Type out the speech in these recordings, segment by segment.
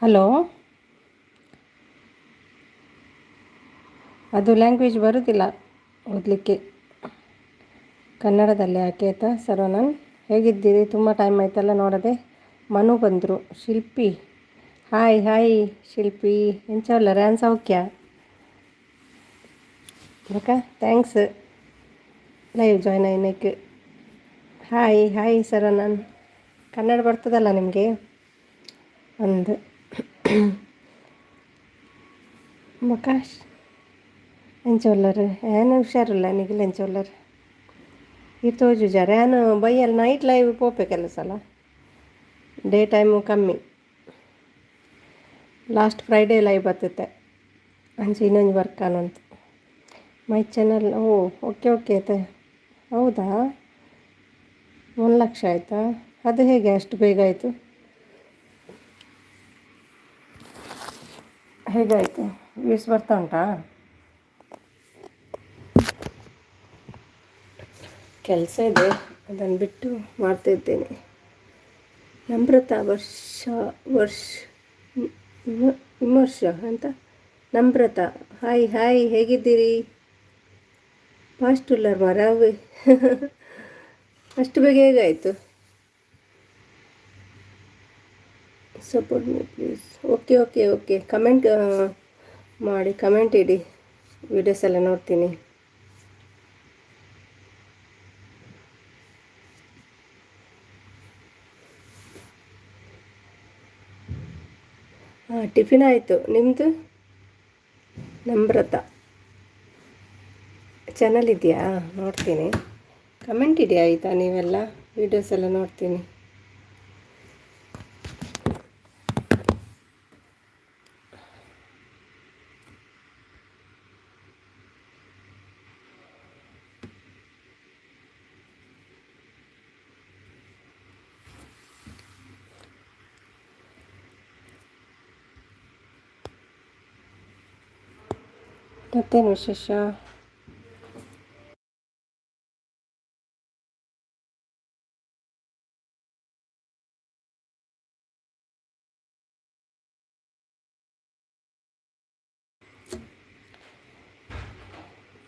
Hello. ಅದು language ಬರೋದಿಲ್ಲ ಓದಲಿಕ್ಕೆ, ಕನ್ನಡದಲ್ಲಿ ಯಾಕೆ ಆಯಿತಾ ಸರವಣನ್. ಹೇಗಿದ್ದೀರಿ? ತುಂಬ ಟೈಮ್ ಆಯ್ತಲ್ಲ ನೋಡದೆ. ಮನು ಬಂದರು. ಶಿಲ್ಪಿ ಹಾಯ್ ಹಾಯ್ ಶಿಲ್ಪಿ ಎಂಚಲ್ಲ ರ್ಯಾನ್ ಸೌಖ್ಯ ಅಕ್ಕ. ಥ್ಯಾಂಕ್ಸ್ ಲೈವ್ ಜಾಯ್ನ್ ಆಯ್ನಕ್ಕೆ. Hi hi Saravanan. ಕನ್ನಡ ಬರ್ತದಲ್ಲ ನಿಮಗೆ ಅಂದು ಮಕಾಶ್ ಎಂಚೊಲ್ಲರು ಏನು ಹುಷಾರಿಲ್ಲ ನಿಖಿಲ್ ಎಂಚೊಲ್ಲರು ಈ ತೋಜುಜಾರ ಏನು ಬೈಯಲ್ಲಿ ನೈಟ್ ಲೈವ್ ಪೋಪೆ ಕೆಲಸ ಅಲ್ಲ, ಡೇ ಟೈಮು ಕಮ್ಮಿ. ಲಾಸ್ಟ್ ಫ್ರೈಡೇ ಲೈವ್ ಬರ್ತೈತೆ ಅಂಚೆ ಇನ್ನೊಂದು ವರ್ಕ್ ಅನ್ನಂತ my channel. Oh okay okay ಆಯ್ತಾ. ಹೌದಾ, 1 ಲಕ್ಷ ಆಯಿತಾ? ಅದು ಹೇಗೆ ಅಷ್ಟು ಬೇಗ ಆಯಿತು? ಹೇಗಾಯಿತು? ವ್ಯೂಸ್ ಬರ್ತಾ ಉಂಟಾ? ಕೆಲಸ ಇದೆ, ಅದನ್ನು ಬಿಟ್ಟು ಮಾಡ್ತಾಯಿದ್ದೇನೆ. ನಮ್ರತಾ ವರ್ಷ ವಿಮರ್ಶ ಅಂತ. ನಮ್ರತಾ ಹಾಯ್ ಹಾಯ್, ಹೇಗಿದ್ದೀರಿ? ಫಾಸ್ಟ್ ಉಲ್ಲರ್ ಮರವೇ ಅಷ್ಟು ಬೇಗ ಹೇಗಾಯಿತು? Support me please. Okay okay okay, comment ಮಾಡಿ, ಕಮೆಂಟ್ ಇಡಿ, ವೀಡಿಯೋಸ್ ಎಲ್ಲ ನೋಡ್ತೀನಿ. ಹಾಂ, ಟಿಫಿನ್ ಆಯಿತು, ನಿಮ್ಮದು? ನಮ್ರತಾ ಚಾನಲ್ ಇದೆಯಾ? ನೋಡ್ತೀನಿ, ಕಮೆಂಟ್ ಇಡಿ ಆಯಿತಾ? ನೀವೆಲ್ಲ ವೀಡಿಯೋಸ್ ಎಲ್ಲ ನೋಡ್ತೀನಿ. ಮತ್ತೇನು ವಿಶೇಷ?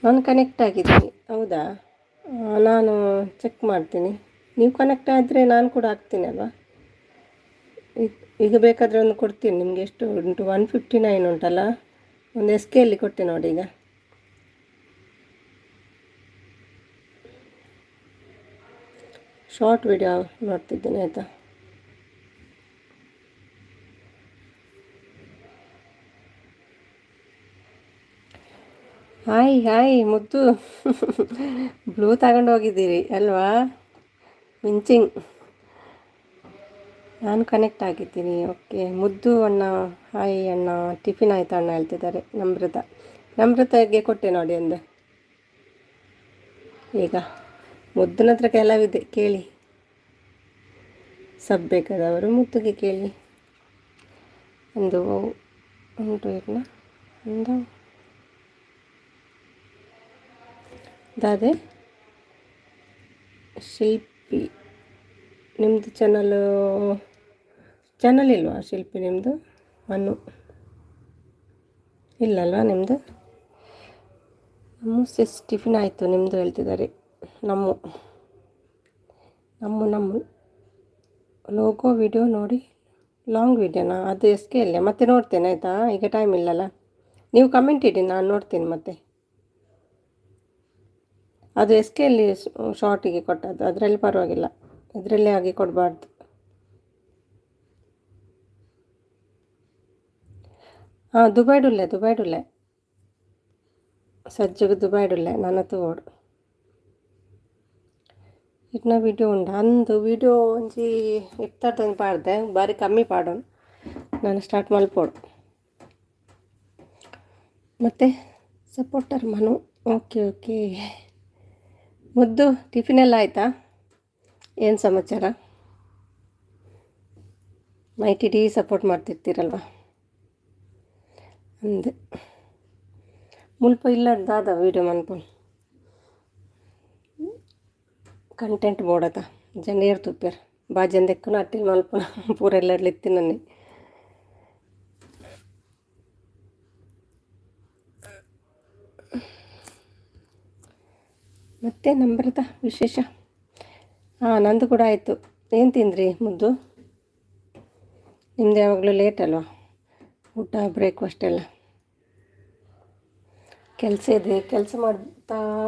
ನಾನು ಕನೆಕ್ಟ್ ಆಗಿದ್ದೀನಿ. ಹೌದಾ? ನಾನು ಚೆಕ್ ಮಾಡ್ತೀನಿ. ನೀವು ಕನೆಕ್ಟ್ ಆದರೆ ನಾನು ಕೂಡ ಆಗ್ತೀನಿ ಅಲ್ವಾ? ಈಗ ಬೇಕಾದರೆ ಒಂದು ಕೊಡ್ತೀನಿ ನಿಮಗೆ. ಎಷ್ಟು ಉಂಟು? 159 ಉಂಟಲ್ಲ, ಒಂದು SKಯಲ್ಲಿ ಕೊಟ್ಟೆ ನೋಡಿ. ಈಗ ಶಾರ್ಟ್ ವಿಡಿಯೋ ನೋಡ್ತಿದ್ದೇನೆ ಆಯಿತಾ. ಹಾಯ್ ಹಾಯ್ ಮುದ್ದು ಬ್ಲೂ ತಗೊಂಡು ಹೋಗಿದ್ದೀರಿ ಅಲ್ವಾ? ಮಿಂಚಿಂಗ್. ನಾನು ಕನೆಕ್ಟ್ ಆಗಿದ್ದೀನಿ. ಓಕೆ ಮುದ್ದು ಅಣ್ಣ ಹಾಯ್ ಅಣ್ಣ. ಟಿಫಿನ್ ಆಯಿತಾ ಅಣ್ಣ ಹೇಳ್ತಿದ್ದಾರೆ. ನಮ್ರತಾಗೆ ಕೊಟ್ಟೆ ನೋಡಿ ಒಂದು. ಈಗ ಮುದ್ದಿನ ಹತ್ರ ಕೆಲವಿದೆ, ಕೇಳಿ. ಸಬ್ ಬೇಕಾದವರು ಮುದ್ದುಗೆ ಕೇಳಿ. ಒಂದು ಉಂಟು ಇರ್ನ ಒಂದು ದಾದೆ. ಶಿಲ್ಪಿ ನಿಮ್ಮದು ಚಾನಲ್ ಇಲ್ವಾ ಶಿಲ್ಪಿ? ನಿಮ್ಮದು ಮಣ್ಣು ಇಲ್ಲಲ್ವಾ ನಿಮ್ಮದು? ನಮ್ಮ ಟಿಫಿನ್ ಆಯಿತು, ನಿಮ್ಮದು ಹೇಳ್ತಿದ್ದಾರೆ. ನಮ್ಮ ಲೋಗೋ ವಿಡಿಯೋ ನೋಡಿ. ಲಾಂಗ್ ವಿಡಿಯೋನಾ? ಅದು SKಯಲ್ಲೇ ಮತ್ತೆ ನೋಡ್ತೇನೆ ಆಯಿತಾ. ಈಗ ಟೈಮ್ ಇಲ್ಲಲ್ಲ. ನೀವು ಕಮೆಂಟ್ ಇಡಿ, ನಾನು ನೋಡ್ತೀನಿ ಮತ್ತೆ. ಅದು SKಯಲ್ಲಿ ಶಾರ್ಟಿಗೆ ಕೊಟ್ಟದ್ದು, ಅದರಲ್ಲಿ ಪರವಾಗಿಲ್ಲ, ಇದರಲ್ಲೇ ಆಗಿ ಕೊಡಬಾರ್ದು. ಹಾಂ, ದುಬೈಡುಲ್ಲೆ ಸಜ್ಜಗೆ ದುಬೈಡುಲ್ಲೆ ನನ್ನ ತೋಡು ಇಟ್ನ ವಿಡಿಯೋ ಉಂಡು. ಅಂದು ವಿಡಿಯೋ ಒಂಜಿ ಇಪ್ಪತ್ತೊಂದು ಪಾಡ್ದೆ, ಬಾರಿ ಕಮ್ಮಿ ಪಾಡೋನು ನಾನು ಸ್ಟಾರ್ಟ್ ಮಲ್ಪೋಡು. ಮತ್ತು ಸಪೋರ್ಟರ್ ಮನು. ಓಕೆ ಓಕೆ ಮುದ್ದು, ಟಿಫಿನ್ ಎಲ್ಲ ಆಯಿತಾ? ಏನು ಸಮಾಚಾರ? ನೈಟ್ ಇಡೀ ಸಪೋರ್ಟ್ ಮಾಡ್ತಿರ್ತೀರಲ್ವ ಅಂದೆ. ಮುಲ್ಪ ಇಲ್ಲದಾದ ವೀಡಿಯೋ ಮನ್ಪೊಡು ಕಂಟೆಂಟ್ ಬೋಡದ ಜನ ಏರ್ ತುಪ್ಪೇರು ಬಾಜಂದೆಕ್ಕೂ ಅಟ್ಟಿಲ್ ಮಲ್ಪ ಪೂರ ಎಲ್ಲರಲ್ಲಿ ಇತ್ತಿನನ್ನೇ ಮತ್ತೆ ನಂಬರದ ವಿಶೇಷ? ಹಾಂ, ನಂದು ಕೂಡ ಆಯಿತು. ಏನು ತಿಂದ್ರಿ ಮುದ್ದು? ನಿಮ್ದು ಯಾವಾಗಲೂ ಲೇಟ್ ಅಲ್ವಾ ಊಟ, ಬ್ರೇಕ್ಫಾಸ್ಟ್ ಎಲ್ಲ? ಕೆಲಸ ಇದೆ, ಕೆಲಸ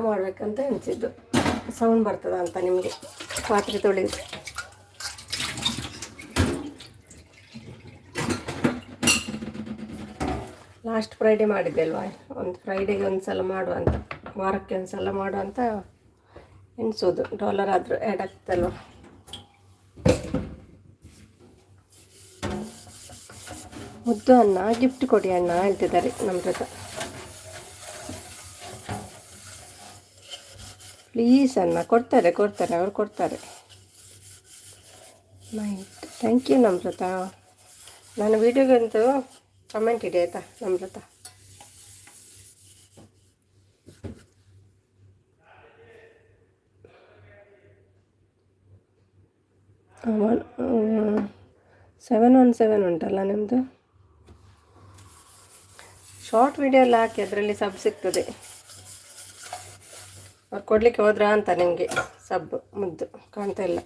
ಮಾಡಬೇಕಂತ ಅನಿಸಿದ್ದು. ಸೌಂಡ್ ಬರ್ತದ ಅಂತ ನಿಮಗೆ ಪಾತ್ರೆ ತೊಳೆದು. ಲಾಸ್ಟ್ ಫ್ರೈಡೇ ಮಾಡಿದ್ದೆ ಅಲ್ವಾ, ಒಂದು ಫ್ರೈಡೇಗೆ ಒಂದು ಸಲ ಮಾಡುವ ಅಂತ, ವಾರಕ್ಕೆ ಒಂದು ಸಲ ಮಾಡುವ ಅಂತ ಎಣಿಸೋದು. ಡಾಲರ್ ಆದರೂ ಆ್ಯಡ್ ಆಗ್ತಲ್ವ. ಮುದ್ದು ಅಣ್ಣ ಗಿಫ್ಟ್ ಕೊಡಿ ಅಣ್ಣ ಹೇಳ್ತಿದ್ದಾರೆ ನಮ್ರತ. ಪ್ಲೀಸ್ ಅಣ್ಣ, ಕೊಡ್ತಾರೆ ಅವ್ರು ಕೊಡ್ತಾರೆ. Night, thank you Namrata. ನಾನು ವೀಡಿಯೋಗಂತೂ ಕಮೆಂಟ್ ಇಡಿ ಆಯಿತಾ ನಮ್ರತ. ಒನ್ 717 ಉಂಟಲ್ಲ ನಿಮ್ಮದು. ಶಾರ್ಟ್ ವಿಡಿಯೋ ಎಲ್ಲ ಹಾಕಿ, ಅದರಲ್ಲಿ ಸಬ್ ಸಿಗ್ತದೆ. ಅವ್ರು ಕೊಡಲಿಕ್ಕೆ ಹೋದ್ರಾ ಅಂತ ನಿಮಗೆ ಸಬ್? ಮುದ್ದು ಕಾಣ್ತಾ ಇಲ್ಲ.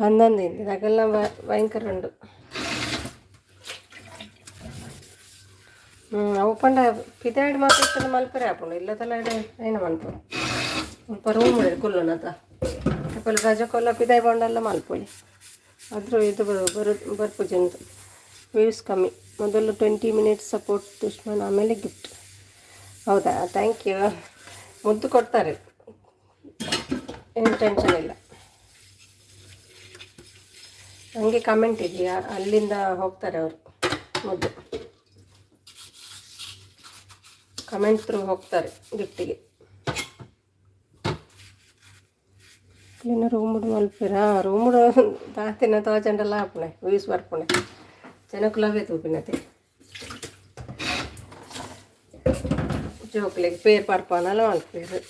ಹನ್ನೊಂದು ಇದಾಗೆಲ್ಲ ಭಯಂಕರ ಉಂಟು. ಅವು ಪಂಡ ಪಿದಾಯ್ಡ್ ಮಾತ್ರ ಮಲ್ಪರೆ ಹಾಕೊಂಡು ಇಲ್ಲದಲ್ಲ ಏನು ಮಲ್ಪರು ಸ್ವಲ್ಪ ರೂಮ್ ಕುಲ್ಲೋಣದ ಅಪ್ಪಲ್ಲಿ ರಜೆ ಕೊಲ್ಲ ಪಿದಾಯ್ ಬಾಂಡೆಲ್ಲ ಮಲ್ಪೊಳಿ. ಆದರೂ ಇದು ಬರ್ಪುಜೆಂದು ವ್ಯೂಸ್ ಕಮ್ಮಿ. ಮೊದಲು 20 ಮಿನಿಟ್ಸ್ ಸಪೋರ್ಟ್ ದುಶ್ಮನ್, ಆಮೇಲೆ ಗಿಫ್ಟ್. ಹೌದಾ, ಥ್ಯಾಂಕ್ ಯು. ಮುದ್ದು ಕೊಡ್ತಾರೆ, ಏನು ಟೆನ್ಷನ್ ಇಲ್ಲ. ನನಗೆ ಕಮೆಂಟ್ ಇದೆಯಾ, ಅಲ್ಲಿಂದ ಹೋಗ್ತಾರೆ ಅವರು. ಮುದ್ದು ಕಮೆಂಟ್ ಥ್ರೂ ಹೋಗ್ತಾರೆ ಗಿಫ್ಟಿಗೆ. ಇನ್ನು ರೂಮುಡು ಮಲ್ಪಿರ ರೂಮುಡು ತಾತಿನ ತೋಚಂಡೆಲ್ಲ ಹಾಪುಣೆ ವ್ಯೂಸ್ ಬರ್ಪುಣೆ ಜನಕ್ಕುಲವೇ ತೂಪಿನತೆ ಜೋಕ್ಲಿಗೆ ಪೇರ್ ಪರ್ಪನೆಲ್ಲ ಮಲ್ಪೇರು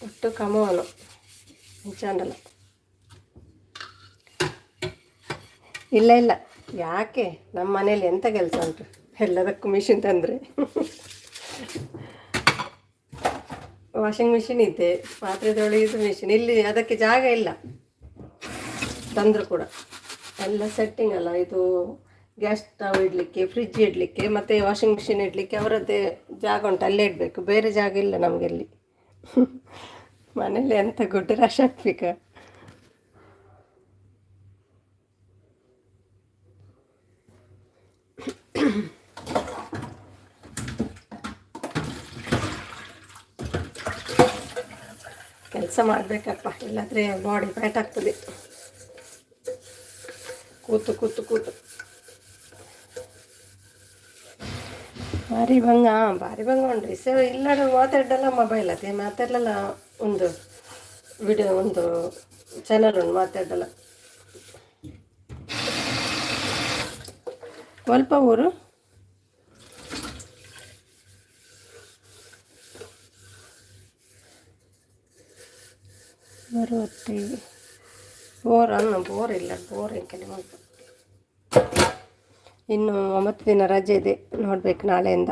ಒಟ್ಟು ಕಮೋನು ಚಂಡಲ. ಇಲ್ಲ ಯಾಕೆ, ನಮ್ಮ ಮನೇಲಿ ಎಂಥ ಕೆಲಸ ಉಂಟು, ಎಲ್ಲದಕ್ಕೂ ಮಿಷಿನ್ ತಂದರೆ. ವಾಷಿಂಗ್ ಮಿಷಿನ್ ಇದೆ, ಪಾತ್ರೆ ತೊಳೆಯೋದು ಮಿಷಿನ್, ಇಲ್ಲಿ ಅದಕ್ಕೆ ಜಾಗ ಇಲ್ಲ ತಂದರೂ ಕೂಡ. ಎಲ್ಲ ಸೆಟ್ಟಿಂಗ್ ಅಲ್ಲ, ಇದು ಗ್ಯಾಸ್ ಸ್ಟವ್ ಇಡಲಿಕ್ಕೆ, ಫ್ರಿಜ್ ಇಡಲಿಕ್ಕೆ, ಮತ್ತು ವಾಷಿಂಗ್ ಮಿಷಿನ್ ಇಡಲಿಕ್ಕೆ ಅವರದ್ದೇ ಜಾಗ ಉಂಟು, ಅಲ್ಲೇ ಇಡಬೇಕು. ಬೇರೆ ಜಾಗ ಇಲ್ಲ ನಮಗೆಲ್ಲಿ. ಮನೇಲಿ ಎಂಥ ಗುಡ್ಡ ರಶ್ ಹಾಕ್ಬೇಕಾ? ಕೆಲಸ ಮಾಡಬೇಕಪ್ಪ, ಇಲ್ಲಾಂದರೆ ಬಾಡಿ ಫ್ಯಾಟ್ ಆಗ್ತದೆ ಕೂತು ಕೂತು ಕೂತು. ಭಾರಿ ಭಂಗ ಉಂಡ್ರಿ. ಸೊ ಇಲ್ಲಾಡ ಮಾತಾಡಲ್ಲ ಮೊಬೈಲ್ ಅದೇ ಮಾತಾಡಲ್ಲ. ಒಂದು ವಿಡಿಯೋ, ಒಂದು ಚಾನಲ್ ಉಂಟು ಮಾತಾಡಲ್ಲ. ಸ್ವಲ್ಪ ಊರು ಬರುವತ್ತೆ. ಬೋರ್ ಇಲ್ಲ, ಬೋರ್ ಹೆಂಗೆ ಉಂಟು. ಇನ್ನು 9 ದಿನ ರಜೆ ಇದೆ, ನೋಡ್ಬೇಕು ನಾಳೆಯಿಂದ.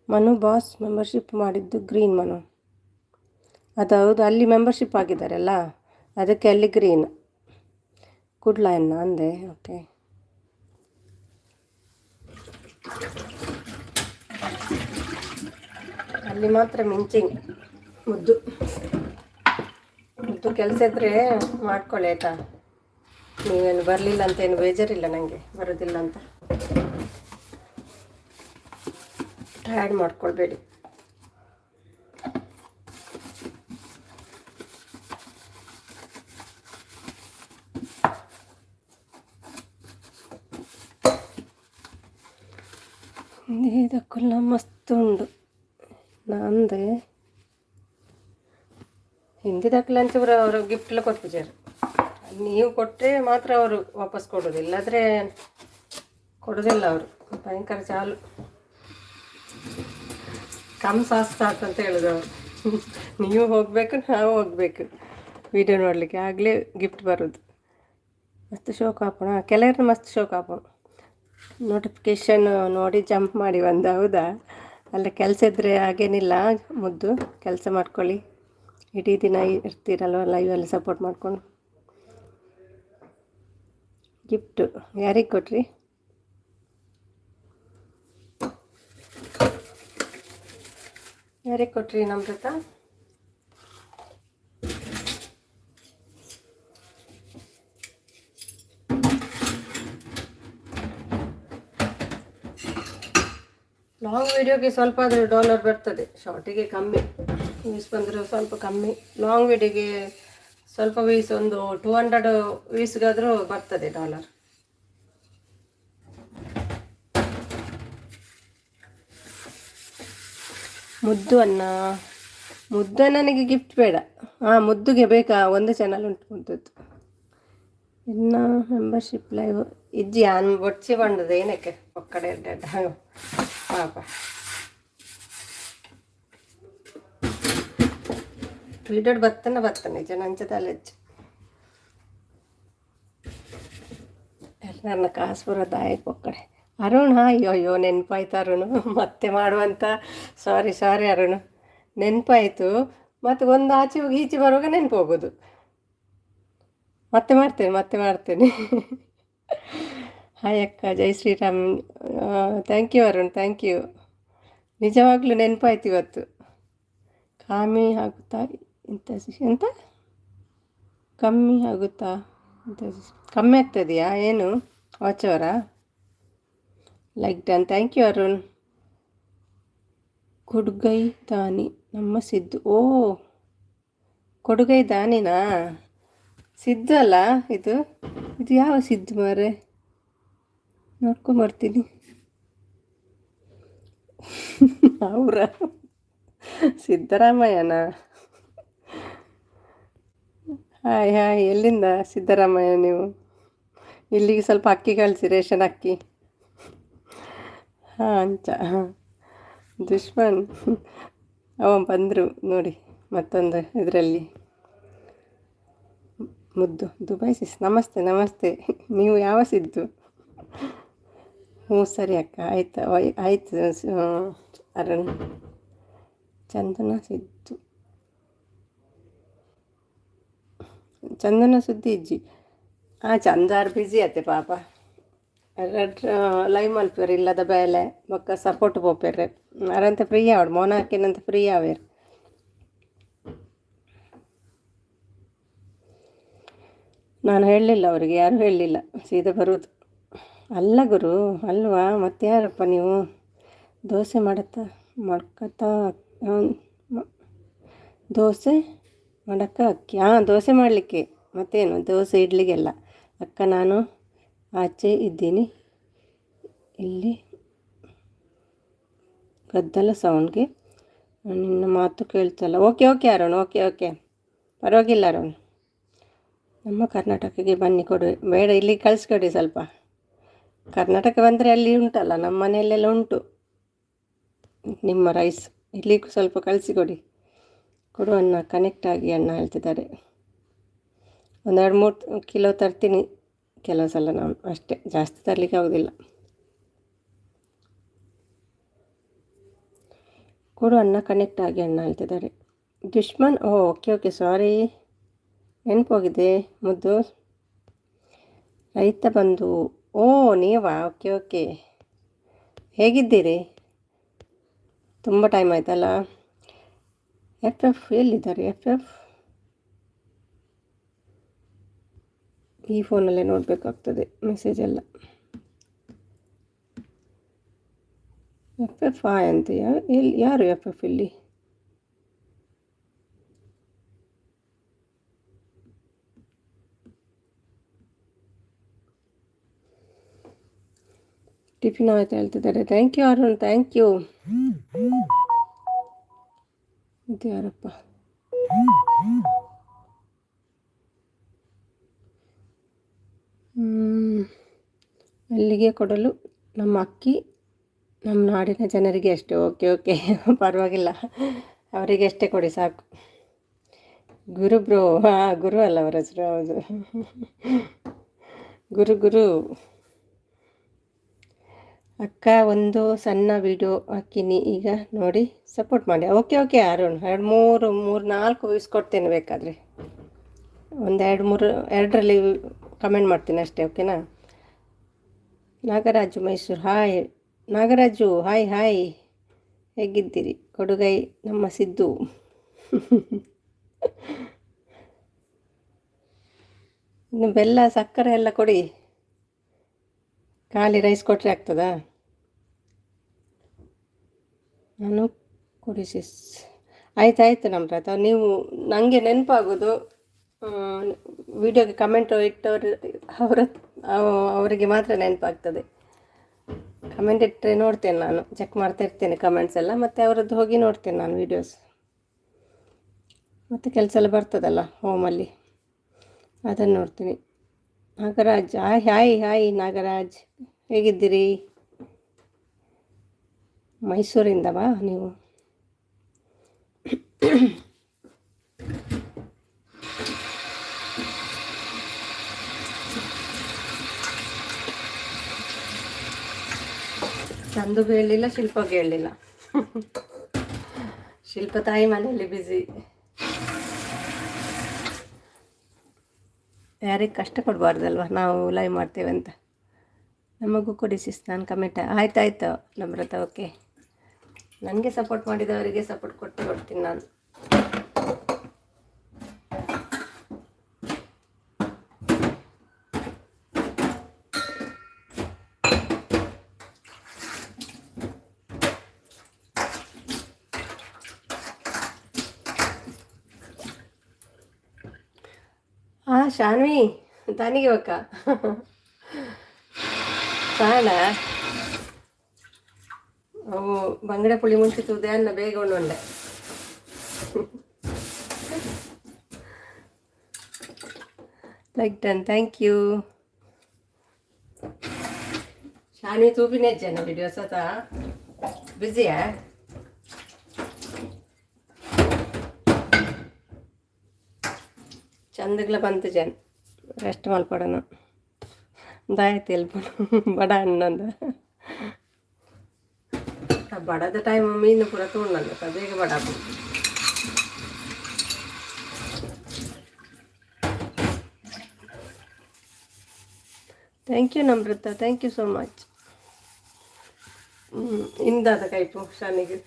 ಮನು ಬಾಸ್ ಮೆಂಬರ್ಶಿಪ್ ಮಾಡಿದ್ದು ಗ್ರೀನ್. ಅದು ಹೌದು, ಅಲ್ಲಿ ಮೆಂಬರ್ಶಿಪ್ ಆಗಿದ್ದಾರಲ್ಲ, ಅದಕ್ಕೆ ಅಲ್ಲಿ ಗ್ರೀನ್. ಕುಡ್ಲಾಯನ್ನ ಅಂದೆ. ಓಕೆ, ಅಲ್ಲಿ ಮಾತ್ರ ಮಿಂಚಿಂಗ್. ಮುದ್ದು ಕೆಲಸ ಇದ್ದರೆ ಮಾಡ್ಕೊಳ್ಳಿ ಆಯಿತಾ. ನೀವೇನು ಬರಲಿಲ್ಲ ಅಂತೇನು ಬೇಜಾರಿಲ್ಲ, ನನಗೆ ಬರೋದಿಲ್ಲ ಅಂತ ಟಯರ್ಡ್ ಮಾಡ್ಕೊಳ್ಬೇಡಿ. ಇದಕ್ಕೆಲ್ಲ ಮಸ್ತ್ ಉಂಡು. ನಂದೆ ಹಿಂದಿದಕ್ಕೆ ಲಂಚ್ ಅವರು ಗಿಫ್ಟ್ ಎಲ್ಲ ಕೊಟ್ಬಿಟ್ಟಾರೆ. ನೀವು ಕೊಟ್ಟರೆ ಮಾತ್ರ ಅವರು ವಾಪಸ್ ಕೊಡೋದು, ಇಲ್ಲಾದರೆ ಕೊಡೋದಿಲ್ಲ ಅವರು. ಭಯಂಕರ ಚಾಲು ಕಮ್ ಸಾಸ್ ಸಾಕು ಅಂತ ಹೇಳೋದು ಅವರು. ನೀವು ಹೋಗಬೇಕು, ನಾವು ಹೋಗಬೇಕು. ವೀಡಿಯೋ ನೋಡಲಿಕ್ಕೆ ಆಗಲೇ ಗಿಫ್ಟ್ ಬರೋದು. ಮಸ್ತ್ ಶೋಕ್ ಹಾಕೋಣ, ಕೆಲವರು ಮಸ್ತ್ ಶೋಕ್ ಹಾಕೋಣ. ನೋಟಿಫಿಕೇಷನ್ ನೋಡಿ ಜಂಪ್ ಮಾಡಿ ಬಂದ. ಹೌದಾ, ಅಲ್ಲ ಕೆಲಸ ಇದ್ದರೆ ಹಾಗೇನಿಲ್ಲ, ಮುದ್ದು ಕೆಲಸ ಮಾಡ್ಕೊಳ್ಳಿ. ಇಡೀ ದಿನ ಇರ್ತೀರಲ್ವ ಲೈವಲ್ಲಿ ಸಪೋರ್ಟ್ ಮಾಡ್ಕೊಂಡು. ಗಿಫ್ಟು ಯಾರಿಗೆ ಕೊಟ್ರಿ? ಯಾರಿಗೆ ಕೊಟ್ರಿ ನಮ್ರತ? ಲಾಂಗ್ ವೀಡಿಯೋಗೆ ಸ್ವಲ್ಪ ಆದರೂ ಡಾಲರ್ ಬರ್ತದೆ, ಶಾರ್ಟಿಗೆ ಕಮ್ಮಿ ವ್ಯೂಸ್ ಬಂದರೆ ಸ್ವಲ್ಪ ಕಮ್ಮಿ. ಲಾಂಗ್ ವೀಡಿಯೋಗೆ ಸ್ವಲ್ಪ ವ್ಯೂಸ್, ಒಂದು 200 ವ್ಯೂಸ್ಗಾದರೂ ಬರ್ತದೆ ಡಾಲರ್. ಮುದ್ದು ಅಣ್ಣನಿಗೆ ಗಿಫ್ಟ್ ಬೇಡ. ಮುದ್ದುಗೆ ಬೇಕಾ? ಒಂದು ಚಾನಲ್ ಉಂಟು ಮುದ್ದದ್ದು. ಇನ್ನು ಮೆಂಬರ್ಶಿಪ್ ಲೈವ್ ಇಜ್ಜಿ ಅನ್ ಬೊಚ್ಚಿ ಬಂಡದ ಏನಕ್ಕೆ ಒಕ್ಕಡೆ ಎಡ್ಡೆಡ್ಡ ಪಾಪ. ವೀಡಿಯೋ ಬರ್ತಾನೆ ಜನ ಅಂಚದಲ್ಲ ಹೆಚ್ಚು ನನ್ನ ಕಾಸ್ಪುರದ ಆಯ್ತು ಒಕ್ಕಡೆ. ಅರುಣ್ ಅಯ್ಯೋ ನೆನಪಾಯ್ತು ಅರುಣ್, ಮತ್ತೆ ಮಾಡುವಂತ. ಸಾರಿ ಅರುಣ್, ನೆನಪಾಯಿತು. ಮತ್ತು ಒಂದು ಆಚೆ ಹೋಗಿ ಈಚೆ ಬರುವಾಗ ನೆನಪು ಹೋಗೋದು. ಮತ್ತೆ ಮಾಡ್ತೇನೆ. ಹಾಯ್ ಅಕ್ಕ, ಜೈ Shriram. Thank you Arun, thank you. ನಿಜವಾಗ್ಲೂ ನೆನಪಾಯ್ತು ಇವತ್ತು. ಕಮ್ಮಿ ಆಗುತ್ತಾ ಎಂತ ಕಮ್ಮಿ ಆಗುತ್ತಾ ಕಮ್ಮಿ ಆಗ್ತದೆಯಾ ಏನು ವಾಚವರ? Like done, thank you Arun. ಕೊಡುಗೈ ದಾನಿ ನಮ್ಮ ಸಿದ್ದು. ಕೊಡುಗೈ ದಾನಿನಾ? ಸಿದ್ದು ಅಲ್ಲ ಇದು ಯಾವ ಸಿದ್ದು ಮಾರೆ? ನೋಡ್ಕೊಂಬರ್ತೀನಿ. ಅವರ ಸಿದ್ದರಾಮಯ್ಯನ? ಹಾಯ್ ಎಲ್ಲಿಂದ ಸಿದ್ದರಾಮಯ್ಯ ನೀವು? ಇಲ್ಲಿಗೆ ಸ್ವಲ್ಪ ಅಕ್ಕಿ ಕಳಿಸಿ, ರೇಷನ್ ಅಕ್ಕಿ. ದುಶ್ಮನ್ ಬಂದರು ನೋಡಿ ಮತ್ತೊಂದು ಇದರಲ್ಲಿ. ಮುದ್ದು ದುಬೈ ಸಿಸ್, ನಮಸ್ತೆ. ನೀವು ಯಾವ ಸಿದ್ದು? ಸರಿ ಅಕ್ಕ, ಆಯ್ತು ಅರುಣ್. ಚಂದನ ಸುದ್ದಿ ಇಜ್ಜಿ. ಚಂದಾರು ಬ್ಯುಸಿ ಆಯ್ತೆ ಪಾಪ. ಲೈವ್ ಮಲ್ಪೇರು ಇಲ್ಲದ ಬೇಲೆ ಬೊಕ್ಕ ಸಪೋರ್ಟ್ ಪೋಪೇರೆ ಅರಂತೆ ಫ್ರೀ ಆವಡು ಮೋನ ಹಾಕಿನಂತ ಫ್ರೀ ಆವೇರು. ನಾನು ಹೇಳಲಿಲ್ಲ ಅವರಿಗೆ, ಯಾರು ಹೇಳಲಿಲ್ಲ, ಸೀದಾ ಬರೋದು. ಅಲ್ಲ ಗುರು ಅಲ್ವಾ, ಮತ್ತೆ ಯಾರಪ್ಪ ನೀವು? ದೋಸೆ ದೋಸೆ ಮಾಡಕ್ಕ ಅಕ್ಕಿ? ದೋಸೆ ಮಾಡಲಿಕ್ಕೆ ಮತ್ತೇನು, ದೋಸೆ ಇಡ್ಲಿಗೆಲ್ಲ. ಅಕ್ಕ ನಾನು ಆಚೆ ಇದ್ದೀನಿ, ಇಲ್ಲಿ ಗದ್ದಲ ಸೌಂಡ್ಗೆ ನಿನ್ನ ಮಾತು ಕೇಳ್ತಲ್ಲ. ಓಕೆ ಅರುಣ್, ಓಕೆ ಪರವಾಗಿಲ್ಲ ಅರುಣ್. ನಮ್ಮ ಕರ್ನಾಟಕಕ್ಕೆ ಬನ್ನಿ, ಕೊಡುವೆ ಬೇಡ, ಇಲ್ಲಿ ಕಳಿಸ್ಕೊಡಿ ಸ್ವಲ್ಪ. ಕರ್ನಾಟಕ ಬಂದರೆ ಅಲ್ಲಿ ಉಂಟಲ್ಲ, ನಮ್ಮ ಮನೆಯಲ್ಲೆಲ್ಲ ಉಂಟು ನಿಮ್ಮ ರೈಸ್, ಇಲ್ಲಿಗೂ ಸ್ವಲ್ಪ ಕಳಿಸಿಕೊಡಿ. ಕೊಡು ಅಣ್ಣ, ಕನೆಕ್ಟ್ ಆಗಿ ಅಣ್ಣ ಹೇಳ್ತಿದ್ದಾರೆ. 1-2-3 ಕಿಲೋ ತರ್ತೀನಿ ಕೆಲವು ಸಲ ನಾನು, ಅಷ್ಟೇ, ಜಾಸ್ತಿ ತರಲಿಕ್ಕೆ ಆಗೋದಿಲ್ಲ. ಕೊಡು ಅಣ್ಣ, ಕನೆಕ್ಟ್ ಆಗಿ ಅಣ್ಣ ಹೇಳ್ತಿದ್ದಾರೆ. ದುಶ್ಮನ್ ಓಕೆ ಸಾರಿ, ನೆನಪೋಗಿದೆ ಮುದ್ದು. ರೈತ ಬಂದು ನೀವಾ? ಓಕೆ ಹೇಗಿದ್ದೀರಿ? ತುಂಬ ಟೈಮ್ ಆಯ್ತಲ್ಲ. FF ಎಲ್ಲಿದ್ದಾರೆ? FF ಈ ಫೋನಲ್ಲೇ ನೋಡಬೇಕಾಗ್ತದೆ ಮೆಸೇಜ್ ಎಲ್ಲ. FF ಅಂತೆಯಾ? ಯಾರು FF ಇಲ್ಲಿ? ಟಿಫಿನ್ ಆಯ್ತು ಹೇಳ್ತಿದ್ದಾರೆ. Thank you Arun, thank you. ಇದು ಯಾರಪ್ಪ? ಅಲ್ಲಿಗೆ ಕೊಡಲು ನಮ್ಮ ಅಕ್ಕಿ ನಮ್ಮ ನಾಡಿನ ಜನರಿಗೆ ಅಷ್ಟೇ. ಓಕೆ ಪರವಾಗಿಲ್ಲ, ಅವರಿಗೆ ಅಷ್ಟೇ ಕೊಡಿ ಸಾಕು. ಗುರು ಬ್ರೋ, ಹಾಂ ಗುರು ಅಲ್ಲ ಅವರ ಹೆಸರು, ಹೌದು. ಗುರು ಗುರು. ಅಕ್ಕ ಒಂದು ಸಣ್ಣ ವಿಡಿಯೋ ಹಾಕಿನಿ ಈಗ ನೋಡಿ ಸಪೋರ್ಟ್ ಮಾಡಿ. ಓಕೆ ಓಕೆ ಅರುಣ್, ಮೂರು ನಾಲ್ಕು ವ್ಯೂಸ್ ಕೊಡ್ತೇನೆ ಬೇಕಾದರೆ. ಒಂದು ಎರಡರಲ್ಲಿ ಕಮೆಂಟ್ ಮಾಡ್ತೀನಿ ಅಷ್ಟೇ, ಓಕೆನಾ. Nagaraju Mysuru, hi Nagaraju, hi hi, ಹೇಗಿದ್ದೀರಿ? ಕೊಡುಗೈ ನಮ್ಮ ಸಿದ್ದು. ಇನ್ನು ಬೆಲ್ಲ ಸಕ್ಕರೆ ಎಲ್ಲ ಕೊಡಿ, ಖಾಲಿ ರೈಸ್ ಕೊಟ್ಟರೆ ಆಗ್ತದಾ? ನಾನು ಕೊಡಿಸಿ. ಆಯ್ತಾಯ್ತು ನಮ್ರತ, ನೀವು ನನಗೆ ನೆನಪಾಗೋದು ವಿಡಿಯೋಗೆ ಕಮೆಂಟ್ ಇಟ್ಟವರು ಅವರಿಗೆ ಮಾತ್ರ ನೆನಪಾಗ್ತದೆ. ಕಮೆಂಟ್ ಇಟ್ಟರೆ ನೋಡ್ತೇನೆ, ನಾನು ಚೆಕ್ ಮಾಡ್ತಾ ಇರ್ತೇನೆ ಕಮೆಂಟ್ಸ್ ಎಲ್ಲ, ಮತ್ತು ಅವರದ್ದು ಹೋಗಿ ನೋಡ್ತೇನೆ ನಾನು ವೀಡಿಯೋಸ್. ಮತ್ತು ಕೆಲಸ ಎಲ್ಲ ಬರ್ತದಲ್ಲ ಹೋಮಲ್ಲಿ, ಅದನ್ನು ನೋಡ್ತೀನಿ. Nagaraj, hi hi hi Nagaraj, ಹೇಗಿದ್ದೀರಿ? ಮೈಸೂರಿಂದ ಬಾ ನೀವು. ಚಂದುಗೂ ಹೇಳಲಿಲ್ಲ, ಶಿಲ್ಪಗೂ ಹೇಳಲಿಲ್ಲ. ಶಿಲ್ಪ ತಾಯಿ ಮನೆಯಲ್ಲಿ ಬ್ಯುಸಿ. ಯಾರಿಗೆ ಕಷ್ಟ ಕೊಡಬಾರ್ದಲ್ವ, ನಾವು ಲೈವ್ ಮಾಡ್ತೇವೆ ಅಂತ. ನಮಗೂ ಕೊಡಿಸಿ ನಾನು ಕಮೆಂಟ್. ಆಯ್ತಾಯ್ತು ನಮ್ರತ, ಓಕೆ. ನನಗೆ ಸಪೋರ್ಟ್ ಮಾಡಿದವರಿಗೆ ಸಪೋರ್ಟ್ ಕೊಡ್ತೀನಿ ನಾನು. ಶಾನ್ವಿ ತಾನಿಗೆ ಬಕ್ಕ ಸಾಣ ಅವು ಬಂಗಡೆ ಪುಳಿ ಮುಂಚಿತುದೇ ಅನ್ನ ಬೇಗ ಉಂಡೆ. Like done, thank you. Shanvi ತೂಪಿನ ಜನ ವಿಡಿಯೋ ಸತ ಬಿಸಿಯಾ? ಚಂದಗ್ಲ ಬಂತು ಜನ, ರೆಸ್ಟ್ ಮಲ್ಪಡೋಣ ದಾಯತಿ ಎಲ್ಪ ಬಡ ಅಣ್ಣಂದ ಬಡದ ಟೈಮ್ ಮೀನು ಪೂರ ತೊಗೊಂಡು ಬೇಗ ಬಡ. Thank you Namrata, thank you so much. ಇಂದಾದ ಕೈಪು ಶಾನಿಗೆ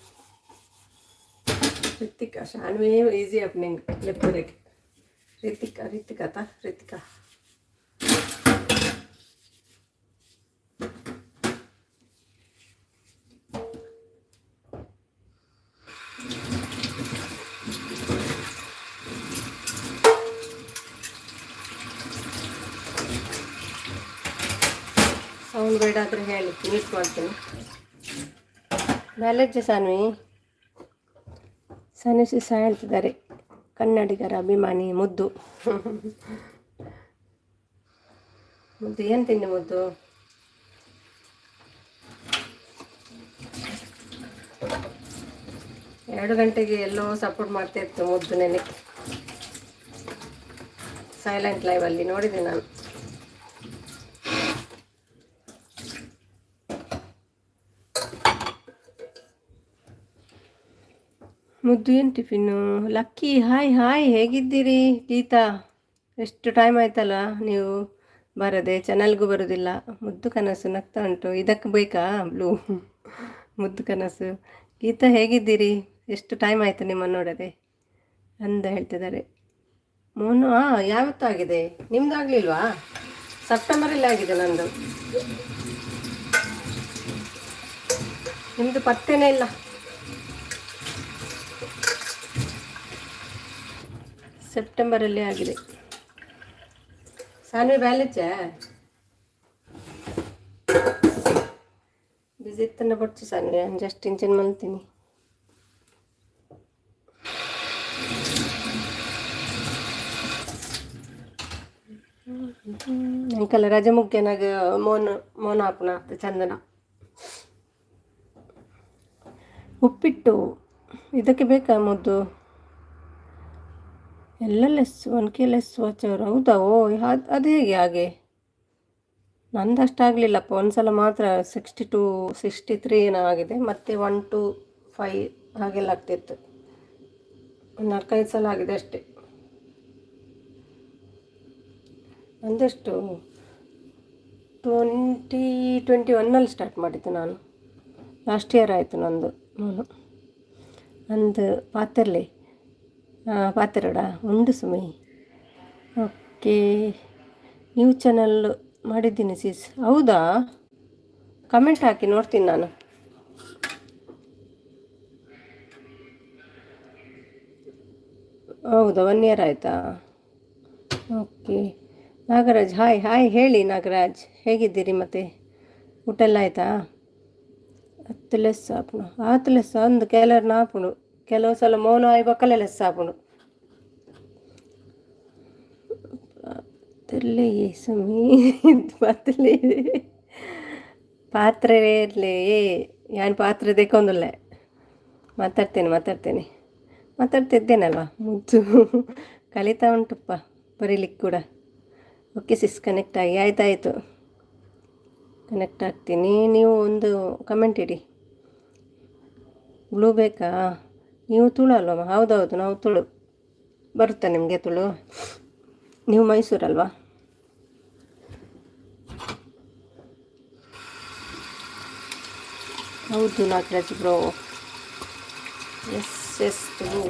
ರಿತಿಕಾ, ಶಾನ್ವೇ ಈಸಿ ಅಪ್ನಿಂಗ್ ಲೆಪ್ಪುರೆಗೆ. ರಿತಿಕಾ ಸೌಂಡ್ ಬೇಡ ಆದರೆ ಹೇಳಿ, ಮ್ಯೂಟ್ ಮಾಡ್ತೀನಿ. ಮ್ಯಾಲೇಜ್ ಸಾನ್ವಿ ಸಹ ಹೇಳ್ತಿದ್ದಾರೆ, ಕನ್ನಡಿಗರ ಅಭಿಮಾನಿ ಮುದ್ದು. ಮುದ್ದು ಏನು ತಿಂಡಿ ಮುದ್ದು? ಎರಡು ಗಂಟೆಗೆ ಎಲ್ಲೋ ಸಪೋರ್ಟ್ ಮಾಡ್ತಾ ಇತ್ತು ಮುದ್ದು ನನಗೆ, ಸೈಲೆಂಟ್ ಲೈವಲ್ಲಿ ನೋಡಿದೆ ನಾನು. ಮುದ್ದು ಏನು ಟಿಫಿನ್ನು? ಲಕ್ಕಿ, ಹಾಯ್ ಹಾಯ್, ಹೇಗಿದ್ದೀರಿ? ಗೀತಾ, ಎಷ್ಟು ಟೈಮ್ ಆಯ್ತಲ್ಲ ನೀವು ಬರದೆ, ಚಾನಲ್ಗೂ ಬರೋದಿಲ್ಲ. ಮುದ್ದು ಕನಸು ನಗ್ತಾ ಉಂಟು, ಇದಕ್ಕೆ ಬೇಕಾ ಬ್ಲೂ ಮುದ್ದು ಕನಸು? ಗೀತಾ ಹೇಗಿದ್ದೀರಿ? ಎಷ್ಟು ಟೈಮ್ ಆಯಿತು ನಿಮ್ಮನ್ನು ನೋಡದೆ ಅಂದ ಹೇಳ್ತಿದ್ದಾರೆ. ಮೋನು, ಯಾವತ್ತೂ ಆಗಿದೆ, ನಿಮ್ಮದು ಆಗಲಿಲ್ವಾ? ಸೆಪ್ಟೆಂಬರಲ್ಲಿ ಆಗಿದೆ ನಂದು, ನಿಮ್ಮದು ಪತ್ತೇನೇ ಇಲ್ಲ. ಸೆಪ್ಟೆಂಬರಲ್ಲಿ ಆಗಿದೆ. ಸಾನ್ವಿ ಬ್ಯಾಲೆಚ್ಚ ಬಿಸಿ ಇತ್ತನ್ನ ಬಡ್ಚು ಸಾನ್ವಿ, ಜಸ್ಟ್ ಇಂಚಿನ ಮಲ್ತೀನಿ. ಅಂಕಲ್ ರಜೆ ಮುಖ್ಯನಾಗ ಮೋನ ಹಾಪುನ ಚಂದನ. ಉಪ್ಪಿಟ್ಟು ಇದಕ್ಕೆ ಬೇಕಾ ಮುದ್ದು? ಎಲ್ಲ ಲೆಸ್ 1K ಲೆಸ್ ವಾಚ್ ಅವರು. ಹೌದಾ? ಓ ಅದು ಹೇಗೆ ಹಾಗೆ? ನಂದು ಅಷ್ಟಾಗಲಿಲ್ಲಪ್ಪ. ಒಂದು ಸಲ ಮಾತ್ರ 62 63 ಏನೋ ಆಗಿದೆ, ಮತ್ತು 1 to 5 ಹಾಗೆಲ್ಲ ಆಗ್ತಿತ್ತು. ಒಂದು 4-5 ಸಲ ಆಗಿದೆ ಅಷ್ಟೇ. ಒಂದೆಷ್ಟು 2021 ಸ್ಟಾರ್ಟ್ ಮಾಡಿದ್ದು ನಾನು. ಲಾಸ್ಟ್ ಇಯರ್ ಆಯಿತು ನಾನು. ನಂದು ಪಾತ್ರೆಲೆ ಪಾತ್ರೆಡ ಉಂಡು ಸುಮಿ. ಓಕೆ, ನ್ಯೂ ಚಾನಲ್ ಮಾಡಿದ್ದೀನಿ ಸೀಸ್. ಹೌದಾ? ಕಮೆಂಟ್ ಹಾಕಿ ನೋಡ್ತೀನಿ ನಾನು. ಹೌದಾ, 1 ಇಯರ್ ಆಯಿತಾ? ಓಕೆ. ನಾಗರಾಜ್ ಹಾಯ್ ಹಾಯ್ ಹೇಳಿ ನಾಗರಾಜ್, ಹೇಗಿದ್ದೀರಿ? ಮತ್ತು ಊಟ ಎಲ್ಲ ಆಯಿತಾ? 10 ಲೆಸ್ ಆಪುನು 10 ಲೆಸ್ ಅಂದು ಕೆಲವ್ರು ನಾಪುನು, ಕೆಲವು ಸಲ ಮೌನ ಆಯ್ ಬಕ್ಕಲೆ ಲೆಸ್ ಆಪುನು. ಪಾತ್ರೆ ಸುಮಿ ಪಾತ್ರೆ ಪಾತ್ರೆಲೇ ಯಾನ್ ಪಾತ್ರೆ ತೆಕ್ಕೊಂದುಲ್ಲೆ ಮಾತಾಡ್ತಿದ್ದೇನಲ್ವ. ಮುದ್ದು ಕಲಿತಾ ಉಂಟಪ್ಪ ಬರೀಲಿಕ್ಕೆ ಕೂಡ. ಓಕೆ ಸಿಸ್, ಕನೆಕ್ಟ್ ಆಗಿ ಆಯ್ತಾಯಿತು, ಕನೆಕ್ಟ್ ಆಗ್ತೀನಿ. ನೀವು ಒಂದು ಕಮೆಂಟ್ ಇಡಿ. ಬ್ಲೂ ಬೇಕಾ? ನೀವು ತುಳು ಅಲ್ವಮ್ಮ? ಹೌದೌದು, ನಾವು ತುಳು. ಬರುತ್ತಾ ನಿಮಗೆ ತುಳು? ನೀವು ಮೈಸೂರಲ್ವಾ? ಹೌದು ನಾಗರಾಜ್ ಬ್ರೋ. ಎಸ್ ತುಳು.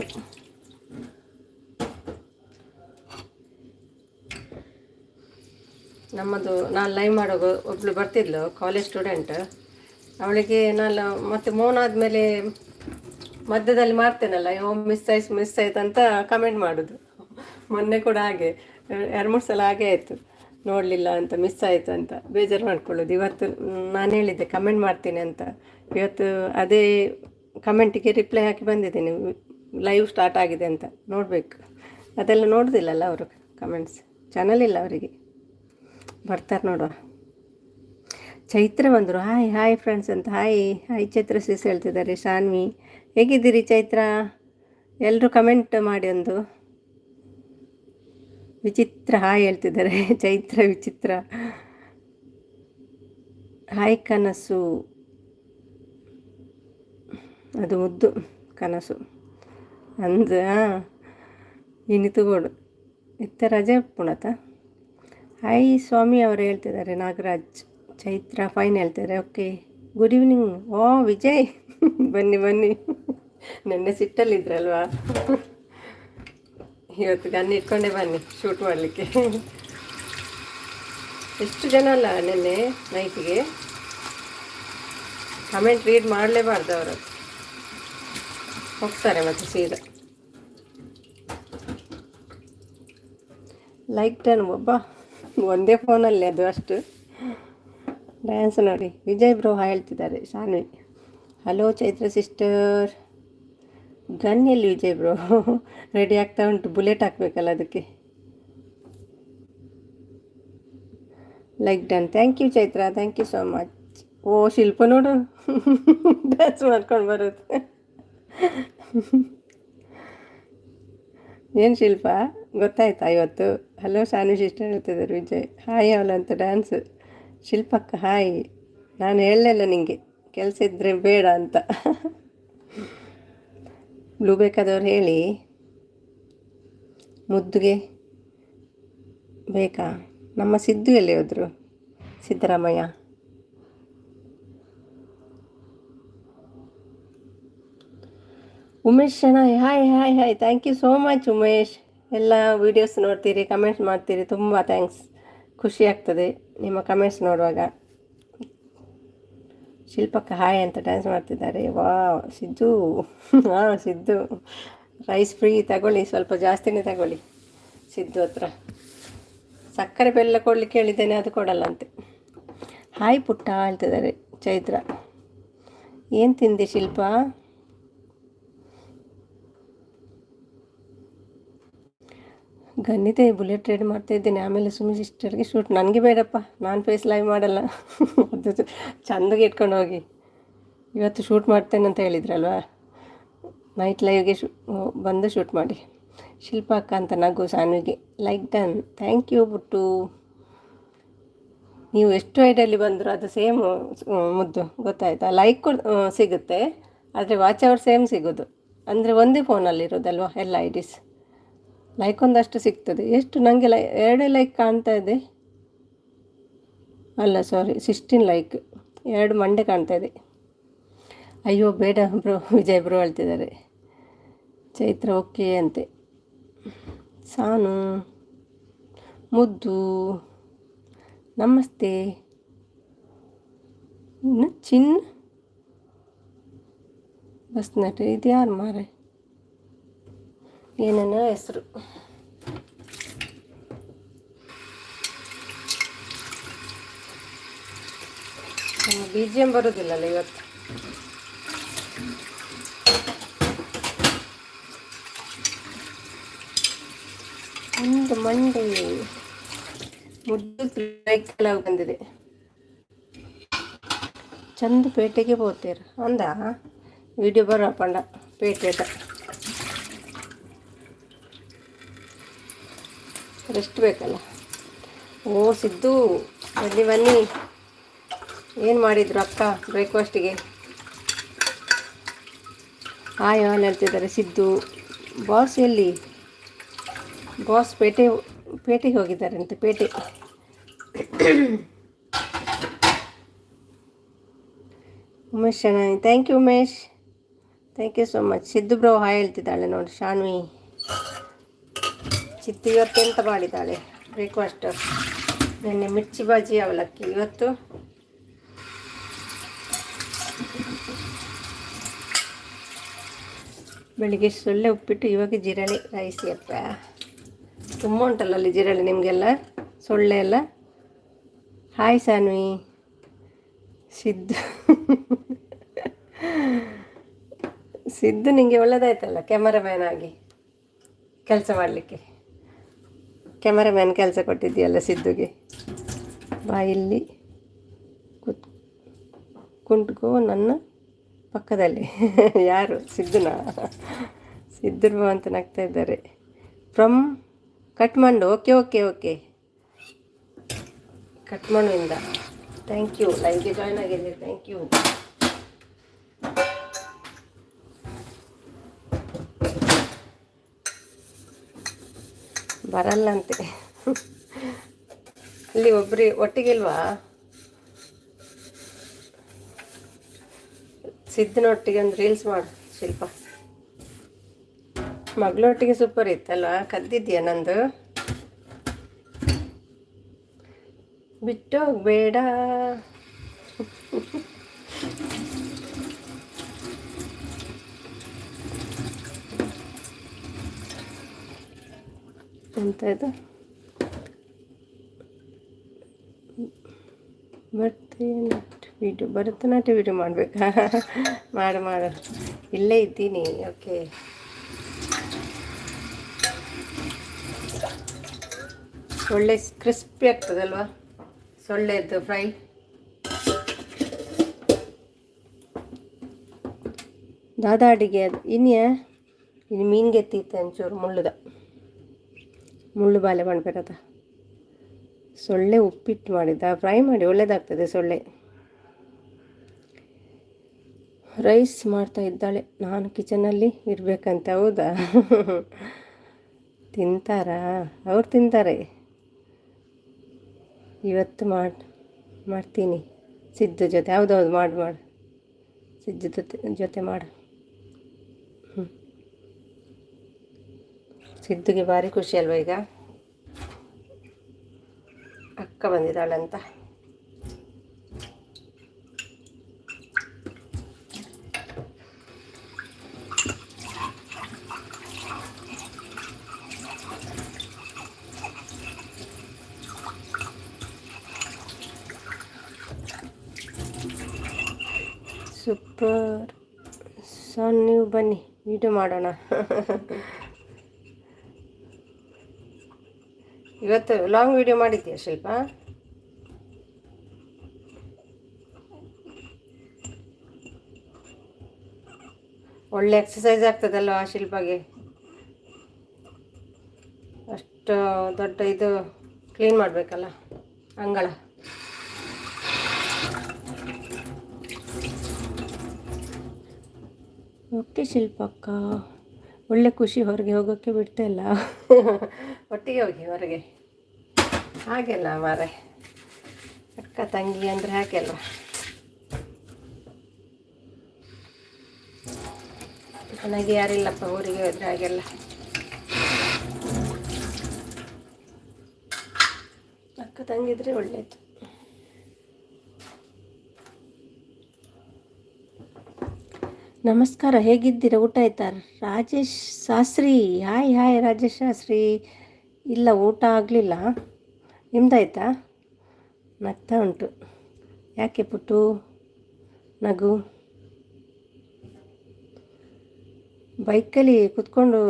ನಮ್ಮದು ನಾನು ಲೈವ್ ಮಾಡೋದು ಒಬ್ಬಳು ಬರ್ತಿದ್ಲು, ಕಾಲೇಜ್ ಸ್ಟೂಡೆಂಟ್. ಅವಳಿಗೆ ನಾನು ಮತ್ತೆ ಮೌನ ಆದಮೇಲೆ ಮಧ್ಯದಲ್ಲಿ ಮಾಡ್ತೇನಲ್ಲ, ಮಿಸ್ ಆಯ್ತು ಅಂತ ಕಮೆಂಟ್ ಮಾಡೋದು. ಮೊನ್ನೆ ಕೂಡ ಹಾಗೆ 2-3 ಸಲ ಹಾಗೆ ಆಯಿತು, ನೋಡಲಿಲ್ಲ ಅಂತ, ಮಿಸ್ ಆಯಿತು ಅಂತ ಬೇಜಾರು ಮಾಡ್ಕೊಳ್ಳೋದು. ಇವತ್ತು ನಾನು ಹೇಳಿದ್ದೆ ಕಮೆಂಟ್ ಮಾಡ್ತೀನಿ ಅಂತ. ಇವತ್ತು ಅದೇ ಕಮೆಂಟಿಗೆ ರಿಪ್ಲೈ ಹಾಕಿ ಬಂದಿದ್ದೀನಿ, ಲೈವ್ ಸ್ಟಾರ್ಟ್ ಆಗಿದೆ ಅಂತ. ನೋಡಬೇಕು, ಅದೆಲ್ಲ ನೋಡೋದಿಲ್ಲಲ್ಲ ಅವರು ಕಮೆಂಟ್ಸ್, ಚಾನಲ್ ಇಲ್ಲ ಅವರಿಗೆ. ಬರ್ತಾರೆ ನೋಡುವ. ಚೈತ್ರ ಬಂದರು, ಹಾಯ್ ಫ್ರೆಂಡ್ಸ್ ಅಂತ. ಹಾಯ್ ಚೈತ್ರ ಸಿಸ್ ಹೇಳ್ತಿದ್ದಾರೆ. ಶಾನ್ವಿ ಹೇಗಿದ್ದೀರಿ ಚೈತ್ರ? ಎಲ್ಲರೂ ಕಮೆಂಟ್ ಮಾಡಿ ಒಂದು. ವಿಚಿತ್ರ ಹಾಯ್ ಹೇಳ್ತಿದ್ದಾರೆ ಚೈತ್ರ ವಿಚಿತ್ರ. ಹಾಯ್ ಕನಸು, ಅದು ಮುದ್ದು ಕನಸು ಅಂದ ಇನಿತುಗೋಡು ಇತ್ತ ರಜೆ ಪುಣತ. ಹಾಯ್ ಸ್ವಾಮಿ ಅವರು ಹೇಳ್ತಿದ್ದಾರೆ. ನಾಗರಾಜ್ ಚೈತ್ರ ಫೈನ್ ಹೇಳ್ತಿದ್ದಾರೆ. Okay, good evening. Oh Vijay ಬನ್ನಿ ನೆನ್ನೆ ಸಿಟ್ಟಲ್ಲಿದ್ರಲ್ವಾ? ಇವತ್ತು ಗನ್ ಇಟ್ಕೊಂಡೆ ಬನ್ನಿ ಶೂಟ್ ಮಾಡಲಿಕ್ಕೆ. ಎಷ್ಟು ಜನ ಅಲ್ಲ ನೆನ್ನೆ ನೈಟಿಗೆ. ಕಮೆಂಟ್ ರೀಡ್ ಮಾಡಲೇಬಾರ್ದು, ಅವರು ಹೋಗ್ತಾರೆ ಮತ್ತು ಸೀದಾ. ಲೈಕ್ ಟನ್ ಒಬ್ಬ ಒಂದೇ ಫೋನಲ್ಲಿ ಅದು ಅಷ್ಟು ಡ್ಯಾನ್ಸ್ ನೋಡಿ. ವಿಜಯ್ ಬ್ರೋ ಹೇಳ್ತಿದ್ದಾರೆ. Shanvi hello Chaitra sister. Gun ಎಲ್ಲಿ ವಿಜಯ್ ಬ್ರೋ? ರೆಡಿ ಆಗ್ತಾ ಉಂಟು, ಬುಲೆಟ್ ಹಾಕಬೇಕಲ್ಲ ಅದಕ್ಕೆ. Like done, thank you Chaitra, thank you so much. Oh Shilpa ನೋಡು ಡ್ಯಾನ್ಸ್ ಮಾಡ್ಕೊಂಡು ಬರೋದು. ಏನು ಶಿಲ್ಪ ಗೊತ್ತಾಯ್ತಾ ಇವತ್ತು? ಹಲೋ ಶಾನ್ವಿ ಸಿಸ್ಟರ್ ಹೇಳ್ತಿದ್ದಾರೆ. ವಿಜಯ್ ಹಾಯ್ ಅವಳಂತ ಡ್ಯಾನ್ಸ್. ಶಿಲ್ಪಕ್ಕ ಹಾಯ್. ನಾನು ಹೇಳಲಿಲ್ಲ ನಿಮಗೆ ಕೆಲಸ ಇದ್ದರೆ ಬೇಡ ಅಂತ. ಬ್ಲೂ ಬೇಕಾದವ್ರು ಹೇಳಿ. ಮುದ್ದುಗೆ ಬೇಕಾ? ನಮ್ಮ ಸಿದ್ದು ಎಲ್ಲಿ ಹೋದರು? Siddaramaiah. Umesh Shenoy hi thank you so much Umesh. ಎಲ್ಲ ವೀಡಿಯೋಸ್ ನೋಡ್ತೀರಿ, ಕಮೆಂಟ್ಸ್ ಮಾಡ್ತೀರಿ, ತುಂಬ ಥ್ಯಾಂಕ್ಸ್. ಖುಷಿ ಆಗ್ತದೆ ನಿಮ್ಮ ಕಮೆಂಟ್ಸ್ ನೋಡುವಾಗ. ಶಿಲ್ಪಕ್ಕ ಹಾಯ್ ಅಂತ ಡ್ಯಾನ್ಸ್ ಮಾಡ್ತಿದ್ದಾರೆ. ವಾ ಸಿದ್ದು ಸಿದ್ದು ರೈಸ್ ಫ್ರೀ ತಗೊಳ್ಳಿ, ಸ್ವಲ್ಪ ಜಾಸ್ತಿನೇ ತಗೊಳ್ಳಿ ಸಿದ್ದು ಹತ್ರ. ಸಕ್ಕರೆ ಬೆಲ್ಲ ಕೊಡಲಿಕ್ಕೆ ಹೇಳಿದ್ದೇನೆ, ಅದು ಕೊಡಲ್ಲಂತೆ. ಹಾಯ್ ಪುಟ್ಟ ಹೇಳ್ತಿದ್ದಾರೆ ಚೈತ್ರ. ಏನು ತಿಂದೆ ಶಿಲ್ಪ? ಗನ್ನಿದೆ ಬುಲೆಟ್ ರೆಡಿ ಮಾಡ್ತಾಯಿದ್ದೇನೆ. ಆಮೇಲೆ ಸುಮ್ಮನೆ ಸಿಸ್ಟರ್ಗೆ ಶೂಟ್. ನನಗೆ ಬೇಡಪ್ಪ, ನಾನು ಫೇಸ್ ಲೈವ್ ಮಾಡಲ್ಲ. ಅದು ಚೆಂದಗೆ ಇಟ್ಕೊಂಡು ಹೋಗಿ. ಇವತ್ತು ಶೂಟ್ ಮಾಡ್ತೇನೆ ಅಂತ ಹೇಳಿದ್ರಲ್ವಾ, ನೈಟ್ ಲೈವ್ಗೆ ಬಂದು ಶೂಟ್ ಮಾಡಿ. ಶಿಲ್ಪ ಅಕ್ಕ ಅಂತ ನಗು ಸಾನ್ವಿಗೆ ಲೈಕ್ ಡನ್. ಥ್ಯಾಂಕ್ ಯು ಬುಟ್ಟು. ನೀವು ಎಷ್ಟು ಐಡಲ್ಲಿ ಬಂದರೂ ಅದು ಸೇಮ್ ಮುದ್ದು ಗೊತ್ತಾಯ್ತಾ. ಲೈಕ್ ಸಿಗುತ್ತೆ, ಆದರೆ ವಾಚ್ ಅವರ್ ಸೇಮ್ ಸಿಗೋದು. ಅಂದರೆ ಒಂದೇ ಫೋನಲ್ಲಿರೋದಲ್ವ ಎಲ್ಲ ಐ ಡಿಸ್. ಲೈಕ್ ಒಂದಷ್ಟು ಸಿಗ್ತದೆ. ಎಷ್ಟು ನನಗೆ ಎರಡೇ ಲೈಕ್ ಕಾಣ್ತಾ ಇದೆ. ಅಲ್ಲ ಸಾರಿ 16 ಲೈಕ್, 2 ಮಂಡೆ ಕಾಣ್ತಾ ಇದೆ. ಅಯ್ಯೋ ಬೇಡ ಬ್ರೋ, ವಿಜಯ್ ಬ್ರೋ ಹೇಳ್ತಿದ್ದಾರೆ. ಚೈತ್ರ ಓಕೆ ಅಂತೆ. ಸಾನು ಮುದ್ದು ನಮಸ್ತೆ. ಇನ್ನು ಚಿನ್ ಬಸ್ ನಟ ಇದು ಯಾರು ಮಾರೆ, ಏನೇನೋ ಹೆಸರು. ನಮ್ಮ ಬಿ ಜಿ ಎಮ್ ಬರೋದಿಲ್ಲಲ್ಲ ಇವತ್ತು. ಒಂದು ಮಂಡೆ ಮುದ್ದು ಸೈಕಲ್ ಬಂದಿದೆ. ಚಂದ ಪೇಟೆಗೆ ಹೋಗ್ತೀರ ಅಂದ ವಿಡಿಯೋ ಬರೋ ಪಂಡ ಪೇಟೆಟ ರೆಸ್ಟ್ ಬೇಕಲ್ಲ. ಓ ಸಿದ್ದು ಬನ್ನಿ ಬನ್ನಿ. ಏನು ಮಾಡಿದ್ರು ಅಕ್ಕ ಬ್ರೇಕ್ಫಾಸ್ಟಿಗೆ? ಹಾಯ್ ಹಾಲ್ ಹೇಳ್ತಿದ್ದಾರೆ ಸಿದ್ದು. ಬಾಸ್ ಎಲ್ಲಿ? ಬಾಸ್ ಪೇಟೆಗೆ ಹೋಗಿದ್ದಾರಂತೆ. ಪೇಟೆ ಉಮೇಶ್ ಚೆನ್ನಾಗಿ. Thank you Umesh, thank you so much. Siddu bro hi ಹೇಳ್ತಿದ್ದಾಳೆ ನೋಡಿ ಶಾನ್ವಿ. ಚಿತ್ತು ಇವತ್ತೆಂತ ಮಾಡಿದ್ದಾಳೆ ಬ್ರೇಕ್ಫಾಸ್ಟ್? ನೆನ್ನೆ ಮಿರ್ಚಿ ಬಾಜಿ ಅವಲಕ್ಕಿ, ಇವತ್ತು ಬೆಳಿಗ್ಗೆ ಸೊಳ್ಳೆ ಉಪ್ಪಿಟ್ಟು, ಇವಾಗ ಜಿರಳೆ ರೈಸ್. ಅಪ್ಪ ತುಂಬ ಉಂಟಲ್ಲ ಅಲ್ಲಿ ಜಿರಳೆ ನಿಮಗೆಲ್ಲ, ಸೊಳ್ಳೆ ಎಲ್ಲ. ಹಾಯ್ ಸಾನ್ವಿ. ಸಿದ್ದು ಸಿದ್ದು ನಿಮಗೆ ಒಳ್ಳೆದಾಯ್ತಲ್ಲ ಕ್ಯಾಮರಾಮ್ಯಾನ್ ಆಗಿ ಕೆಲಸ ಮಾಡಲಿಕ್ಕೆ. ಕ್ಯಾಮರಾಮ್ಯಾನ್ ಕೆಲಸ ಕೊಟ್ಟಿದ್ದೀಯಲ್ಲ ಸಿದ್ದುಗೆ. ಬಾ ಇಲ್ಲಿ ಕುಂತ್ಕೋ ನನ್ನ ಪಕ್ಕದಲ್ಲಿ. ಯಾರು? ಸಿದ್ದುನ? ಸಿದ್ದು ಅಂತ ನಗ್ತಾ ಇದ್ದಾರೆ. From Kathmandu. Okay okay okay, ಕಟ್ಮಂಡುವಿಂದ. ಥ್ಯಾಂಕ್ ಯು ಲೈವ್ಗೆ ಜಾಯ್ನ್ ಆಗಿದ್ದೀರಿ, ಥ್ಯಾಂಕ್ ಯು. ಬರಲ್ಲಂತೆ ಇಲ್ಲಿ ಒಬ್ಬರಿ ಒಟ್ಟಿಗಿಲ್ವಾ? ಸಿದ್ದನೊಟ್ಟಿಗೆ ಒಂದು ರೀಲ್ಸ್ ಮಾಡು ಶಿಲ್ಪ. ಮಗಳೊಟ್ಟಿಗೆ ಸೂಪರ್ ಇತ್ತಲ್ವ? ಕದ್ದಿದ್ಯಾ ನಂದು? ಬಿಟ್ಟು ಹೋಗಬೇಡ. ಎಂತ ಇದು? ಭರತನಾಟ್ಯ ವಿಡಿಯೋ ಮಾಡಬೇಕಾ? ಮಾಡು. ಇಲ್ಲೇ ಇದ್ದೀನಿ. ಓಕೆ. ಒಳ್ಳೆ ಕ್ರಿಸ್ಪಿ ಆಗ್ತದಲ್ವಾ ಸೊಳ್ಳೆದ್ದು ಫ್ರೈ. ದಾದಾ ಅಡಿಗೆ ಅದು ಇನ್ನು ಮೀನಿಗೆ ಎತ್ತಿತ್ತೆ ಒಂಚೂರು ಮುಳ್ಳು ಬಾಲೆ ಮಾಡ್ಬೇಕದ. ಸೊಳ್ಳೆ ಉಪ್ಪಿಟ್ಟು ಮಾಡಿದ್ದ, ಫ್ರೈ ಮಾಡಿ ಒಳ್ಳೆಯದಾಗ್ತದೆ ಸೊಳ್ಳೆ. ರೈಸ್ ಮಾಡ್ತಾ ಇದ್ದಾಳೆ, ನಾನು ಕಿಚನಲ್ಲಿ ಇರಬೇಕಂತೆ. ಹೌದಾ? ತಿಂತಾರಾ? ಅವ್ರು ತಿಂತಾರೆ. ಇವತ್ತು ಮಾಡ್ತೀನಿ ಸಿದ್ದು ಜೊತೆ. ಹೌದೌದು, ಮಾಡು ಸಿದ್ದು ಜೊತೆ ಮಾಡು. ಸಿದ್ದುಗೆ ಭಾರಿ ಖುಷಿ ಅಲ್ವಾ ಈಗ ಅಕ್ಕ ಬಂದಿದ್ದಾಳಂತ. ಸೂಪರ್ ಸನ್, ನೀವು ಬನ್ನಿ ವಿಡಿಯೋ ಮಾಡೋಣ. ಇವತ್ತು ಲಾಂಗ್ ವಿಡಿಯೋ ಮಾಡಿದ್ದೀಯಾ ಶಿಲ್ಪ? ಒಳ್ಳೆ ಎಕ್ಸಸೈಸ್ ಆಗ್ತದಲ್ವ ಶಿಲ್ಪಾಗೆ. ಇಷ್ಟು ದೊಡ್ಡ ಇದು ಕ್ಲೀನ್ ಮಾಡಬೇಕಲ್ಲ ಅಂಗಳ. ಓಕೆ ಶಿಲ್ಪಕ್ಕ, ಒಳ್ಳೆ ಖುಷಿ, ಹೊರಗೆ ಹೋಗೋಕ್ಕೆ ಬಿಡ್ತಾ ಇಲ್ಲ. ಒಟ್ಟಿಗೆ ಹೋಗಿ ಹೊರಗೆ, ಹಾಗೆಲ್ಲ ಮಾರೆ, ಅಕ್ಕ ತಂಗಿ ಅಂದರೆ ಹಾಗೆಲ್ಲ. ನನಗೆ ಯಾರಿಲ್ಲಪ್ಪ ಊರಿಗೆ ಹೋದರೆ ಹಾಗೆಲ್ಲ. ಅಕ್ಕ ತಂಗಿದ್ರೆ ಒಳ್ಳೆಯದು. ನಮಸ್ಕಾರ, ಹೇಗಿದ್ದೀರಾ? ಊಟ ಆಯ್ತಾ? Rajesh Shastri, hi hi Rajesh Shastri. ಇಲ್ಲ, ಊಟ ಆಗಲಿಲ್ಲ. ನಿಮ್ದಾಯ್ತಾ? ನಗ್ತಾ ಉಂಟು, ಯಾಕೆ ಪುಟ್ಟು ನಗು? ಬೈಕಲ್ಲಿ ಕುತ್ಕೊಂಡು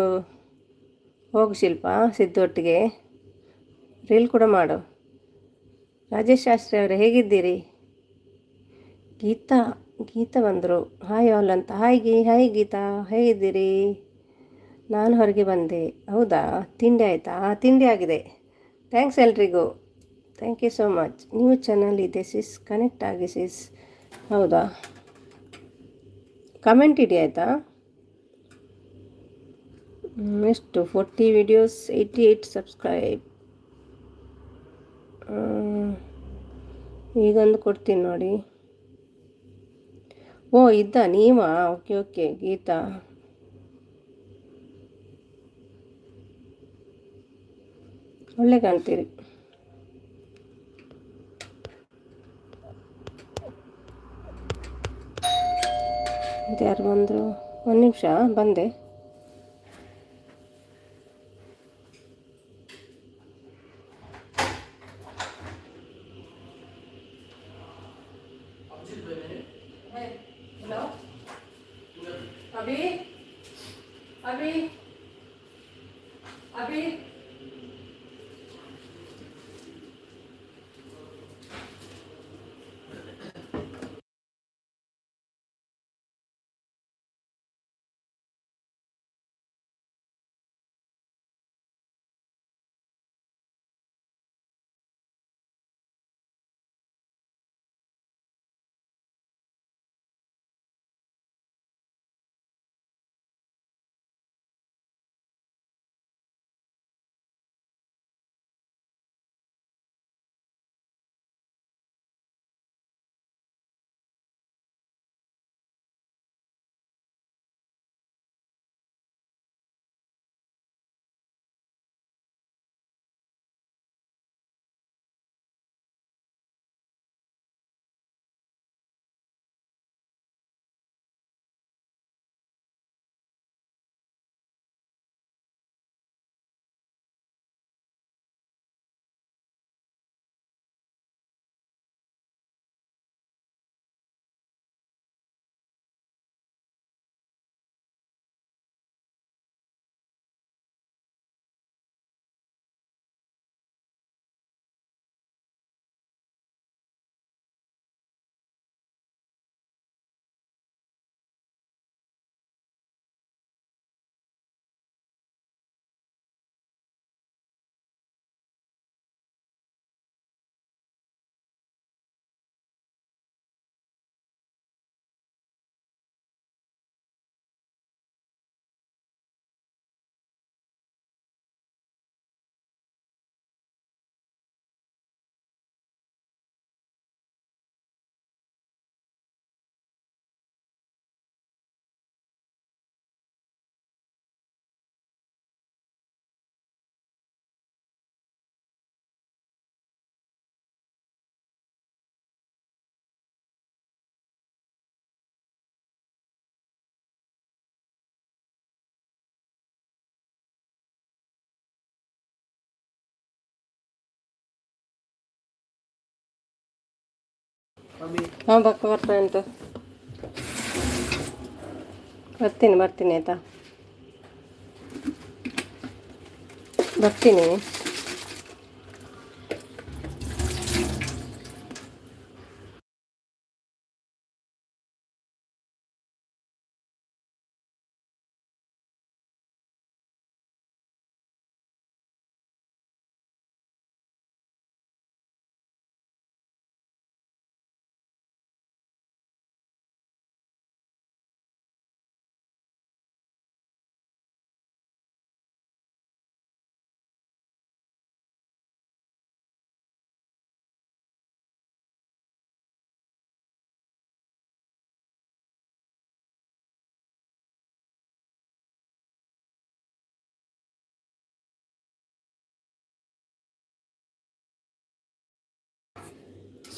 ಹೋಗು ಶಿಲ್ಪ, ಸಿದ್ದೊಟ್ಟಿಗೆ ರೀಲ್ ಕೂಡ ಮಾಡು. ರಾಜೇಶ್ ಶಾಸ್ತ್ರಿ ಅವರೇ, ಹೇಗಿದ್ದೀರಿ? ಗೀತಾ ಬಂದರು. ಹಾಯ್ ಆಲ್ ಅಂತ. ಹಾಯ್ ಗೀತಾ, ಹೇಗಿದ್ದೀರಿ? ನಾನು ಹೊರಗೆ ಬಂದೆ. ಹೌದಾ, ತಿಂಡಿ ಆಯಿತಾ? ತಿಂಡಿ ಆಗಿದೆ. ಥ್ಯಾಂಕ್ಸ್ ಎಲ್ರಿಗೂ, thank you so much. New channel ಇದೆ ಸಿಸ್, ಕನೆಕ್ಟ್ ಆಗಿ ಸಿಸ್. ಹೌದಾ, ಕಮೆಂಟ್ ಇಡಿ ಆಯಿತಾ? ಎಷ್ಟು 40 ವಿಡಿಯೋಸ್, 88 ಸಬ್ಸ್ಕ್ರೈಬ್. ಈಗೊಂದು ಕೊಡ್ತೀನಿ ನೋಡಿ. ಓ ಇದ್ದ ನೀವಾ? ಓಕೆ ಗೀತಾ, ಒಳ್ಳೆ ಕಾಣ್ತೀರಿ. ಯಾರು ಬಂದರು? ಒಂದು ನಿಮಿಷ ಬಂದೆ. हेलो अभी अभी अभी ಹಾಂ ಬರ್ತಾ ಉಂಟು. ಬರ್ತೀನಿ ಆಯಿತಾ, ಬರ್ತೀನಿ.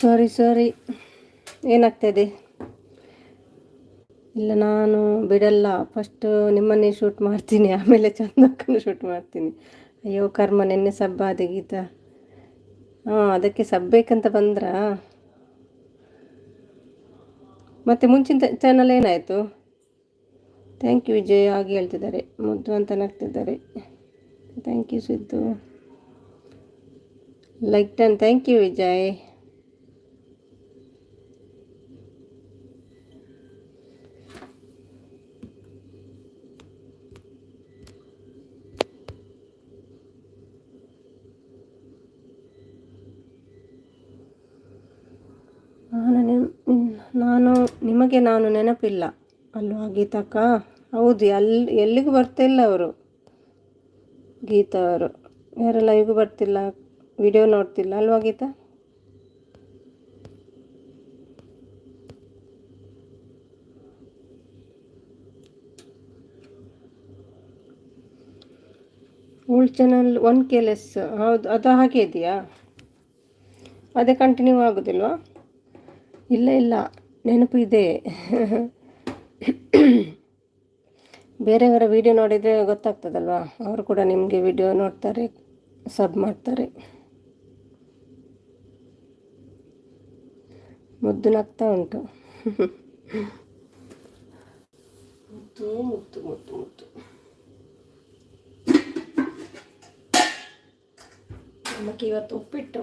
ಸಾರಿ ಏನಾಗ್ತಾಯಿದೆ? ಇಲ್ಲ, ನಾನು ಬಿಡಲ್ಲ. ಫಸ್ಟು ನಿಮ್ಮನ್ನೇ ಶೂಟ್ ಮಾಡ್ತೀನಿ, ಆಮೇಲೆ ಚಂದಕ್ಕನ್ನು ಶೂಟ್ ಮಾಡ್ತೀನಿ. ಅಯ್ಯೋ ಕರ್ಮ, ನೆನ್ನೆ ಸಬ್ಬಾದೆ ಗೀತಾ. ಹಾಂ, ಅದಕ್ಕೆ ಸಬ್ಬೇಕಂತ ಬಂದ್ರಾ? ಮತ್ತು ಮುಂಚಿನ ಚಾನಲ್ ಏನಾಯಿತು? ಥ್ಯಾಂಕ್ ಯು ವಿಜಯ್, ಹಾಗೆ ಹೇಳ್ತಿದ್ದಾರೆ. ಮುದ್ದು ಅಂತ ನಗ್ತಿದ್ದಾರೆ. Thank you Siddu. Like done. Thank you Vijay. ನಾನು ನೆನಪಿಲ್ಲ ಅಲ್ವಾ ಗೀತಕ್ಕ? ಹೌದು, ಎಲ್ಲಿಗೂ ಬರ್ತಿಲ್ಲ ಅವರು, ಗೀತಾ ಅವರು. ಯಾರ ಲೈವ್ಗೂ ಬರ್ತಿಲ್ಲ, ವಿಡಿಯೋ ನೋಡ್ತಿಲ್ಲ ಅಲ್ವಾ Geetha? Old channel 1K less. ಹೌದು, ಅದು ಹಾಗೆ ಇದೆಯಾ? ಅದೇ ಕಂಟಿನ್ಯೂ ಆಗೋದಿಲ್ವಾ? ಇಲ್ಲ, ನೆನಪು ಇದೆ. ಬೇರೆಯವರ ವಿಡಿಯೋ ನೋಡಿದರೆ ಗೊತ್ತಾಗ್ತದಲ್ವಾ, ಅವರು ಕೂಡ ನಿಮಗೆ ವಿಡಿಯೋ ನೋಡ್ತಾರೆ, ಸಬ್ ಮಾಡ್ತಾರೆ. ಮುದ್ದು ನಗ್ತಾ ಉಂಟು. ಮುದ್ದು ಮುದ್ದು ಮುದ್ದು ಮುದ್ದು. ನಮಗೆ ಇವತ್ತು ಉಪ್ಪಿಟ್ಟು.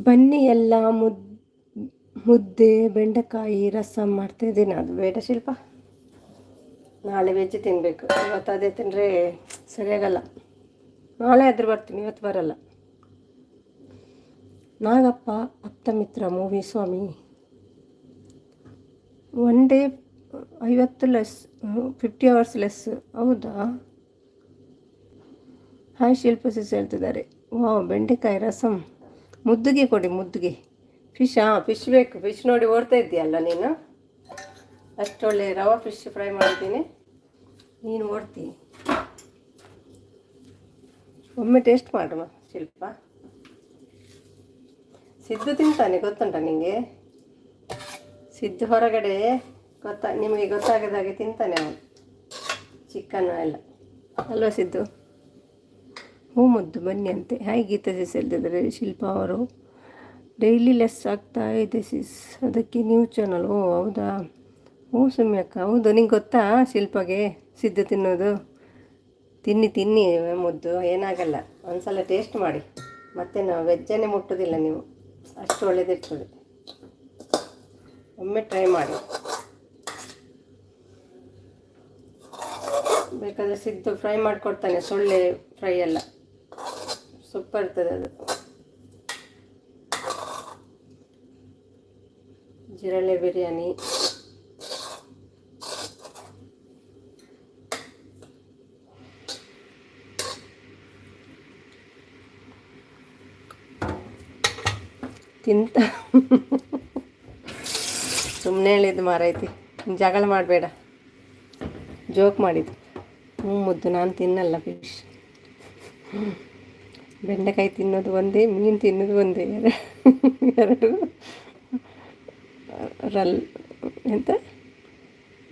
ಬನ್ನಿ ಎಲ್ಲ ಮುದ್ದೆ ಬೆಂಡೆಕಾಯಿ ರಸಮ್ ಮಾಡ್ತಾಯಿದ್ದೀನಿ. ಅದು ಬೇಡ ಶಿಲ್ಪ, ನಾಳೆ ವೆಜ್ ತಿನ್ನಬೇಕು. ಇವತ್ತು ಅದೇ ತಿಂದರೆ ಸರಿಯಾಗಲ್ಲ. ನಾಳೆ ಆದರೂ ಬರ್ತೀನಿ, ಇವತ್ತು ಬರಲ್ಲ. ನಾಗಪ್ಪ ಆಪ್ತಮಿತ್ರ ಮೂವಿ ಸ್ವಾಮಿ. 1 ಡೇ 50 ಲೆಸ್, 50 hours ಲೆಸ್. ಹೌದಾ? ಹಾಯ್ ಶಿಲ್ಪ ಸಿಸ್ ಹೇಳ್ತಿದ್ದಾರೆ. ಬೆಂಡೆಕಾಯಿ ರಸಮ್ ಮುದ್ದಿಗೆ ಕೊಡಿ, ಮುದ್ದಿಗೆ. ಫಿಶ್ ಬೇಕು. ಫಿಶ್ ನೋಡಿ ಓಡ್ತಾ ಇದ್ದೀಯಲ್ಲ ನೀನು. ಅಷ್ಟೊಳ್ಳೆ ರವಾ ಫಿಶ್ ಫ್ರೈ ಮಾಡಿದ್ದೀನಿ, ನೀನು ಓಡ್ತೀನಿ. ಒಮ್ಮೆ ಟೇಸ್ಟ್ ಮಾಡುವ ಶಿಲ್ಪ. ಸಿದ್ದು ತಿಂತಾನೆ, ಗೊತ್ತುಂಟ ನಿಮಗೆ? ಸಿದ್ದು ಹೊರಗಡೆ ನಿಮಗೆ ಗೊತ್ತಾಗದಾಗೆ ತಿಂತಾನೆ ಅವನು, ಚಿಕನ್ ಎಲ್ಲ ಅಲ್ವಾ ಸಿದ್ದು? ಮುದ್ದು ಬನ್ನಿ ಅಂತೆ. ಹಾಯ್ ಗೀತಾ ಸಿಸ್ ಹೇಳ್ತಿದ್ದಾರೆ. ಶಿಲ್ಪ ಅವರು ಡೈಲಿ ಲೆಸ್ ಆಗ್ತಾ ಇದೆ ಸಿಸ್, ಅದಕ್ಕೆ ನ್ಯೂ ಚಾನಲ್. ಹೌದಾ? ಸುಮ್ಯಕ್ಕ, ಹೌದು. ನಿಂಗೆ ಗೊತ್ತಾ ಶಿಲ್ಪಗೆ ಸಿದ್ದು ತಿನ್ನೋದು? ತಿನ್ನಿ ಮುದ್ದು, ಏನಾಗಲ್ಲ. ಒಂದ್ಸಲ ಟೇಸ್ಟ್ ಮಾಡಿ. ಮತ್ತೆ ನಾವು ವೆಜ್ಜನ್ನೇ ಮುಟ್ಟೋದಿಲ್ಲ ನೀವು, ಅಷ್ಟು ಒಳ್ಳೆಯದಿರ್ತದೆ. ಒಮ್ಮೆ ಟ್ರೈ ಮಾಡಿ. ಬೇಕಾದರೆ ಸಿದ್ದು ಫ್ರೈ ಮಾಡಿಕೊಡ್ತಾನೆ, ಸೊಳ್ಳೆ ಫ್ರೈ ಎಲ್ಲ ಸೂಪರ್ ಇರ್ತದೆ ಅದು. ಜಿರಳೆ ಬಿರಿಯಾನಿ. ತಿಂತ ಸುಮ್ಮನೆ ಹೇಳಿದ್ದು ಮಾರೈತಿ, ಜಗಳ ಮಾಡಬೇಡ, ಜೋಕ್ ಮಾಡಿದ್ದು. ಮುದ್ದು, ನಾನು ತಿನ್ನಲ್ಲ ಫಿಶ್. ಬೆಂಡೆಕಾಯಿ ತಿನ್ನೋದು ಒಂದೇ, ಮೀನು ತಿನ್ನೋದು ಒಂದೇ. ಎರಡು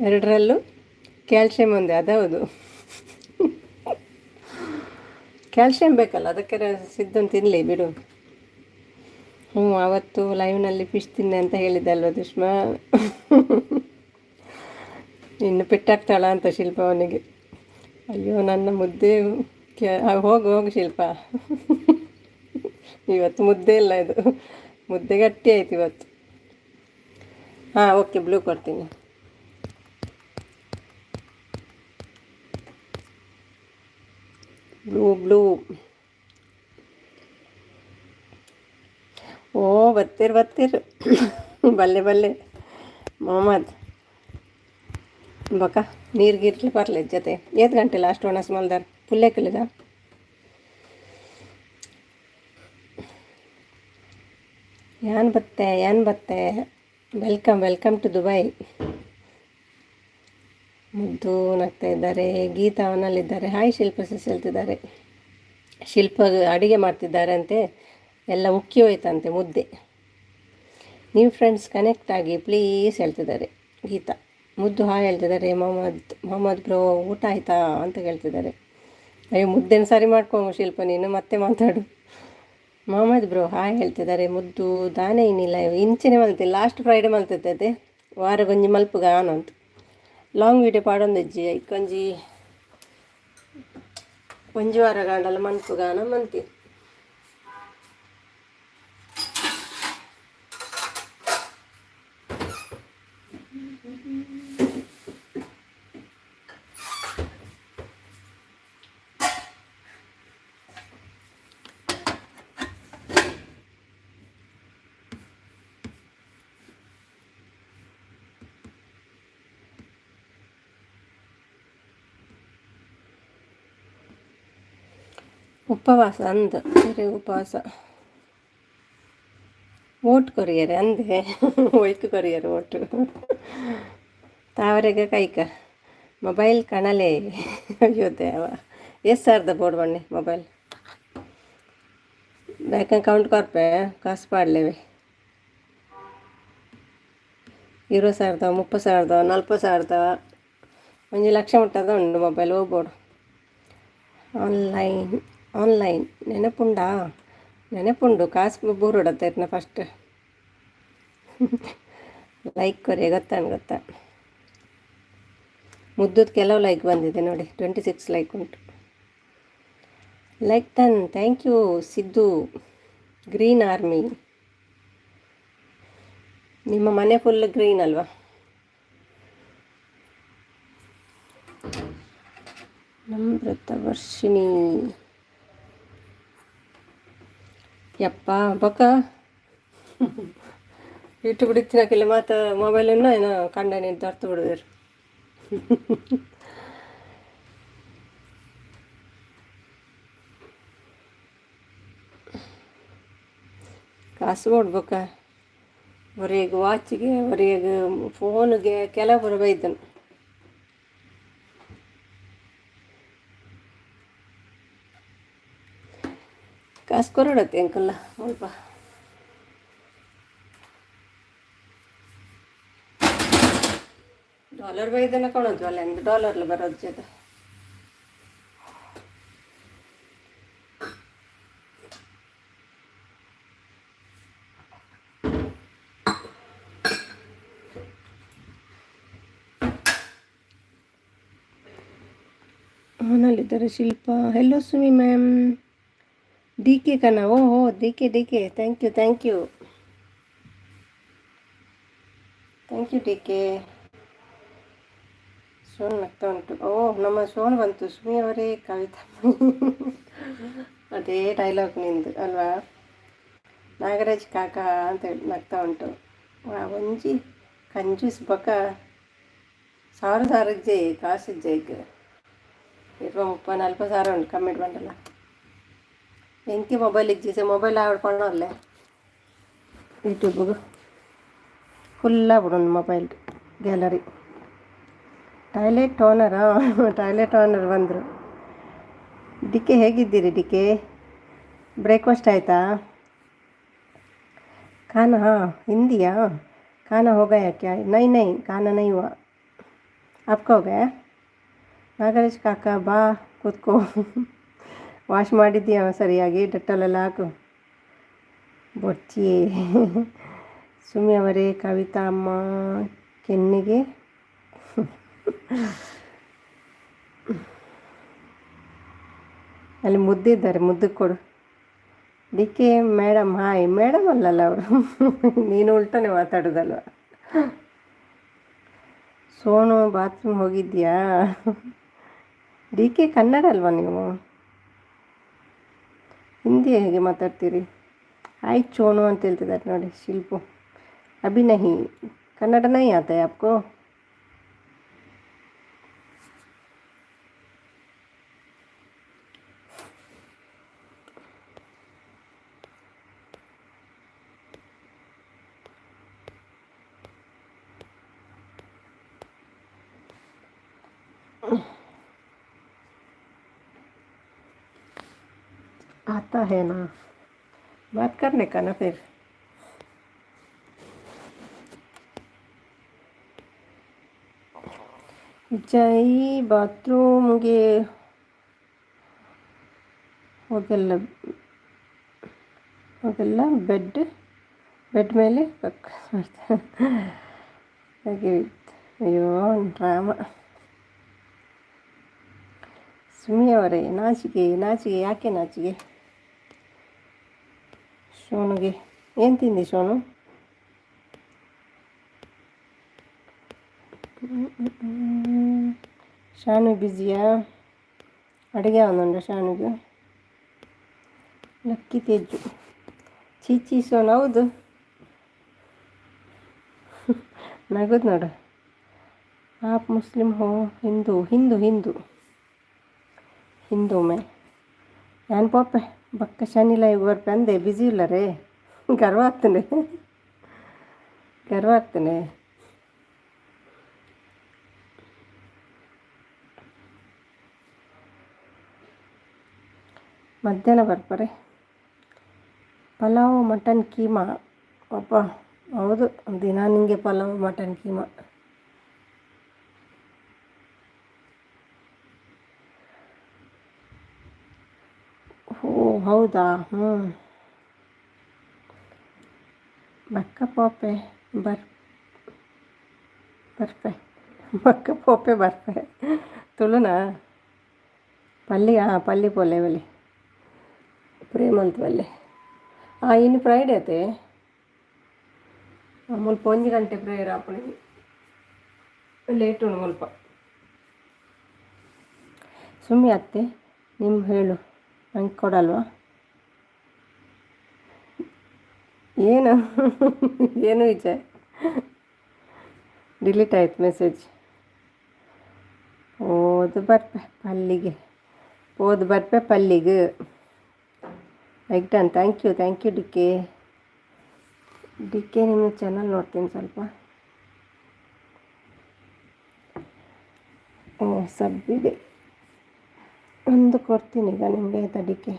ಎರಡರಲ್ಲೂ ಕ್ಯಾಲ್ಶಿಯಂ ಒಂದೇ. ಅದೌದು, ಕ್ಯಾಲ್ಶಿಯಂ ಬೇಕಲ್ಲ, ಅದಕ್ಕೆ ಸಿದ್ದನ್ನು ತಿನ್ನಲಿ ಬಿಡು. ಆವತ್ತು ಲೈವ್ನಲ್ಲಿ ಫಿಶ್ ತಿನ್ನೆ ಅಂತ ಹೇಳಿದ್ದೆ ಅಲ್ವ ದುಷ್ಮಾ? ಇನ್ನು ಪೆಟ್ಟಾಗ್ತಾಳ ಅಂತ ಶಿಲ್ಪ ಅವನಿಗೆ. ಅಯ್ಯೋ ನನ್ನ ಮುದ್ದೆ. ಹೋಗು ಶಿಲ್ಪ, ಇವತ್ತು ಮುದ್ದೆ ಇಲ್ಲ, ಇದು ಮುದ್ದೆ ಗಟ್ಟಿ ಆಯ್ತು ಇವತ್ತು. ಓಕೆ, ಬ್ಲೂ ಕೊಡ್ತೀನಿ. ಬ್ಲೂ. ಬರ್ತೀರು ಬಲ್ಲೆ ಮೊಹಮ್ಮದ್ ಬಕ ನೀರ್ಗಿರ್ಲಿ ಬರ್ಲಿ ಜೊತೆ. 8 ಗಂಟೆ ಲಾಸ್ಟ್ ಒಣಸ್ ಮಲ್ದಾರ್ ಪುಲ್ಲೆ ಕಲಿದ. ಯಾನ್ ಬತ್ತೆ. Welcome to Dubai. ಮುದ್ದು ನಗ್ತಾ ಇದ್ದಾರೆ. ಗೀತಾ ಅವನಲ್ಲಿದ್ದಾರೆ. ಹಾಯ್ ಶಿಲ್ಪ ಸಸ್ ಹೇಳ್ತಿದ್ದಾರೆ. ಶಿಲ್ಪ ಅಡುಗೆ ಮಾಡ್ತಿದ್ದಾರೆ ಅಂತೆ, ಎಲ್ಲ ಉಕ್ಕಿ ಹೋಯ್ತಂತೆ ಮುದ್ದೆ. ನೀವು ಫ್ರೆಂಡ್ಸ್ ಕನೆಕ್ಟ್ ಆಗಿ ಪ್ಲೀಸ್ ಹೇಳ್ತಿದ್ದಾರೆ ಗೀತಾ. ಮುದ್ದು ಹಾಯ್ ಹೇಳ್ತಿದ್ದಾರೆ. ಮೊಹಮ್ಮದ್ ಬ್ರೋ ಊಟ ಆಯಿತಾ ಅಂತ ಕೇಳ್ತಿದ್ದಾರೆ. ಅಯ್ಯೋ ಮುದ್ದೆನ ಸರಿ ಮಾಡ್ಕೊ ಶಿಲ್ಪ, ನೀನು ಮತ್ತೆ ಮಾತಾಡು. ಮೊಹಮ್ಮದ್ ಬ್ರೋ ಹಾಯ್ ಹೇಳ್ತಿದ್ದಾರೆ. ಮುದ್ದು ದಾನೆ ಏನಿಲ್ಲ, ಇಂಚಿನೇ ಮಲ್ತೆ ಲಾಸ್ಟ್ ಫ್ರೈಡೆ ಮಲ್ತೈತೆ ವಾರ ಗೊಂಜಿ ಮಲ್ಪುಗ ಅಂತ ಲಾಂಗ್ ವೀಡಿಯೋ ಪಾಡೊಂದಿಜ್ಜಿ ಇಕ್ಕೊಂಜಿ ಒಂಜಿ ವಾರ ಗಾಂಡಲ್ಲ ಮನ್ಪುಗಾನ ಮಂತಿ. ಉಪವಾಸ ಅಂದ ಸರಿ ಉಪವಾಸ ಓಟ್ ಕೊರಿಯರೆ ಅಂದೆ ಒಯ್ತು ಕೊರಿಯರು ಓಟು ತಾವರೆಗೆ ಕೈಕ ಮೊಬೈಲ್ ಕಣಲೆ. ಅಯ್ಯೋ ದೇವ, ಎಷ್ಟು ಸಾವಿರದ ಬೋರ್ಡ್ ಬಣ್ಣೆ ಮೊಬೈಲ್ ಬ್ಯಾಂಕ್ ಅಕೌಂಟ್ ಕೊರ್ಪೆ ಕಾಸು ಪಾಡ್ಲೇವೆ 20,000 30,000 40,000 1 ಲಕ್ಷ ಮುಟ್ಟದ ಉಂಡು ಮೊಬೈಲ್ ಹೋಗ್ಬೋಡು. ಆನ್ಲೈನ್ ನೆನಪುಂಡು ಕಾಸು ಬೋರ್ಡತ್ತೈತನ ಫಸ್ಟ್ ಲೈಕ್ ಕೊರಿ ಗೊತ್ತಾ. ಮುದ್ದದ ಕೆಲವು ಲೈಕ್ ಬಂದಿದೆ ನೋಡಿ, 26 ಲೈಕ್ ಉಂಟು. Like done, thank you Siddu green army. ನಿಮ್ಮ ಮನೆ ಫುಲ್ ಗ್ರೀನ್ ಅಲ್ವಾ? ನಮ್ರತ ವರ್ಷಿಣಿ ಯಪ್ಪ ಬೊಕ್ಕ ಇಟ್ಟು ಬಿಡಿತಿನಕ್ಕಿಲ್ಲ ಮಾತು ಮೊಬೈಲನ್ನು ಏನೋ ಕಂಡನೆ ತರ್ತು ಬಿಡುವರು. ಕಾಸು ಕೊಡ್ಬೇಕ ಹೊರಗೆ ವಾಚಿಗೆ, ಹೊರಗೆ ಫೋನಿಗೆ ಕೆಲವರು ಬೈದನು. ಕಾಸು ಕೊರಡತ್ತೆ ಅಂಕಲ್ಲ ಸ್ವಲ್ಪ. ಡಾಲರ್ ಬೈದನ ಕಾಣೋದು ಅಲ್ಲ, ಎಂದು ಡಾಲರ್ಲು ಬರೋದು ಜೊತೆ ಅವನಲ್ಲಿದ್ದಾರೆ Shilpa. Hello Sumi ma'am. D K ಕಣ, ಓಹೋ D K thank you thank you D K. Sonu ನಗ್ತಾ ಉಂಟು. ನಮ್ಮ ಸೋನು ಬಂತು. ಸುಮಿ ಅವರೇ ಕವಿತಾ ಅದೇ ಡೈಲಾಗ್ ನಿಂದು ಅಲ್ವಾ? ನಾಗರಾಜ್ ಕಾಕ ಅಂತ ಹೇಳಿ ನಗ್ತಾ ಉಂಟು. ಒಂಜಿ ಕಂಜೂಸ್ ಬೊಕ 1,000 ಜೈ ಕಾಸು ಜೈಗ್ 30-40,000 ಉಂಟು ಕಮ್ಮಿಟ್ ಬಂಡಲ್ಲ. ಎಂಕಿ ಮೊಬೈಲ್ ಇಜ್ಜಿಸೆ ಮೊಬೈಲ್ ಆಡ್ಕೊಂಡಲ್ಲೇ ಯೂಟ್ಯೂಬ್ಗೆ ಫುಲ್ಲಾಗ್ಬಿಡು ಮೊಬೈಲ್ ಗ್ಯಾಲರಿ. ಟಾಯ್ಲೆಟ್ ಓನರ್ ಬಂದರು. ಡಿಕೆ ಹೇಗಿದ್ದೀರಿ ಡಿಕೆ? ಬ್ರೇಕ್ಫಾಸ್ಟ್ ಆಯಿತಾ? ಖಾನಾ ಹಿಂದಿಯಾ? ಖಾನಾ ಹೋಗಯಾ ಕ್ಯಾ? ನೈ ಖಾನಾ ನೈ ಹುआ. आपका हो गया? ನಾಗರಾಜ್ ಕಾಕ ಬಾ ಕೂತ್ಕೋ. ವಾಶ್ ಮಾಡಿದ್ದೀಯ ಸರಿಯಾಗಿ? ಡೆಟಾಲೆಲ್ಲ ಹಾಕು. ಬೊಚ್ಚಿಯೇ. ಸುಮಿ ಅವರೇ ಕವಿತಾ ಅಮ್ಮ ಕೆನ್ನಿಗೆ ಅಲ್ಲಿ ಮುದ್ದಿದ್ದಾರೆ, ಮುದ್ದು ಕೊಡು. D K madam hi. Madam ಅಲ್ಲಲ್ಲ ಅವರು, ನೀನು ಉಲ್ಟನೇ ಮಾತಾಡೋದಲ್ವ. ಸೋನು ಬಾತ್ರೂಮ್ ಹೋಗಿದ್ಯಾ? ಡಿ ಕೆ ಕನ್ನಡ ಅಲ್ವಾ ನೀವು? ಹಿಂದಿ ಹೇಗೆ ಮಾತಾಡ್ತೀರಿ? ಹಾಯ್ ಚೋನು ಅಂತ ಹೇಳ್ತಿದ್ದಾರೆ ನೋಡಿ ಶಿಲ್ಪು. ಅಭಿ ನಹಿ ಕನ್ನಡ ನೈ ಆತ ಹೈ ಆಪ್ಕೋ? आता है ना, बात करने का ना फिर। ವಿಜಯ್ ಬಾತ್ರೂಮ್ಗೆ ಹೋಗಲ್ಲ, ಹೋಗಲ್ಲ, ಬೆಡ್ ಮೇಲೆ ಕಕ್ಕ ಹಾಗೆ. ಅಯ್ಯೋ ಡ್ರಾಮ. ಸುಮ್ಮಿ ಅವರೇ, ನಾಚಿಕೆ ನಾಚಿಕೆ, ಯಾಕೆ ನಾಚಿಕೆ? ಸೋನುಗೆ ಏನು ತಿಂದಿ ಸೋನು? ಶಾನು ಬ್ಯುಸಿಯಾ? ಅಡುಗೆ ಅವನುಂಡ ಶಾನುಗೆ ಲಕ್ಕಿ ತೇಜು. ಚೀಚಿ ಸೋನು, ಹೌದು ನಗದು ನೋಡು. ಆಪ್ ಮುಸ್ಲಿಂ ಹೋ? ಹಿಂದೂ ಹಿಂದೂ ಹಿಂದೂ ಹಿಂದೂ ಮೇ ನಾನು ಪೋಪೆ ಬಕ್ಕ ಶನಿ ಲೈವ್ ಬರ್ಪೆ ಅಂದೆ, ಬ್ಯುಸಿ ಇಲ್ಲ ರೇ. ಗರ್ವ ಆಗ್ತಾನೆ, ಗರ್ವ ಆಗ್ತಾನೆ. ಮಧ್ಯಾಹ್ನ ಬರ್ತಾರೆ. ಪಲಾವ್ ಮಟನ್ ಕೀಮಾ. ಅಪ್ಪ ಹೌದು, ದಿನ ನಿಮಗೆ ಪಲಾವ್ ಮಟನ್ ಕೀಮಾ. ಓ ಹೌದಾ, ಹ್ಞೂ. ಬಕ್ಕ ಪೋಪೆ ಬರ್ಪೆ ಬಕ್ಕ ಪೋಪೆ ಬರ್ಪೆ ತುಳುನಾ ಪಲ್ಲಿ. ಹಾಂ ಪಲ್ಲಿ ಪೊಲೆ ಬಲ್ಲಿ ಪ್ರೇಮಂತ ಬಲ್ಲೆ. ಇನ್ನು ಫ್ರೈಡೇ ಅತೆ ಮುಲ್ಪ 1 ಗಂಟೆ ಪ್ರೇಯರ್ ಆಪಣಿ, ಲೇಟ್ ಉಂಡು ಮುಲ್ಪ. ಸುಮ್ಮಿ ಅತ್ತೆ ನಿಮ್ಮ ಹೇಳು, ನಂಗೆ ಕೊಡಲ್ವಾ? ಏನು ಏನು ವಿಚಾರ? ಡಿಲೀಟ್ ಆಯ್ತು ಮೆಸೇಜ್. ಓದು ಬರ್ಪೆ ಪಲ್ಲಿಗೆ, ಓದು ಬರ್ಪೆ ಪಲ್ಲಿಗೆ. Like done. Thank you D K. ನಿಮ್ಮ ಚಾನಲ್ ನೋಡ್ತೀನಿ ಸ್ವಲ್ಪ. ಸಬ್ಬಿದೆ ಒಂದು ಕೊಡ್ತೀನಿ ಈಗ ನಿಮಗೆ. ಆಯ್ತಾ ಡಿಕೆ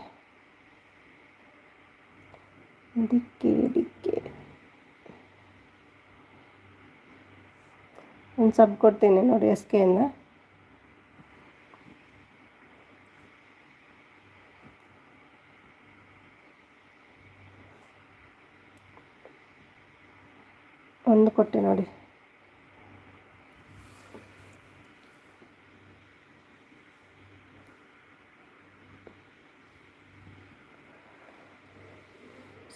ಒಂದು ಸಬ್ ಕೊಡ್ತೀನಿ ನೋಡಿ, SKಯಿಂದ. ಒಂದು ಕೊಟ್ಟೆ ನೋಡಿ.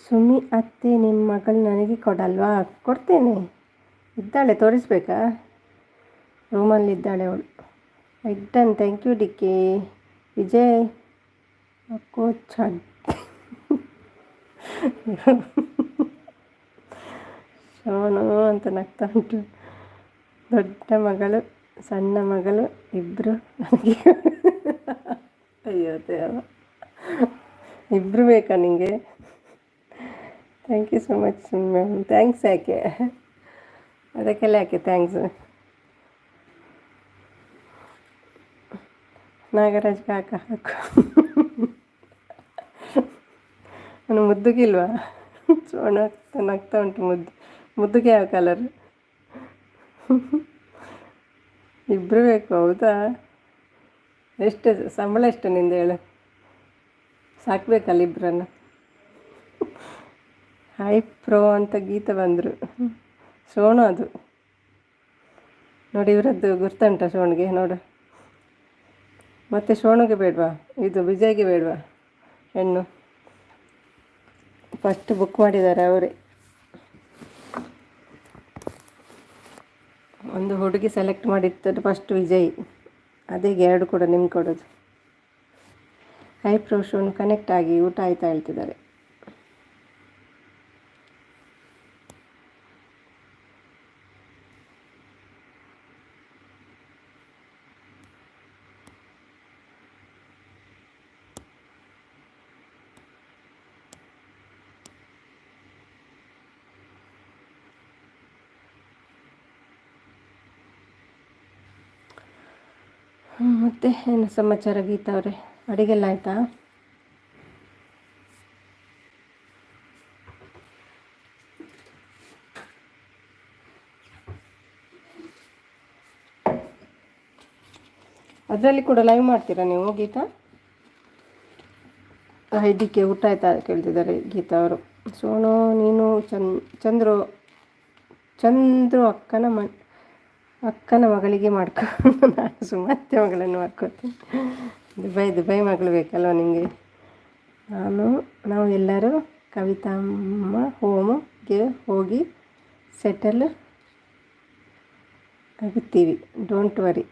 ಸುಮಿ ಅತ್ತೆ ನಿಮ್ಮ ಮಗಳು ನನಗೆ ಕೊಡಲ್ವಾ? ಕೊಡ್ತೇನೆ. ಇದ್ದಾಳೆ, ತೋರಿಸ್ಬೇಕಾ? ರೂಮಲ್ಲಿದ್ದಾಳೆ ಅವಳು. Like done. Thank you D K. Vijay ಅಕ್ಕೋ ಛಡ್ ಸೋನು ಅಂತ ನಗ್ತಾ ಉಂಟು. ದೊಡ್ಡ ಮಗಳು ಸಣ್ಣ ಮಗಳು ಇಬ್ಬರು ನನಗೆ. ಅಯ್ಯೋ ದೇವ, ಇಬ್ಬರು ಬೇಕಾ ನಿಮಗೆ? Thank you so much ma'am. Thanks ಯಾಕೆ? ಅದಕ್ಕೆಲ್ಲ ಯಾಕೆ ಥ್ಯಾಂಕ್ಸ್? ನಾಗರಾಜ್ ಕಾಕ ಹಾಕು. ನಾನು ಮುದ್ದುಗಿಲ್ವಾ? ಸೋಣ ನಗ್ತಾ ಉಂಟು. ಮುದ್ದುಗೆ ಯಾವ ಕಲರ್? ಇಬ್ಬರು ಬೇಕು, ಹೌದಾ? ಎಷ್ಟು ಸಂಬಳ ಎಷ್ಟು ನಿಂದು ಹೇಳು? ಸಾಕಬೇಕಲ್ಲ ಇಬ್ಬರನ್ನು. ಹಾಯ್ ಪ್ರೋ ಅಂತ ಗೀತ ಬಂದರು. ಸೋನು ಅದು ನೋಡಿ, ಇವರದ್ದು ಗುರ್ತಂಟ ಸೋಣಿಗೆ ನೋಡು. ಮತ್ತು ಸೋನುಗೆ ಬೇಡವಾ? ಇದು ವಿಜಯ್ಗೆ ಬೇಡವಾ ಹೆಣ್ಣು? ಫಸ್ಟ್ ಬುಕ್ ಮಾಡಿದ್ದಾರೆ ಅವರೇ. ಒಂದು ಹುಡುಗಿ ಸೆಲೆಕ್ಟ್ ಮಾಡಿರ್ತಾರೆ ಫಸ್ಟ್ ವಿಜಯ್, ಅದೇ 2 ಕೂಡ ನಿಮ್ಗೆ ಕೊಡೋದು. ಹೈ ಪ್ರೋ ಸೋನು ಕನೆಕ್ಟ್ ಆಗಿ ಊಟ ಆಯ್ತಾ ಹೇಳ್ತಿದ್ದಾರೆ. ಮತ್ತು ಏನು ಸಮಾಚಾರ ಗೀತಾ ಅವರೇ? ಅಡುಗೆಲ್ಲ ಆಯಿತಾ? ಅದರಲ್ಲಿ ಕೂಡ ಲೈವ್ ಮಾಡ್ತೀರಾ ನೀವು ಗೀತಾ? ಐಡಿಕೆ ಊಟ ಆಯ್ತಾ ಕೇಳ್ತಿದ್ದಾರೆ ಗೀತಾ ಅವರು. ಸೋನು ನೀನು ಚಂದ್ರು ಚಂದ್ರು ಅಕ್ಕನ ಮಗಳಿಗೆ ಮಾಡ್ಕೊ. ನಾನು ಸುಮತ್ತೆ ಮಗಳನ್ನು ಮಾಡ್ಕೋತೀನಿ. ದುಬೈ ಮಗಳು ಬೇಕಲ್ವ ನಿಮಗೆ? ನಾವು ಎಲ್ಲರೂ ಕವಿತಮ್ಮ ಹೋಮ್ಗೆ ಹೋಗಿ ಸೆಟಲ್ ಆಗುತ್ತೀವಿ, ಡೋಂಟ್ ವರಿ.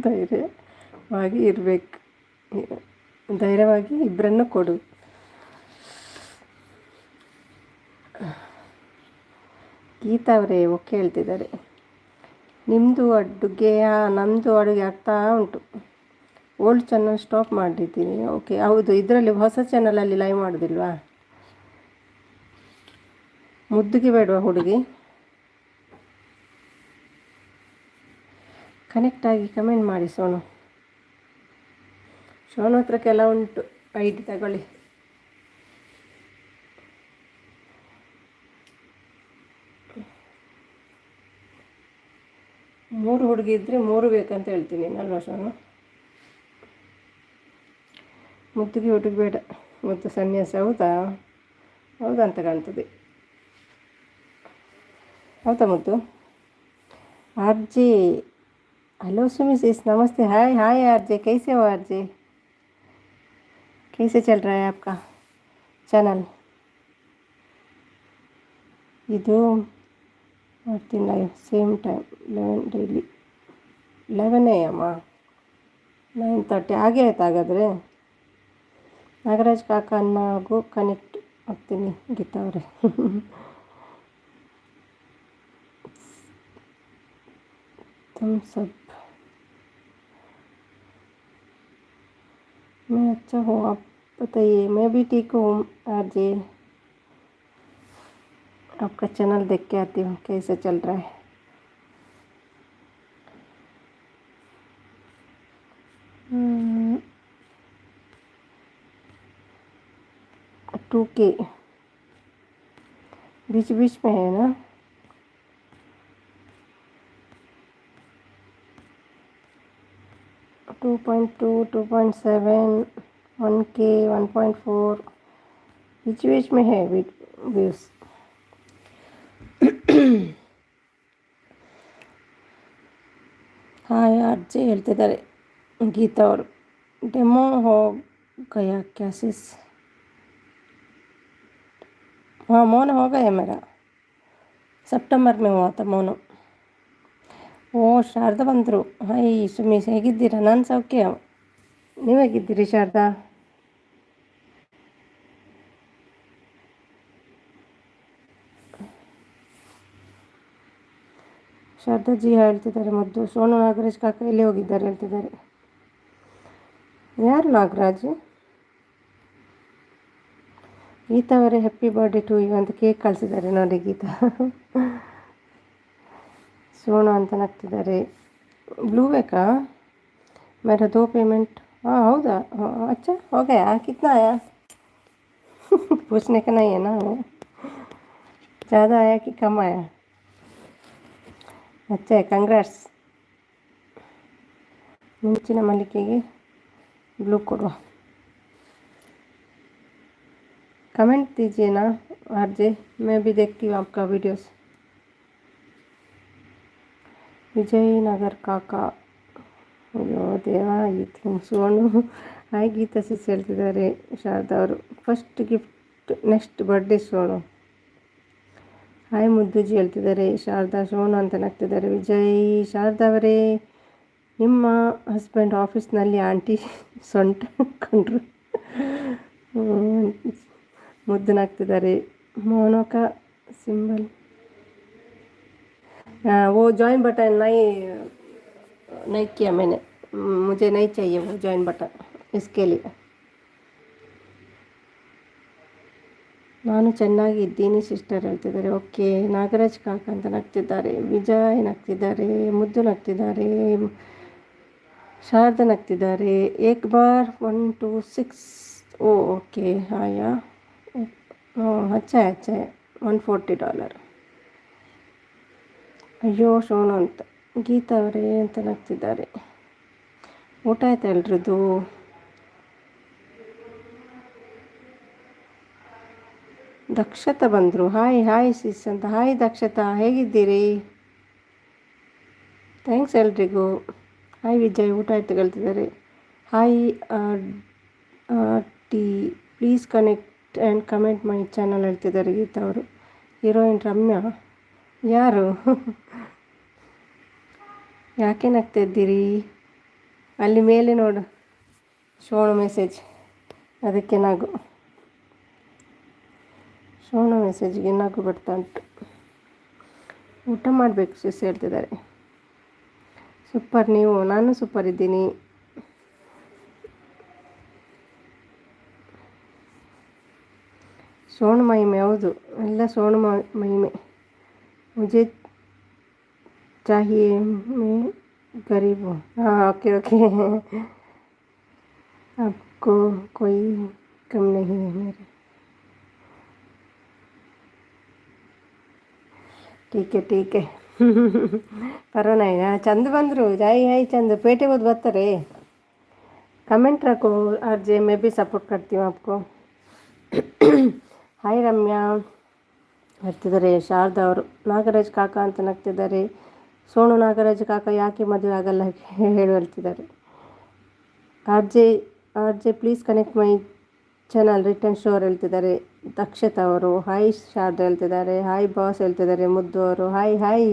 ಧೈರ್ಯವಾಗಿ ಇರಬೇಕು, ಧೈರ್ಯವಾಗಿ ಇಬ್ಬರನ್ನು ಕೊಡು. ಗೀತಾ ಅವರೇ ಓಕೆ ಹೇಳ್ತಿದ್ದಾರೆ. ನಿಮ್ಮದು ಅಡುಗೆಯ ನಮ್ಮದು ಅಡುಗೆ ಆಗ್ತಾ ಉಂಟು. ಓಲ್ಡ್ ಚಾನಲ್ ಸ್ಟಾಪ್ ಮಾಡಿದ್ದೀನಿ. ಓಕೆ, ಹೌದು. ಇದರಲ್ಲಿ ಹೊಸ ಚಾನಲಲ್ಲಿ ಲೈವ್ ಮಾಡೋದಿಲ್ವಾ? ಮುದ್ದುಗೆ ಬೇಡವಾ ಹುಡುಗಿ? ಕನೆಕ್ಟ್ ಆಗಿ ಕಮೆಂಟ್ ಮಾಡಿ ಸೋನು ಹತ್ರಕ್ಕೆಲ್ಲ ಉಂಟು. ಐಡಿ ತಗೊಳ್ಳಿ. ಮೂರು ಹುಡುಗಿ ಇದ್ದರೆ ಮೂರು ಬೇಕಂತ ಹೇಳ್ತೀನಿ ಅಲ್ವಾ ಸೋನು? ಮುದ್ದುಗೆ ಹುಡುಗಿ ಬೇಡ, ಮುದ್ದು ಸನ್ಯಾಸ. ಹೌದಾ ಅಂತ ಕಾಣ್ತದೆ. ಹೌದಾ ಮುದ್ದು? ಆರ್ಜೆ हेलो सुमी सिस, नमस्ते. हाय आरजे, कैसे हो आरजे? कैसे चल रहा है आपका ಚಾನಲ್? ಇದು ಮಾಡ್ತೀನಿ live same time 11 daily 11 AM 9:30 ಹಾಗೆ ಆಯ್ತು. ಹಾಗಾದರೆ ನಾಗರಾಜ್ ಕಾಕನಾಗೂ ಕನೆಕ್ಟ್ ಆಗ್ತೀನಿ ಗೀತಾ ಅವರೇ. तुम सब मैं अच्छा हूँ, आप बताइए? मैं भी ठीक हूँ आरजे. आपका चैनल देख के आती हूँ, कैसे चल रहा है? टू के बीच बीच में है ना? 2.2, 2.7, 1K, 1.4 बीच में है व्यूज़. ಹಾಯ್ ಆರ್ಜೆ ಹೇಳ್ತಿದ್ದಾರೆ ಗೀತಾ ಅವರು. ಡೆಮೋ ಹೋ गया क्या सिस? हाँ, मोनो हो गया मेरा. सितंबर में हुआ था मोनो. ಓ, ಶಾರದಾ ಬಂದರು. ಹಾಯ್ ಸುಮೀಶ್, ಹೇಗಿದ್ದೀರಾ? ನಾನು ಸೌಖ್ಯ. ನೀವು ಹೇಗಿದ್ದೀರಿ ಶಾರದಾ? ಶಾರದಾಜಿ ಹೇಳ್ತಿದ್ದಾರೆ ಮುದ್ದು. ಸೋನು ನಾಗರಾಜ್ ಕಾಕ ಎಲ್ಲಿ ಹೋಗಿದ್ದಾರೆ ಹೇಳ್ತಿದ್ದಾರೆ. ಯಾರು ನಾಗರಾಜ್? ಗೀತಾ ಅವರೇ ಹ್ಯಾಪಿ ಬರ್ಡೇ ಟು ಯು ಅಂತ ಕೇಕ್ ಕಳಿಸಿದ್ದಾರೆ ನೋಡಿ ಗೀತಾ. ಸೋನು ಅಂತ ನಗ್ತಿದ್ದಾರೆ. ब्लू ಬೇಕಾ? मेरा 2 पेमेंट. हाँ हौदा? अच्छा हो गया? कितना आया? पूछने का नहीं है ना, वो ज़्यादा आया कि कम आया? अच्छा है, कंग्रेट्स. ಮಿಂಚಿನ ಮಲ್ಲಿಗೆಗೆ ब्लू ಕೊಡುವ. कमेंट दीजिए ना आरजे, मैं भी देखती हूँ आपका वीडियोस. ವಿಜಯನಗರ್ ಕಾಕಾ. ಅಯ್ಯೋ ದೇವ, ಈ ಸೋನು. ಹಾಯ್ ಗೀತಾ ಸಿಸ್ ಹೇಳ್ತಿದ್ದಾರೆ ಶಾರದಾ ಅವರು. First gift next birthday Sonu. Hi ಮುದ್ದುಜಿ ಹೇಳ್ತಿದ್ದಾರೆ ಶಾರದಾ. ಸೋನು ಅಂತ ನಗ್ತಿದ್ದಾರೆ ವಿಜಯ್. ಶಾರದಾ ಅವರೇ, ನಿಮ್ಮ ಹಸ್ಬೆಂಡ್ ಆಫೀಸ್ನಲ್ಲಿ ಆಂಟಿ ಸೊಂಟ ಕೊಂಡ್ರು. ಮುದ್ದು ನಗ್ತಿದ್ದಾರೆ. ಮೋನೋಕ ಸಿಂಬಲ್. वो जॉइन बटन नहीं किया मैंने, मुझे नहीं चाहिए वो जॉइन बटन, इसके लिए. ನಾನು ಚೆನ್ನಾಗಿದ್ದೀನಿ ಸಿಸ್ಟರ್ ಹೇಳ್ತಿದ್ದಾರೆ. ಓಕೆ. ನಾಗರಾಜ್ ಕಾಕ ಅಂತ ನಗ್ತಿದ್ದಾರೆ. ವಿಜಯ್ ನಗ್ತಿದ್ದಾರೆ. ಮುದ್ದು ನಗ್ತಿದ್ದಾರೆ. ಶಾರದಾ ನಗ್ತಿದ್ದಾರೆ. ಏಕ್ ಬಾರ್ 1 2 6. ಓ ಓಕೆ. ಆಯಾ ಅಚ್ಚಾ $140. ಅಯ್ಯೋ ಸೋನು ಅಂತ. ಗೀತಾ ಅವರೇ ಅಂತ ನಗ್ತಿದ್ದಾರೆ. ಊಟ ಆಯ್ತಾ ಎಲ್ರದ್ದು? ದಕ್ಷತಾ ಬಂದರು. ಹಾಯ್ ಹಾಯ್ ಸಿಸ್ ಅಂತ. ಹಾಯ್ ದಕ್ಷತಾ, ಹೇಗಿದ್ದೀರಿ? ಥ್ಯಾಂಕ್ಸ್ ಎಲ್ರಿಗೂ. ಹಾಯ್ ವಿಜಯ್, ಊಟ ಆಯ್ತು ಹೇಳ್ತಿದ್ದಾರೆ. Hi T please connect and comment my channel ಹೇಳ್ತಿದ್ದಾರೆ ಗೀತಾ ಅವರು. ಹೀರೋಯಿನ್ ರಮ್ಯಾ ಯಾರು? ಯಾಕೆ ನಗ್ತಿದ್ದೀರಿ? ಅಲ್ಲಿ ಮೇಲೆ ನೋಡು, ಶೋಣು ಮೆಸೇಜ್, ಅದಕ್ಕೆ ನಗು. ಶೋಣು ಮೆಸೇಜ್ಗೆ ನಗು ಬರ್ತಾ ಉಂಟು. ಊಟ ಮಾಡಬೇಕು ಸಿಸ್ ಹೇಳ್ತಿದ್ದಾರೆ. ಸೂಪರ್ ನೀವು? ನಾನು ಸೂಪರ್ ಇದ್ದೀನಿ. ಸೋಣು ಮಹಿಮೆ, ಹೌದು ಎಲ್ಲ ಸೋಣು ಮಹಿಮೆ. ಮುಜೆ ಚಾಹಿಯೇ ಮೇ ಗರೀಬ್. हाँ ओके ओके आपको कोई कम नहीं है मेरे. ಟೀಕೆ ಪರವಾಗಿಲ್ಲ. ಚಂದ ಬಂದರು. ಹಾಯ್ ಹಾಯ್ ಚಂದ. ಪೇಟೆ ಹೋದ್ ಬರ್ತಾರೆ. ಕಮೆಂಟ್ ರಖೋ ಆರ್ಜೆ, ಮೇ ಬಿ ಸಪೋರ್ಟ್ करती हूँ आपको. ಹಾಯ್ ರಮ್ಯಾ ಬರ್ತಿದ್ದಾರೆ. ಶಾರದಾ ಅವರು ನಾಗರಾಜ್ ಕಾಕ ಅಂತ ನಗ್ತಿದ್ದಾರೆ. ಸೋನು ನಾಗರಾಜ್ ಕಾಕ ಯಾಕೆ ಮದುವೆ ಆಗಲ್ಲ ಹೇಳಿ ಹೇಳ್ತಿದ್ದಾರೆ. R J please connect my channel return sure ಹೇಳ್ತಿದ್ದಾರೆ. ದಕ್ಷತಾ ಅವರು ಹಾಯ್ ಶಾರದಾ ಹೇಳ್ತಿದ್ದಾರೆ. ಹಾಯ್ ಬಾಸ್ ಹೇಳ್ತಿದ್ದಾರೆ. ಮುದ್ದು ಅವರು ಹಾಯ್ ಹಾಯ್.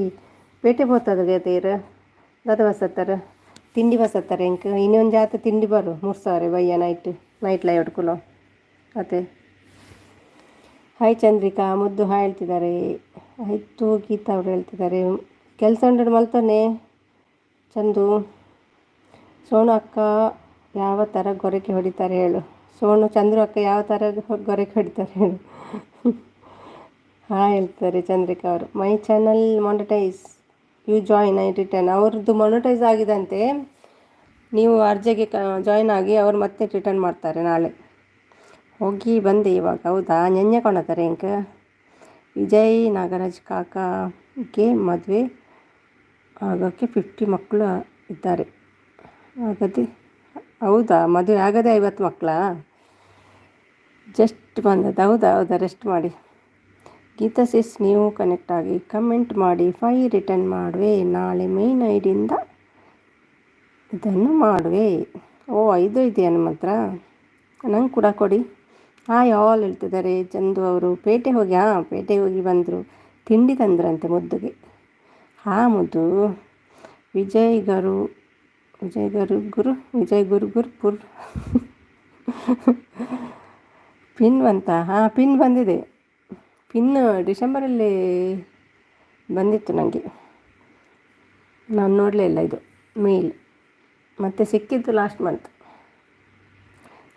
ಪೇಟೆ ಬೋತದ ಗೇತೀರ ದಾದ ಬಸತ್ತಾರೆ ತಿಂಡಿ ಬಸತ್ತಾರೆ ಇಂಕ ಇನ್ನೊಂದು ಜಾತ ತಿಂಡಿ ಬರು 3,000 ಬಯ್ಯ ನೈಟ್ ಲೈವ್ ಕುಲೋ ಅದೇ. ಹಾಯ್ ಚಂದ್ರಿಕಾ, ಮುದ್ದು ಹಾಯ್ ಹೇಳ್ತಿದ್ದಾರೆ. ಆಯಿತು ಗೀತಾ ಅವರು ಹೇಳ್ತಿದ್ದಾರೆ. ಕೆಲಸ ಉಂಟು ಮಲ್ತಾನೆ ಚಂದು. ಸೋನು ಅಕ್ಕ ಯಾವ ಥರ ಗೊರಕೆ ಹೊಡಿತಾರೆ ಹೇಳು. ಸೋನು ಚಂದ್ರು ಅಕ್ಕ ಯಾವ ಥರ ಗೊರಕೆ ಹೊಡಿತಾರೆ ಹೇಳು. ಹಾಂ ಹೇಳ್ತಾರೆ ಚಂದ್ರಿಕಾ ಅವರು. My channel monetise you join I return. ಅವ್ರದ್ದು ಮಾನಿಟೈಸ್ ಆಗಿದಂತೆ. ನೀವು ಅರ್ಜೆಗೆ ಜಾಯಿನ್ ಆಗಿ ಅವ್ರು ಮತ್ತೆ ರಿಟರ್ನ್ ಮಾಡ್ತಾರೆ ನಾಳೆ. ಹೋಗಿ ಬಂದೆ ಇವಾಗ. ಹೌದಾ? ನೆನ್ನೆ ಕೊಂಡತಾರೆ ಇಂಕ. ವಿಜಯ್ ನಾಗರಾಜ್ ಕಾಕಾಗೆ ಮದುವೆ ಆಗೋಕ್ಕೆ 50 ಮಕ್ಕಳು ಇದ್ದಾರೆ. ಆಗದೆ ಹೌದಾ? ಮದುವೆ ಆಗದೆ 50 ಮಕ್ಕಳಾ? ಜಸ್ಟ್ ಬಂದದ್ದು. ಹೌದಾ ರೆಸ್ಟ್ ಮಾಡಿ. ಗೀತಾ ಸಿಸ್ ನೀವು ಕನೆಕ್ಟ್ ಆಗಿ ಕಮೆಂಟ್ ಮಾಡಿ 5 ರಿಟರ್ನ್ ಮಾಡುವೆ. ನಾಳೆ ಮೇನ್ ಐಡಿಯಿಂದ ಇದನ್ನು ಮಾಡುವೆ. ಓ 5 ಇದೆಯಾ ನಿಮ್ಮ ಹತ್ರ? ನಂಗೆ ಕೂಡ ಕೊಡಿ. ಹಾಯ್ ಆಲ್ ಹೇಳ್ತಿದ್ದಾರೆ. ಚಂದು ಅವರು ಪೇಟೆಗೆ ಹೋಗಿ ಬಂದರು. ತಿಂಡಿ ತಂದ್ರಂತೆ ಮುದ್ದುಗೆ. ಹಾಂ ಮುದ್ದು. ವಿಜಯ್ ಗುರುಪುರ್ ಪಿನ್ ಬಂತಾ? ಹಾಂ ಪಿನ್ ಬಂದಿದೆ. ಪಿನ್ ಡಿಸೆಂಬರಲ್ಲಿ ಬಂದಿತ್ತು ನನಗೆ, ನಾನು ನೋಡಲೇ ಇಲ್ಲ. ಇದು ಮೇಲ್ ಮತ್ತು ಸಿಕ್ಕಿದ್ದು ಲಾಸ್ಟ್ ಮಂತ್.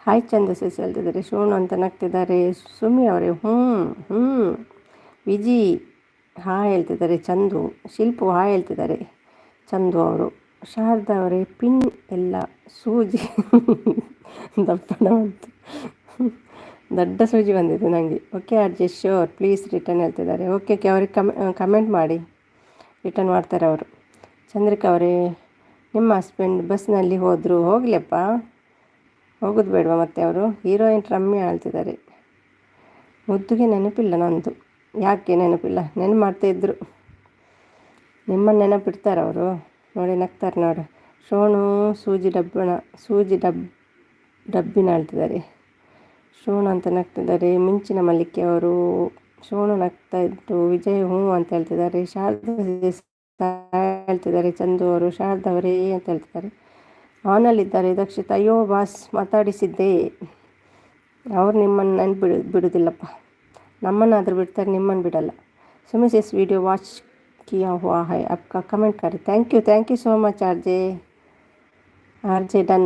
ಹಾಯ್ ಚಂದ ಸಿಸ್ ಹೇಳ್ತಿದ್ದಾರೆ. ಶೋಣು ಅಂತ ನಗ್ತಿದ್ದಾರೆ. ಸುಮಿ ಅವರೇ ಹ್ಞೂ. ವಿಜಿ ಹಾಯ್ ಹೇಳ್ತಿದ್ದಾರೆ. ಚಂದು ಶಿಲ್ಪು ಹಾಯ್ ಹೇಳ್ತಿದ್ದಾರೆ. ಚಂದು ಅವರು. ಶಾರದಾ ಅವರೇ ಪಿನ್ ಎಲ್ಲ ಸೂಜಿ ದಪ್ಪಣ ಬಂತು. ದೊಡ್ಡ ಸೂಜಿ ಬಂದಿದೆ ನನಗೆ. Okay RJ sure please return ಹೇಳ್ತಿದ್ದಾರೆ. ಓಕೆ ಅವ್ರಿಗೆ ಕಮೆಂಟ್ ಮಾಡಿ ರಿಟರ್ನ್ ಮಾಡ್ತಾರೆ ಅವರು. ಚಂದ್ರಿಕಾ ಅವರೇ ನಿಮ್ಮ ಹಸ್ಬೆಂಡ್ ಬಸ್ನಲ್ಲಿ ಹೋದರು. ಹೋಗ್ಲಪ್ಪ, ಹೋಗೋದು ಬೇಡವಾ ಮತ್ತೆ ಅವರು. ಹೀರೋಯಿನ್ ರಮ್ಯಾ ಹೇಳ್ತಿದ್ದಾರೆ. ಮುದ್ದುಗೆ ನೆನಪಿಲ್ಲ ನಂದು. ಯಾಕೆ ನೆನಪಿಲ್ಲ? ನೆನಪು ಮಾಡ್ತಾಯಿದ್ರು. ನಿಮ್ಮನ್ನು ನೆನಪಿಡ್ತಾರೆ ಅವರು. ನೋಡಿ ನಗ್ತಾರೆ ನೋಡು. ಶೋಣು ಡಬ್ಬಿನ ಹೇಳ್ತಿದ್ದಾರೆ. ಶೋಣು ಅಂತ ನಗ್ತಿದ್ದಾರೆ. ಮಿಂಚಿನ ಮಲ್ಲಿಕೆ ಅವರು. ಶೋಣು ನಗ್ತಾಯಿದ್ರು. ವಿಜಯ್ ಹ್ಞೂ ಅಂತ ಹೇಳ್ತಿದ್ದಾರೆ. ಶಾರದಾ ಹೇಳ್ತಿದ್ದಾರೆ. ಚಂದು ಅವರು ಶಾರದಾ ಅವರೇ ಅಂತ ಹೇಳ್ತಿದ್ದಾರೆ. ಆನಲ್ಲಿದ್ದಾರೆ. ದಕ್ಷಿತಾ ಅಯ್ಯೋ ಬಾಸ್ ಮಾತಾಡಿಸಿದ್ದೆ. ಅವ್ರು ನಿಮ್ಮನ್ನು ಬಿಡೋದಿಲ್ಲಪ್ಪ. ನಮ್ಮನ್ನಾದರೂ ಬಿಡ್ತಾರೆ, ನಿಮ್ಮನ್ನು ಬಿಡಲ್ಲ. ಸುಮಿ ಸಿಸ್ ವಿಡಿಯೋ ವಾಚ್ किया हुआ है आपका कमेंट करें. Thank you so much R J done.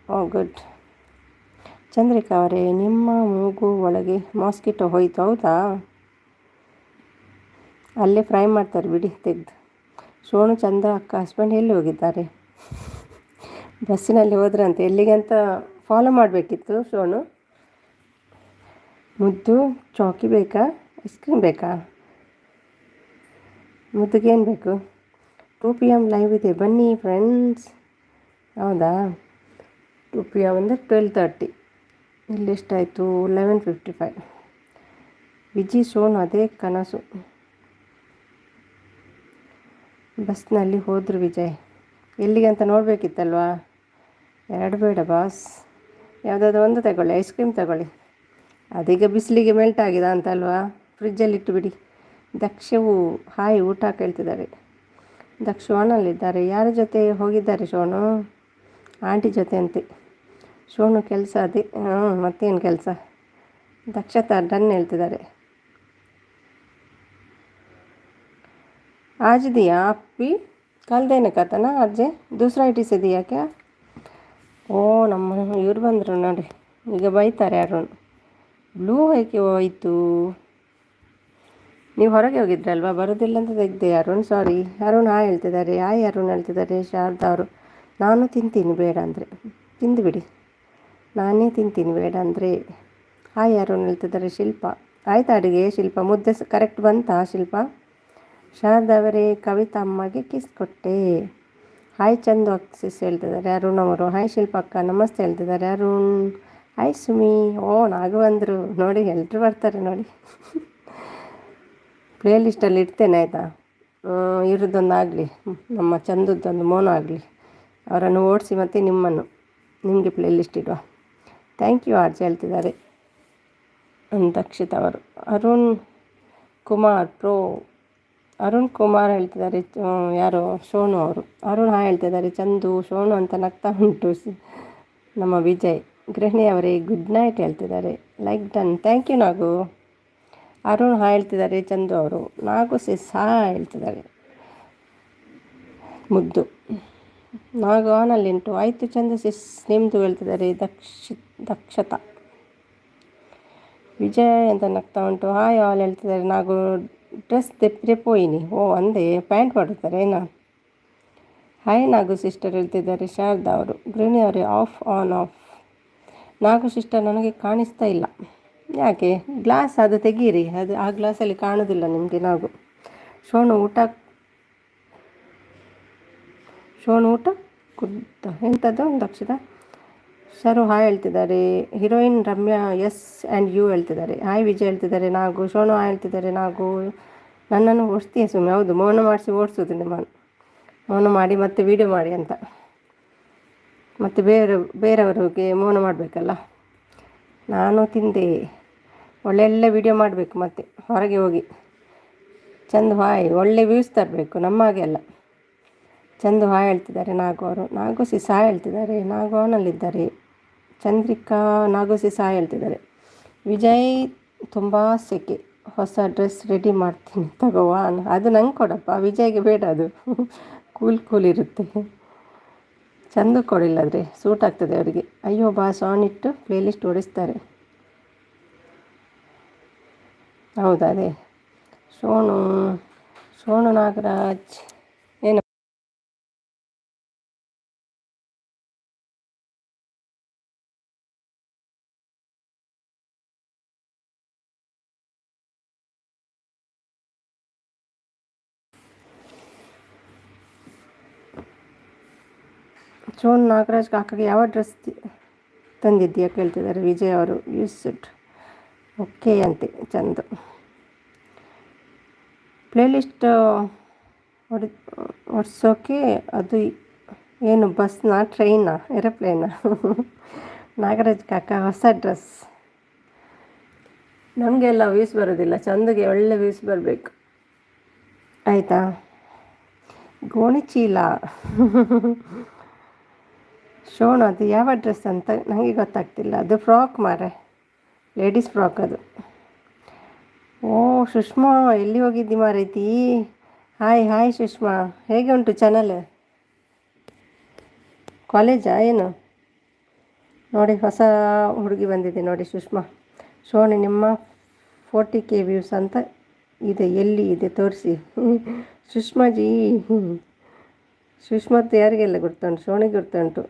Oh good. Chandrika ಅವರೇ ನಿಮ್ಮ ಮೂಗು ಒಳಗೆ ಮಾಸ್ಕಿಟೋ ಹೋಯ್ತು. ಹೌದಾ? ಅಲ್ಲೇ ಫ್ರೈ ಮಾಡ್ತಾರೆ ಬಿಡಿ ತೆಗೆದು. ಸೋನು ಚಂದ ಅಕ್ಕ ಹಸ್ಬೆಂಡ್ ಎಲ್ಲಿ ಹೋಗಿದ್ದಾರೆ? ಬಸ್ಸಿನಲ್ಲಿ ಹೋದ್ರಂತೆ. ಎಲ್ಲಿಗೆ ಅಂತ ಫಾಲೋ ಮಾಡಬೇಕಿತ್ತು ಸೋನು. ಮುದ್ದು ಚಾಕಿ ಬೇಕಾ? ಐಸ್ ಕ್ರೀಮ್ ಬೇಕಾ? ಮುದ್ದುಗೇನು ಬೇಕು? 2 PM ಲೈವ್ ಇದೆ, ಬನ್ನಿ ಫ್ರೆಂಡ್ಸ್. ಹೌದಾ? 2 PM ಅಂದರೆ 12:30. ಇಲ್ಲಿ ಎಷ್ಟಾಯಿತು? 11:55. ವಿಜಿ ಸೋನು ಅದೇ ಕನಸು. ಬಸ್ನಲ್ಲಿ ಹೋದರು ವಿಜಯ್. ಎಲ್ಲಿಗೆ ಅಂತ ನೋಡಬೇಕಿತ್ತಲ್ವಾ? 2 ಬೇಡ ಬಾಸ್, ಯಾವುದಾದ್ರು ಒಂದು ತಗೊಳ್ಳಿ, ಐಸ್ ಕ್ರೀಮ್ ತಗೊಳ್ಳಿ. ಅದೀಗ ಬಿಸಿಲಿಗೆ ಮೆಲ್ಟ್ ಆಗಿದೆ ಅಂತಲ್ವಾ? ಫ್ರಿಜ್ಜಲ್ಲಿ ಇಟ್ಟುಬಿಡಿ. ದಕ್ಷವು ಹಾಯ್ ಊಟ ಕೇಳ್ತಿದ್ದಾರೆ. ದಕ್ಷ ಶೋನಲ್ಲಿದ್ದಾರೆ. ಯಾರ ಜೊತೆ ಹೋಗಿದ್ದಾರೆ ಶೋನು? ಆಂಟಿ ಜೊತೆ ಅಂತೆ. ಶೋನು ಕೆಲಸ ಅದೇ. ಮತ್ತೇನು ಕೆಲಸ? ದಕ್ಷತಾ ಡನ್ ಹೇಳ್ತಿದ್ದಾರೆ. आज दिया आप भी? कल देने का था ना आज, दूसरा IT से दिया क्या? ಓ ನಮ್ಮ ಇವ್ರು ಬಂದರು ನೋಡಿ, ಈಗ ಬೈತಾರೆ ಅರುಣ್. ಬ್ಲೂ ಏಕೆ ಹೋಯಿತು? ನೀವು ಹೊರಗೆ ಹೋಗಿದ್ರಲ್ವಾ, ಬರೋದಿಲ್ಲ ಅಂತ ತೆಗ್ದೆ ಅರುಣ್, ಸಾರಿ. ಅರುಣ್ ಹಾಯ್ ಹೇಳ್ತಿದ್ದಾರೆ. ಹಾಯ್ ಅರುಣ್ ಹೇಳ್ತಿದ್ದಾರೆ. ಶಾರದಾ ಅವರು ನಾನು ತಿಂತೀನಿ ಬೇಡ ಅಂದರೆ. ತಿಂದು ಬಿಡಿ, ನಾನೇ ತಿಂತೀನಿ ಬೇಡ ಅಂದರೆ. ಹಾಯ್ ಅರುಣ್ ಹೇಳ್ತಿದ್ದಾರೆ. ಶಿಲ್ಪ ಆಯ್ತು ಅಡುಗೆ? ಶಿಲ್ಪ ಮುದ್ದೆ ಕರೆಕ್ಟ್ ಬಂತಾ ಶಿಲ್ಪ? ಶಾರದಾ ಅವರೇ ಕವಿತಾ ಅಮ್ಮಗೆ ಕಿಸ್ ಕೊಟ್ಟೆ. ಹಾಯ್ ಚಂದು ಅಕ್ಸಿಸ್ ಹೇಳ್ತಿದ್ದಾರೆ ಅರುಣ್ ಅವರು. ಹಾಯ್ ಶಿಲ್ಪ ಅಕ್ಕ ನಮಸ್ತೆ ಹೇಳ್ತಿದ್ದಾರೆ ಅರುಣ್. ಹಾಯ್ ಸುಮಿ. ಓ ನಾಗು ಅಂದರು ನೋಡಿ, ಎಲ್ಲರೂ ಬರ್ತಾರೆ ನೋಡಿ. ಪ್ಲೇ ಲಿಸ್ಟಲ್ಲಿ ಇಡ್ತೇನೆ ಆಯಿತಾ? ಇವ್ರದ್ದೊಂದು ಆಗಲಿ, ನಮ್ಮ ಚಂದದ್ದೊಂದು ಮೋನ ಆಗಲಿ. ಅವರನ್ನು ಓಡಿಸಿ ಮತ್ತು ನಿಮಗೆ ಪ್ಲೇ ಲಿಸ್ಟ್ ಇಡುವ. ಥ್ಯಾಂಕ್ ಯು ಆರ್ಜ್ ಹೇಳ್ತಿದ್ದಾರೆ ದಕ್ಷಿತ್ ಅವರು. ಅರುಣ್ ಕುಮಾರ್ ಪ್ರೋ. ಅರುಣ್ ಕುಮಾರ್ ಹೇಳ್ತಿದ್ದಾರೆ. ಯಾರು? ಶೋನು ಅವರು. ಅರುಣ್ ಹಾಯ್ ಹೇಳ್ತಿದ್ದಾರೆ. ಚಂದು ಶೋನು ಅಂತ ನಗ್ತಾ ಉಂಟು ನಮ್ಮ ವಿಜಯ್. ಗೃಹಿಣಿ ಅವರೇ ಗುಡ್ ನೈಟ್ ಹೇಳ್ತಿದ್ದಾರೆ. Like done. Thank you Nagu. Arun hi ಹೇಳ್ತಿದ್ದಾರೆ. ಚಂದು ಅವರು. ನಾಗು ಸಿಸ್ ಹಾಯ್ ಹೇಳ್ತಿದ್ದಾರೆ. ಮುದ್ದು ನಾಗು ಆನಲ್ಲಿಂಟು. ಆಯಿತು ಚಂದು ಸಿಸ್ ನಿಮ್ಮದು ಹೇಳ್ತಿದ್ದಾರೆ ದಕ್ಷತಾ. ವಿಜಯ್ ಅಂತ ನಗ್ತಾ ಉಂಟು. ಹಾಯ್ ಆಲ್ ಹೇಳ್ತಿದ್ದಾರೆ. ನಾಗು ಡ್ರೆಸ್ ತೆಪ್ಪಿರೆ ಪೋಯಿನಿ. ಓ ಅಂದೆ ಪ್ಯಾಂಟ್ ಮಾಡುತ್ತಾರೆ ಏನಾ? ಹಾಯ್ ನಾಗು ಸಿಸ್ಟರ್ ಹೇಳ್ತಿದ್ದಾರೆ ಶಾರದಾ ಅವರು. ಗೃಹಿಣಿ ಅವರೇ of on off. Nagu sister ನನಗೆ ಕಾಣಿಸ್ತಾ ಇಲ್ಲ. ಯಾಕೆ? ಗ್ಲಾಸ್ ಅದು ತೆಗೀರಿ, ಅದು ಆ ಗ್ಲಾಸಲ್ಲಿ ಕಾಣೋದಿಲ್ಲ ನಿಮಗೆ ನಾಗು. ಶೋನು ಊಟ ಕುದ್ದ ಎಂಥದ್ದು ದಕ್ಷಿತ. ಸರು ಹಾಯ್ ಹೇಳ್ತಿದ್ದಾರೆ. Heroine Ramya S and you ಹೇಳ್ತಿದ್ದಾರೆ. ಹಾಯ್ ವಿಜಯ್ ಹೇಳ್ತಿದ್ದಾರೆ. ನಾಗು ಶೋನು ಹಾಯ್ ಹೇಳ್ತಿದ್ದಾರೆ. ನಾಗು ನನ್ನನ್ನು ಓಡಿಸ್ತೀಯ ಸುಮ್ಮನೆ? ಹೌದು, ಮೌನ ಮಾಡಿಸಿ ಓಡಿಸೋದು ನಿಮ್ಮನ್ನು. ಮೌನ ಮಾಡಿ ಮತ್ತೆ ವೀಡಿಯೋ ಮಾಡಿ ಅಂತ. ಮತ್ತು ಬೇರೆಯವರಿಗೆ ಮೌನ ಮಾಡಬೇಕಲ್ಲ. ನಾನು ತಿಂದೆ. ಒಳ್ಳೆ ವೀಡಿಯೋ ಮಾಡಬೇಕು ಮತ್ತೆ ಹೊರಗೆ ಹೋಗಿ. ಚಂದು ಹಾಯ್. ಒಳ್ಳೆ ವ್ಯೂಸ್ ತರಬೇಕು, ನಮ್ಮ ಹಾಗೆ ಅಲ್ಲ. ಚಂದು ಹಾಯ್ ಹೇಳ್ತಿದ್ದಾರೆ. ನಾಗು ಅವರು. ನಾಗು ಸಿಸ್ ಹಾಯ್ ಹೇಳ್ತಿದ್ದಾರೆ. ನಾಗು ಅವನಲ್ಲಿದ್ದಾರೆ. ಚಂದ್ರಿಕಾ ನಾಗು ಸಿಸ್ ಹಾಯ್ ಹೇಳ್ತಿದ್ದಾರೆ. ವಿಜಯ್ ತುಂಬ ಸೆಕೆ, ಹೊಸ ಡ್ರೆಸ್ ರೆಡಿ ಮಾಡ್ತೀನಿ ತಗೋವಾ? ಅದು ನಂಗೆ ಕೊಡಪ್ಪ, ವಿಜಯ್ಗೆ ಬೇಡ, ಅದು ಕೂಲ್ ಇರುತ್ತೆ. ಚಂದ ಕೊಡಿಲ್ಲಾದರೆ ಸೂಟ್ ಆಗ್ತದೆ ಅವರಿಗೆ. ಅಯ್ಯೋ ಬಾ ಸಾನ್ ಇಟ್ಟು ಪ್ಲೇ ಲಿಸ್ಟ್ ಓಡಿಸ್ತಾರೆ. ಹೌದಾ? ಅದೇ ಸೋನು ನಾಗರಾಜ್ ಏನು? ಸೋನು ನಾಗರಾಜ್ ಕಾಕಾಗೆ ಯಾವ ಡ್ರೆಸ್ ತಂದಿದ್ದೀಯಾ ಕೇಳ್ತಿದ್ದಾರೆ ವಿಜಯ್ ಅವರು. ಯೂಸ್ ಇಟ್ ಓಕೆ ಅಂತೆ ಚಂದು. ಪ್ಲೇಲಿಸ್ಟ್ ಒಡ್ಸೋಕೆ ಅದು ಏನು ಬಸ್ನಾ, ಟ್ರೈನಾ, ಏರೋಪ್ಲೇನಾ? ನಾಗರಾಜ್ ಕಾಕ ಹೊಸ ಡ್ರೆಸ್. ನಮಗೆಲ್ಲ ವ್ಯೂಸ್ ಬರೋದಿಲ್ಲ, ಚಂದಗೆ ಒಳ್ಳೆ ವ್ಯೂಸ್ ಬರಬೇಕು ಆಯಿತಾ? ಗೋಣಿ ಚೀಲ. ಶೋನು ಅದು ಯಾವ ಡ್ರೆಸ್ ಅಂತ ನನಗೆ ಗೊತ್ತಾಗ್ತಿಲ್ಲ. ಅದು ಫ್ರಾಕ್ ಮಾರೆ, ಲೇಡೀಸ್ ಫ್ರಾಕ್ ಅದು. ಓ ಸುಷ್ಮಾ, ಎಲ್ಲಿ ಹೋಗಿದ್ದಿ ಮಾರೈತಿ? ಹಾಯ್ ಸುಷ್ಮಾ, ಹೇಗೆ ಉಂಟು ಚಾನಲ್? ಕಾಲೇಜಾ ಏನು? ನೋಡಿ ಹೊಸ ಹುಡುಗಿ ಬಂದಿದೆ ನೋಡಿ ಸುಷ್ಮಾ. ಶೋಣಿ ನಿಮ್ಮ 40K ವ್ಯೂಸ್ ಅಂತ ಇದೆ, ಎಲ್ಲಿ ಇದೆ ತೋರಿಸಿ. ಸುಷ್ಮಾಜಿ, ಸುಷ್ಮತ್ತು ಯಾರಿಗೆಲ್ಲ ಗೊತ್ತುಂಟು? ಶೋಣಿಗೆ ಗೊತ್ತುಂಟು.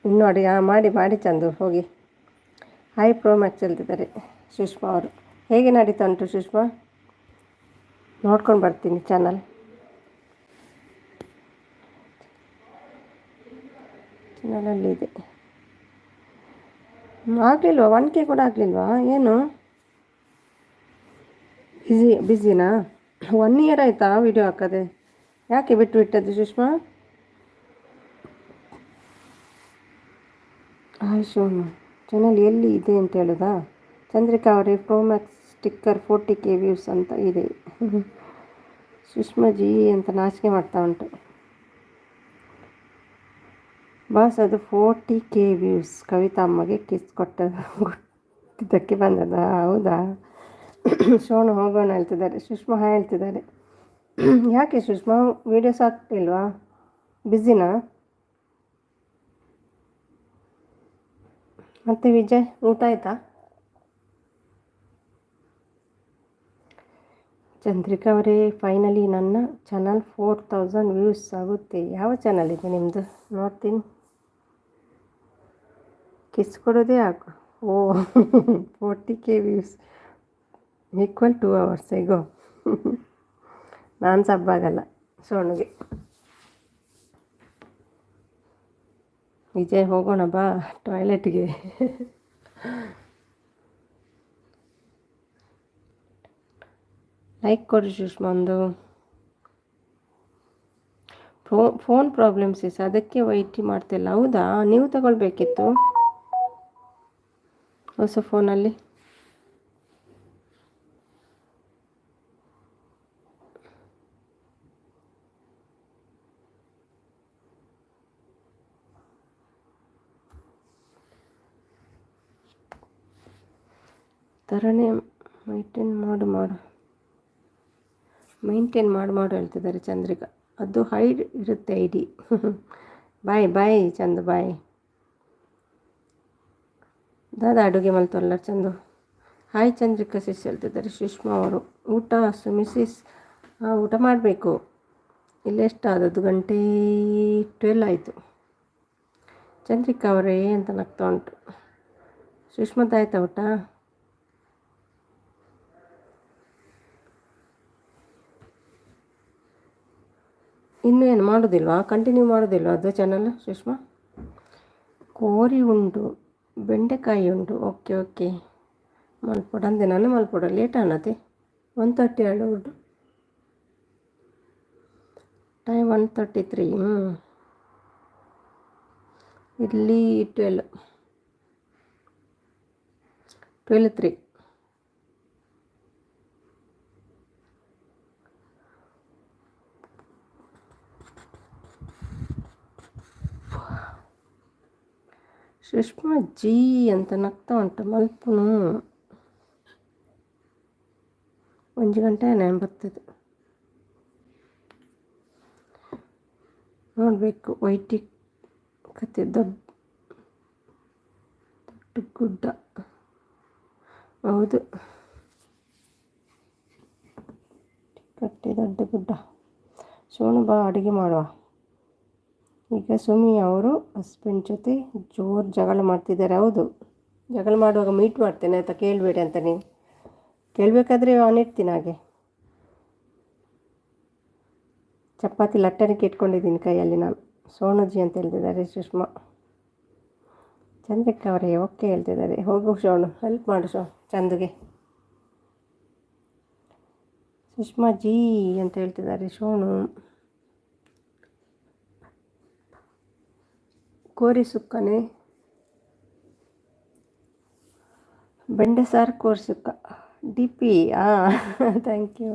ಇನ್ನೂ ಮಾಡಿ ಚಂದು ಹೋಗಿ. ಹಾಯ್ ಪ್ರೋ ಮ್ಯಾಕ್ಸ್ ಹೇಳ್ತಿದ್ದಾರೆ ಸುಷ್ಮಾ ಅವರು. ಹೇಗೆ ನಡೀತಾ ಉಂಟು ಸುಷ್ಮಾ? ನೋಡ್ಕೊಂಡು ಬರ್ತೀನಿ ಚಾನಲ್. ಚಾನಲಲ್ಲಿದೆ. ಆಗಲಿಲ್ವಾ 1K ಕೂಡ ಆಗಲಿಲ್ವಾ ಏನು? ಬ್ಯುಸಿನಾ? 1 ಇಯರ್ ಆಯಿತಾ ವಿಡಿಯೋ ಹಾಕದೆ? ಯಾಕೆ ಬಿಟ್ಟು ಬಿಟ್ಟದ್ದು ಸುಷ್ಮಾ? ಶೋನು ಚಾನಲ್ ಎಲ್ಲಿ ಇದೆ ಅಂತ ಹೇಳೋದಾ? ಚಂದ್ರಿಕಾ ಅವರೇ ಪ್ರೋಮ್ಯಾಕ್ಸ್ ಸ್ಟಿಕ್ಕರ್ 40K ವ್ಯೂಸ್ ಅಂತ ಇದೆ. ಸುಷ್ಮಾ ಜಿ ಅಂತ ನಾಚಿಕೆ ಮಾಡ್ತಾ ಉಂಟು. ಬಾಸ್ ಅದು 40K ವ್ಯೂಸ್ ಕವಿತಾ ಅಮ್ಮಗೆ ಕಿಸ್ ಕೊಟ್ಟಿದ್ದಕ್ಕೆ ಬಂದದ. ಹೌದಾ? ಶೋನು ಹೋಗೋಣ ಹೇಳ್ತಿದ್ದಾರೆ. ಸುಷ್ಮಾ ಹಾಯ್ ಹೇಳ್ತಿದ್ದಾರೆ. ಯಾಕೆ ಸುಷ್ಮಾ ವೀಡಿಯೋಸ್ ಆಗ್ತಿಲ್ವಾ? ಬ್ಯುಸಿನಾ? ಮತ್ತು ವಿಜಯ್ ಊಟ ಆಯಿತಾ? ಚಂದ್ರಿಕಾ ಅವರೇ ಫೈನಲಿ ನನ್ನ ಚಾನಲ್ 4000 ವ್ಯೂಸ್ ಆಗುತ್ತೆ. ಯಾವ ಚಾನಲ್ ಇದೆ ನಿಮ್ಮದು? ನೋಡ್ತೀನಿ. ಕಿಸ್ ಕೊಡೋದೇ ಆಗ. ಓ 40K ವ್ಯೂಸ್ ಈಕ್ವಲ್ 2 hours ಹೇಗೋ. ನಾನು ಸಬ್ಬಾಗಲ್ಲ ಸೋನುಗೆ. ವಿಜಯ್ ಹೋಗೋಣ ಬಾ ಟಾಯ್ಲೆಟ್ಗೆ. ಲೈಕ್ ಕೊಡಿ ಸುಷ್ಮಾ. ಒಂದು ಫೋನ್ ಪ್ರಾಬ್ಲಮ್ಸ್ ಇಸ್, ಅದಕ್ಕೆ ವೈಟಿ ಮಾಡ್ತಿಲ್ಲ. ಹೌದಾ? ನೀವು ತಗೊಳ್ಬೇಕಿತ್ತು ಹೊಸ ಫೋನಲ್ಲಿ. ಥರನೇ ಮೈಂಟೈನ್ ಮಾಡು ಹೇಳ್ತಿದ್ದಾರೆ ಚಂದ್ರಿಕಾ. ಅದು ಹೈಡ್ ಇರುತ್ತೆ ಐಡಿ. ಬಾಯ್ ಚಂದು ಬಾಯ್. ದಾದಾ ಅಡುಗೆ ಮಲ್ತಲ್ಲ ಚಂದು. ಹಾಯ್ ಚಂದ್ರಿಕಾ ಸಿಸ್ ಹೇಳ್ತಿದ್ದಾರೆ ಸುಷ್ಮಾ ಅವರು. ಊಟ ಮಿಸ್ಸಿಸ್ ಊಟ ಮಾಡಬೇಕು. ಇಲ್ಲೆಷ್ಟು ಆದದ್ದು? ಗಂಟೆ 12 ಆಯಿತು. ಚಂದ್ರಿಕಾ ಅವರೇ ಅಂತ ನಗ್ತಾ ಉಂಟು. ಸುಷ್ಮಾದಾಯ್ತಾ ಊಟ? ಇನ್ನೂ ಏನು ಮಾಡೋದಿಲ್ವಾ? ಕಂಟಿನ್ಯೂ ಮಾಡೋದಿಲ್ವಾ ಅದು ಚಾನಲ್ ಸುಷ್ಮಾ? ಕೋರಿ ಉಂಟು, ಬೆಂಡೆಕಾಯಿ ಉಂಟು. ಓಕೆ ಮಲ್ಪೊಡ ಅಂದೆ. ನಾನು ಮಲ್ಪೊಡ ಲೇಟ್ ಅನ್ನತ್ತೆ. 1:30 ಆಳು ಉಂಟು. ಟೈಮ್ 1:33. ಇಲ್ಲಿ 12:03. ಸುಷ್ಮಾ ಜಿ ಅಂತ ನಗ್ತಾ ಉಂಟು. ಮಲ್ಪುನು 1 ಗಂಟೆ ಬರ್ತದೆ. ನೋಡಬೇಕು. ವೈಟಿ ಕತೆ ದೊಡ್ಡ ಗುಡ್ಡ. ಹೌದು, ಕಟ್ಟೆ ದೊಡ್ಡ ಗುಡ್ಡ. ಸೋನು ಬಾ ಅಡುಗೆ ಮಾಡುವ. ಈಗ ಸುಮಿ ಅವರು ಹಸ್ಬೆಂಡ್ ಜೊತೆ ಜೋರು ಜಗಳ ಮಾಡ್ತಿದ್ದಾರೆ. ಹೌದು, ಜಗಳ ಮಾಡುವಾಗ ಮೀಟ್ ಮಾಡ್ತೇನೆ ಆಯಿತಾ? ಕೇಳಬೇಡಿ ಅಂತ. ನೀವು ಕೇಳಬೇಕಾದ್ರೆ ಇಡ್ತೀನಿ. ಹಾಗೆ ಚಪಾತಿ ಲಟ್ಟಣಿಕೆ ಇಟ್ಕೊಂಡಿದ್ದೀನಿ ಕೈಯಲ್ಲಿ ನಾನು. ಸೋನುಜಿ ಅಂತ ಹೇಳ್ತಿದ್ದಾರೆ ಸುಷ್ಮಾ. ಚಂದ್ರಿಕಾ ಅವರೇ ಓಕೆ ಹೇಳ್ತಿದ್ದಾರೆ. ಹೋಗು ಸೋನು, ಹೆಲ್ಪ್ ಮಾಡು ಚಂದುಗೆ. ಸುಷ್ಮಾ ಜಿ ಅಂತ ಹೇಳ್ತಿದ್ದಾರೆ ಸೋನು. ಕೋರಿ ಸುಕ್ಕನೆ ಬೆಂಡೆ ಸಾರು ಕೋರಿ ಸುಕ್ಕ. DP thank you.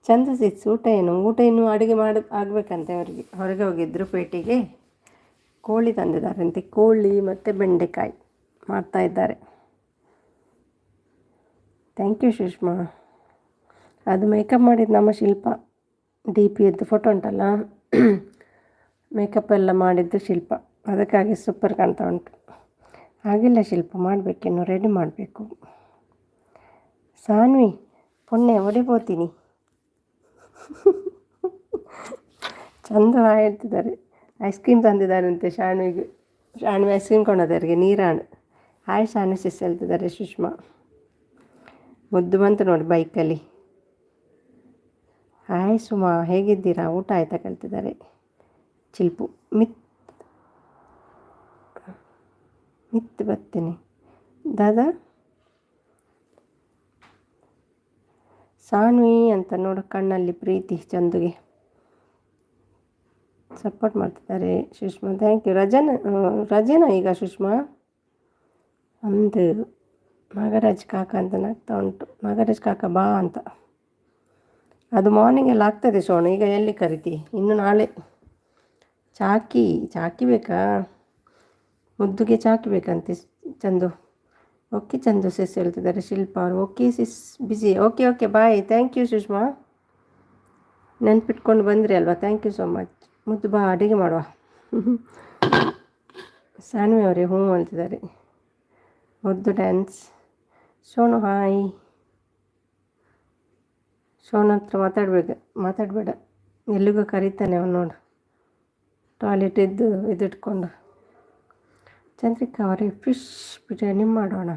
ಚಂದ ಸಿಕ್ಸ್. ಊಟ ಇನ್ನೂ ಅಡುಗೆ ಆಗಬೇಕಂತೆ ಅವರಿಗೆ. ಹೊರಗೆ ಹೋಗಿದ್ದರು ಪೇಟೆಗೆ. ಕೋಳಿ ತಂದಿದ್ದಾರಂತೆ. ಕೋಳಿ ಮತ್ತು ಬೆಂಡೆಕಾಯಿ ಮಾಡ್ತಾಯಿದ್ದಾರೆ. Thank you Sushma. ಅದು ಮೇಕಪ್ ಮಾಡಿದ್ದು ನಮ್ಮ ಶಿಲ್ಪ. DP ಯದ್ದು ಫೋಟೋ ಉಂಟಲ್ಲ, ಮೇಕಪ್ ಎಲ್ಲ ಮಾಡಿದ್ದು ಶಿಲ್ಪ. ಅದಕ್ಕಾಗಿ ಸೂಪರ್ ಕಾಣ್ತಾ ಉಂಟು. ಆಗಿಲ್ಲ ಶಿಲ್ಪ, ಮಾಡಬೇಕಿನ್ನು ರೆಡಿ ಮಾಡಬೇಕು. ಸಾನ್ವಿ ಪೊನ್ನೆ ಹೊಡಿಬೋತೀನಿ. ಚಂದ ಹೇಳ್ತಿದ್ದಾರೆ. ಐಸ್ ಕ್ರೀಮ್ ತಂದಿದ್ದಾರಂತೆ ಶಾನ್ವಿಗೆ. ಶಾನ್ವಿ ಐಸ್ ಕ್ರೀಮ್ ಕೊಂಡದವರಿಗೆ ನೀರಾಣು. ಹಾಯ್ ಶಾನ್ವಿ ಸಿಸ್ ಹೇಳ್ತಿದ್ದಾರೆ ಸುಷ್ಮಾ. ಮುದ್ದು ಬಂತು ನೋಡಿ ಬೈಕಲ್ಲಿ. ಹಾಯ್ ಸುಮಾ, ಹೇಗಿದ್ದೀರಾ? ಊಟ ಆಯ್ತಾ ಕೇಳ್ತಿದ್ದಾರೆ ಚಿಲ್ಪು. ಇತ್ತು ಬರ್ತೀನಿ ದಾದಾ ಸಾನ್ವಿ ಅಂತ ನೋಡು ಕಣ್ಣಲ್ಲಿ ಪ್ರೀತಿ ಚಂದುಗೆ ಸಪೋರ್ಟ್ ಮಾಡ್ತಿದ್ದಾರೆ. Sushma thank you. ರಜೆನಾ ಈಗ ಸುಷ್ಮಾ ಅಂದು ನಾಗರಾಜ್ ಕಾಕ ಅಂತ ನಗ್ತಾ ಉಂಟು. ನಾಗರಾಜ್ ಕಾಕ ಬಾ ಅಂತ. ಅದು ಮಾರ್ನಿಂಗ್ ಎಲ್ಲ ಆಗ್ತದೆ ಸೋಣ. ಈಗ ಎಲ್ಲಿ ಕರಿತಿ, ಇನ್ನು ನಾಳೆ. ಚಾಕಿ ಬೇಕಾ, ಮುದ್ದುಗೆ ಚಾಕಿ ಬೇಕಂತೆ ಚಂದು. ಓಕೆ ಚಂದು ಸಿಸ್ ಹೇಳ್ತಿದ್ದಾರೆ. ಶಿಲ್ಪ ಅವರು okay sis busy. Okay bye. Thank you Sushma, ನೆನ್ಪಿಟ್ಕೊಂಡು ಬಂದ್ರಿ ಅಲ್ವಾ, ಥ್ಯಾಂಕ್ ಯು ಸೋ ಮಚ್. ಮುದ್ದು ಬಾ ಅಡುಗೆ ಮಾಡುವ. ಸಾನ್ವಿ ಅವರೇ ಹ್ಞೂ ಅಂತಿದ್ದಾರೆ. ಮುದ್ದು ಡ್ಯಾನ್ಸ್. ಸೋನು ಹಾಯ್. ಸೋನು ಹತ್ರ ಮಾತಾಡಬೇಡ, ಎಲ್ಲಿಗೂ ಕರೀತಾನೆ ಅವನು ನೋಡು, ಟಾಯ್ಲೆಟ್ ಇದಿಟ್ಕೊಂಡು. ಚಂದ್ರಿಕಾ ಅವರೇ ಫಿಶ್ ಬಿರಿಯಾನಿ ಮಾಡೋಣ.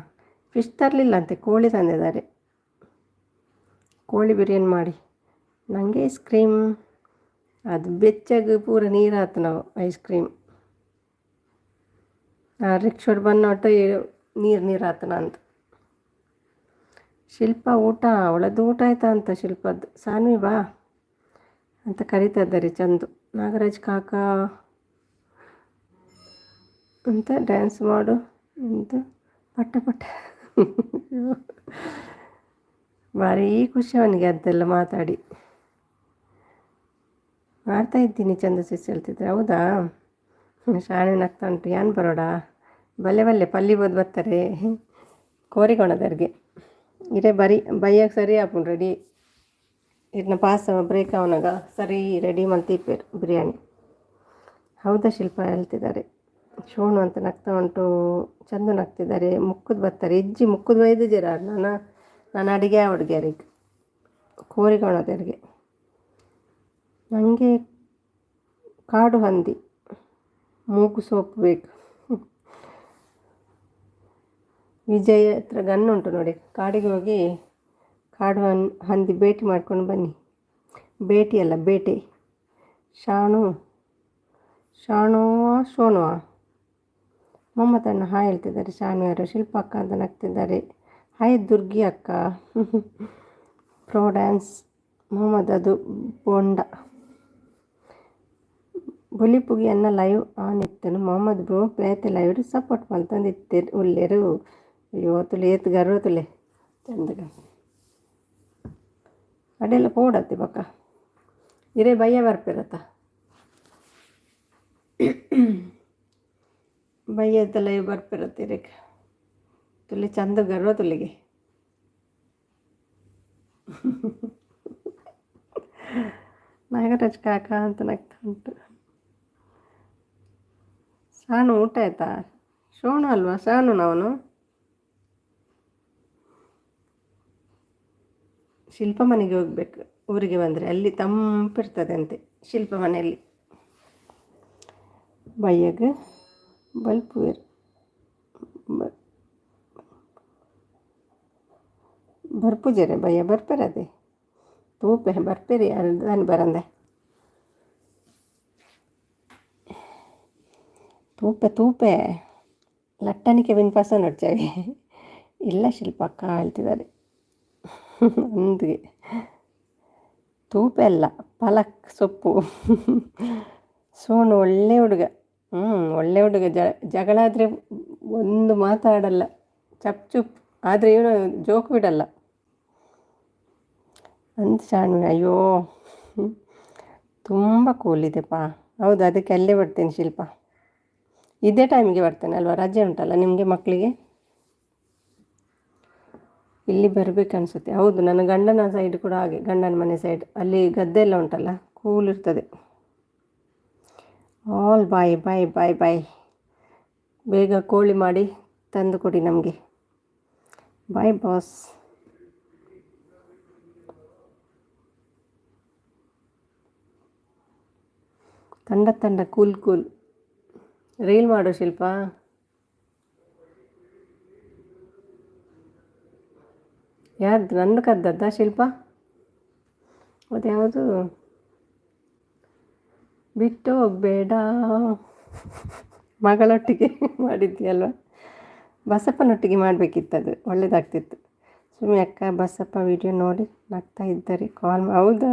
ಫಿಶ್ ತರಲಿಲ್ಲ ಅಂತೆ, ಕೋಳಿ ತಂದಿದ್ದಾರೆ. ಕೋಳಿ ಬಿರಿಯಾನಿ ಮಾಡಿ. ನನಗೆ ಐಸ್ ಕ್ರೀಮ್, ಅದು ಬೆಚ್ಚಗೆ ಪೂರ ನೀರಾತು ನಾವು ಐಸ್ ಕ್ರೀಮ್. ರಿಕ್ಷೋಡ್ ಬಂದೊಟ್ಟ ನೀರಾತನ ಅಂತ. ಶಿಲ್ಪ ಊಟ, ಅವಳದ್ದು ಊಟ ಆಯ್ತಾ ಅಂತ ಶಿಲ್ಪದ್ದು. ಸಾನ್ವಿ ಬಾ ಅಂತ ಕರೀತಾ ಇದ್ದಾರೆ ಚಂದು. ನಾಗರಾಜ್ ಕಾಕ ಅಂತ ಡ್ಯಾನ್ಸ್ ಮಾಡು ಅಂತ ಪಟ್ಟ ಭಾರಿ ಖುಷಿ ಅವನಿಗೆ ಅದೆಲ್ಲ ಮಾತಾಡಿ. ಮಾಡ್ತಾ ಇದ್ದೀನಿ ಚಂದ ಸಿಸ್ ಹೇಳ್ತಿದ್ರೆ. ಹೌದಾ, ಶಾಣೆ ನಗ್ತಾ ಉಂಟು. ಏನ್ ಬರೋಡ ಬಲ್ಲೆ ಪಲ್ಲಿ ಬೋದು ಬರ್ತಾರೆ ಕೋರಿಗೋಣದವ್ರಿಗೆ ಇರೇ ಬೈಯಾಗ ಸರಿ ಆಪುನ್ ರೆಡಿ ಇದನ್ನ ಪಾಸ್ ಬ್ರೇಕ್ ಅವನಾಗ ಸರಿ ರೆಡಿ ಮಲ್ತೀಪೇರು ಬಿರಿಯಾನಿ. ಹೌದಾ ಶಿಲ್ಪ ಹೇಳ್ತಿದ್ದಾರೆ. ಶೋಣು ಅಂತ ನಗ್ತಾ ಉಂಟು. ಚಂದ ನಗ್ತಿದ್ದಾರೆ. ಮುಕ್ಕದು ಬರ್ತಾರೆ ಇಜ್ಜಿ ಮುಕ್ಕದು ಒಯ್ದು ಜರ ನಾನು ಅಡುಗೆ ಹುಡುಗಿಯರಿಗೆ ಕೋರಿಗೋಣದವ್ರಿಗೆ. ನನಗೆ ಕಾಡು ಹಂದಿ ಮೂಗು ಸೋಪು ಬೇಕು. ವಿಜಯ್ ಹತ್ರ ಗನ್ ಉಂಟು ನೋಡಿ. ಕಾಡಿಗೆ ಹೋಗಿ ಕಾಡು ಹಂದಿ ಭೇಟಿ ಮಾಡ್ಕೊಂಡು ಬನ್ನಿ. ಭೇಟಿ ಅಲ್ಲ ಬೇಟೆ. ಶೋಣುವಾ ಮೊಮ್ಮತಣ್ಣ ಹಾಯ್ ಹೇಳ್ತಿದ್ದಾರೆ. ಶಾನ್ವಿಯವರು ಶಿಲ್ಪ ಅಕ್ಕ ಅಂತ ನಗ್ತಿದ್ದಾರೆ. ಹಾಯ್ ದುರ್ಗಿ ಅಕ್ಕ. ಪ್ರೋ ಡ್ಯಾನ್ಸ್ ಮೊಹಮ್ಮದ್ ಅದು ಬೋಂಡ ಬೊಲಿಪುಗಿ ಅನ್ನ ಲೈವ್ ಆನ್ ಇತ್ತನು ಮೊಹಮ್ಮದ್ ಬ್ರೋ ಬೇತೆ ಲೈವ್ ಸಪೋರ್ಟ್ ಮಲ್ತಂದಿತ್ತೆ ಉಲ್ಲೇರು. ಅಯ್ಯೋ ತುಲೆ ಏತ್ ಗರ್ವ ತುಲೆ ಚಂದಗ ಅಡೆಲ್ಲ ಪೋಡತ್ತೆ ಬಕ್ಕ ಇರೇ ಬಯ್ಯ ಬರ್ಪಿರತ್ತ ಬಯ್ಯದ ಲೈವ್ ಬರ್ಪಿರತ್ತೆ ಇರಕ್ಕೆ ತುಲೆ ಚಂದ ಗರ್ವ ತುಲಿಗೆ. ನಾಗರಾಜ್ ಕಾಕ ಅಂತ ನಗ್ತಾ ಉಂಟು. ಸಾನು ಊಟ ಆಯ್ತಾ? ಶೋಣು ಅಲ್ವಾ ಸಾನು? ನಾವನು ಶಿಲ್ಪ ಮನೆಗೆ ಹೋಗ್ಬೇಕು. ಊರಿಗೆ ಬಂದರೆ ಅಲ್ಲಿ ತಂಪಿರ್ತದೆ ಅಂತೆ ಶಿಲ್ಪ ಮನೆಯಲ್ಲಿ. ಬಯ್ಯಗೆ ಬಲ್ಪುವೇರು ಬರ್ಪುಜರೆ ಬಯ್ಯ ಬರ್ಪರದೆ ತೂಪೆ ಬರ್ಪೇರಿ ಯಾರು ದಾನಿ ಬರಂದೆ ತೂಪೆ ಲಟ್ಟಣಿಕೆ ವಿನ್ಪಾಸ ನೋಡ್ತೇವೆ. ಇಲ್ಲ ಶಿಲ್ಪ ಅಕ್ಕ ಹೇಳ್ತಿದ್ದಾರೆ. ಅಂದಿಗೆ ತೂಪೆ ಅಲ್ಲ ಪಾಲಕ್ ಸೊಪ್ಪು. ಸೋನು ಒಳ್ಳೆ ಹುಡುಗ. ಒಳ್ಳೆ ಹುಡುಗ. ಜಗಳ ಆದರೆ ಒಂದು ಮಾತಾಡಲ್ಲ, ಚುಪ್ ಆದರೆ ಇವನು ಜೋಕ್ ಬಿಡಲ್ಲ ಅಂತ. ಶಾಣ್ವಿ ಅಯ್ಯೋ ತುಂಬ ಕೂಲಿದೆಪ್ಪ. ಹೌದು, ಅದಕ್ಕೆ ಅಲ್ಲೇ ಬರ್ತೀನಿ ಶಿಲ್ಪ. ಇದೇ ಟೈಮಿಗೆ ಬರ್ತೇನೆ ಅಲ್ವಾ, ರಜೆ ಉಂಟಲ್ಲ ನಿಮಗೆ ಮಕ್ಕಳಿಗೆ. ಇಲ್ಲಿ ಬರಬೇಕು ಅನಿಸುತ್ತೆ. ಹೌದು, ನನ್ನ ಗಂಡನ ಸೈಡ್ ಕೂಡ ಹಾಗೆ, ಗಂಡನ ಮನೆ ಸೈಡ್ ಅಲ್ಲಿ ಗದ್ದೆ ಎಲ್ಲ ಉಂಟಲ್ಲ, ಕೂಲ್ ಇರ್ತದೆ. ಆಲ್ ಬಾಯ್ ಬಾಯ್ ಬಾಯ್ ಬಾಯ್. ಬೇಗ ಕೋಳಿ ಮಾಡಿ ತಂದು ಕೊಡಿ ನಮಗೆ. ಬಾಯ್ ಬಾಸ್. ತಂಡ ಕೂಲ್ ರೀಲ್ ಮಾಡು ಶಿಲ್ಪ. ಯಾರ್ದು? ನನ್ನ ಕದ್ದದ್ದ ಶಿಲ್ಪ? ಅದ್ಯಾವುದು ಬಿಟ್ಟು ಹೋಗಬೇಡ ಮಗಳೊಟ್ಟಿಗೆ ಮಾಡಿದ್ಯಲ್ವ. ಬಸಪ್ಪನೊಟ್ಟಿಗೆ ಮಾಡಬೇಕಿತ್ತದು, ಒಳ್ಳೆಯದಾಗ್ತಿತ್ತು. ಸುಮ್ಮನೆ ಅಕ್ಕ ಬಸಪ್ಪ ವಿಡಿಯೋ ನೋಡಿ ನಗ್ತಾ ಇದ್ದಾರೆ, ಕಾಲ್ ಹೌದಾ?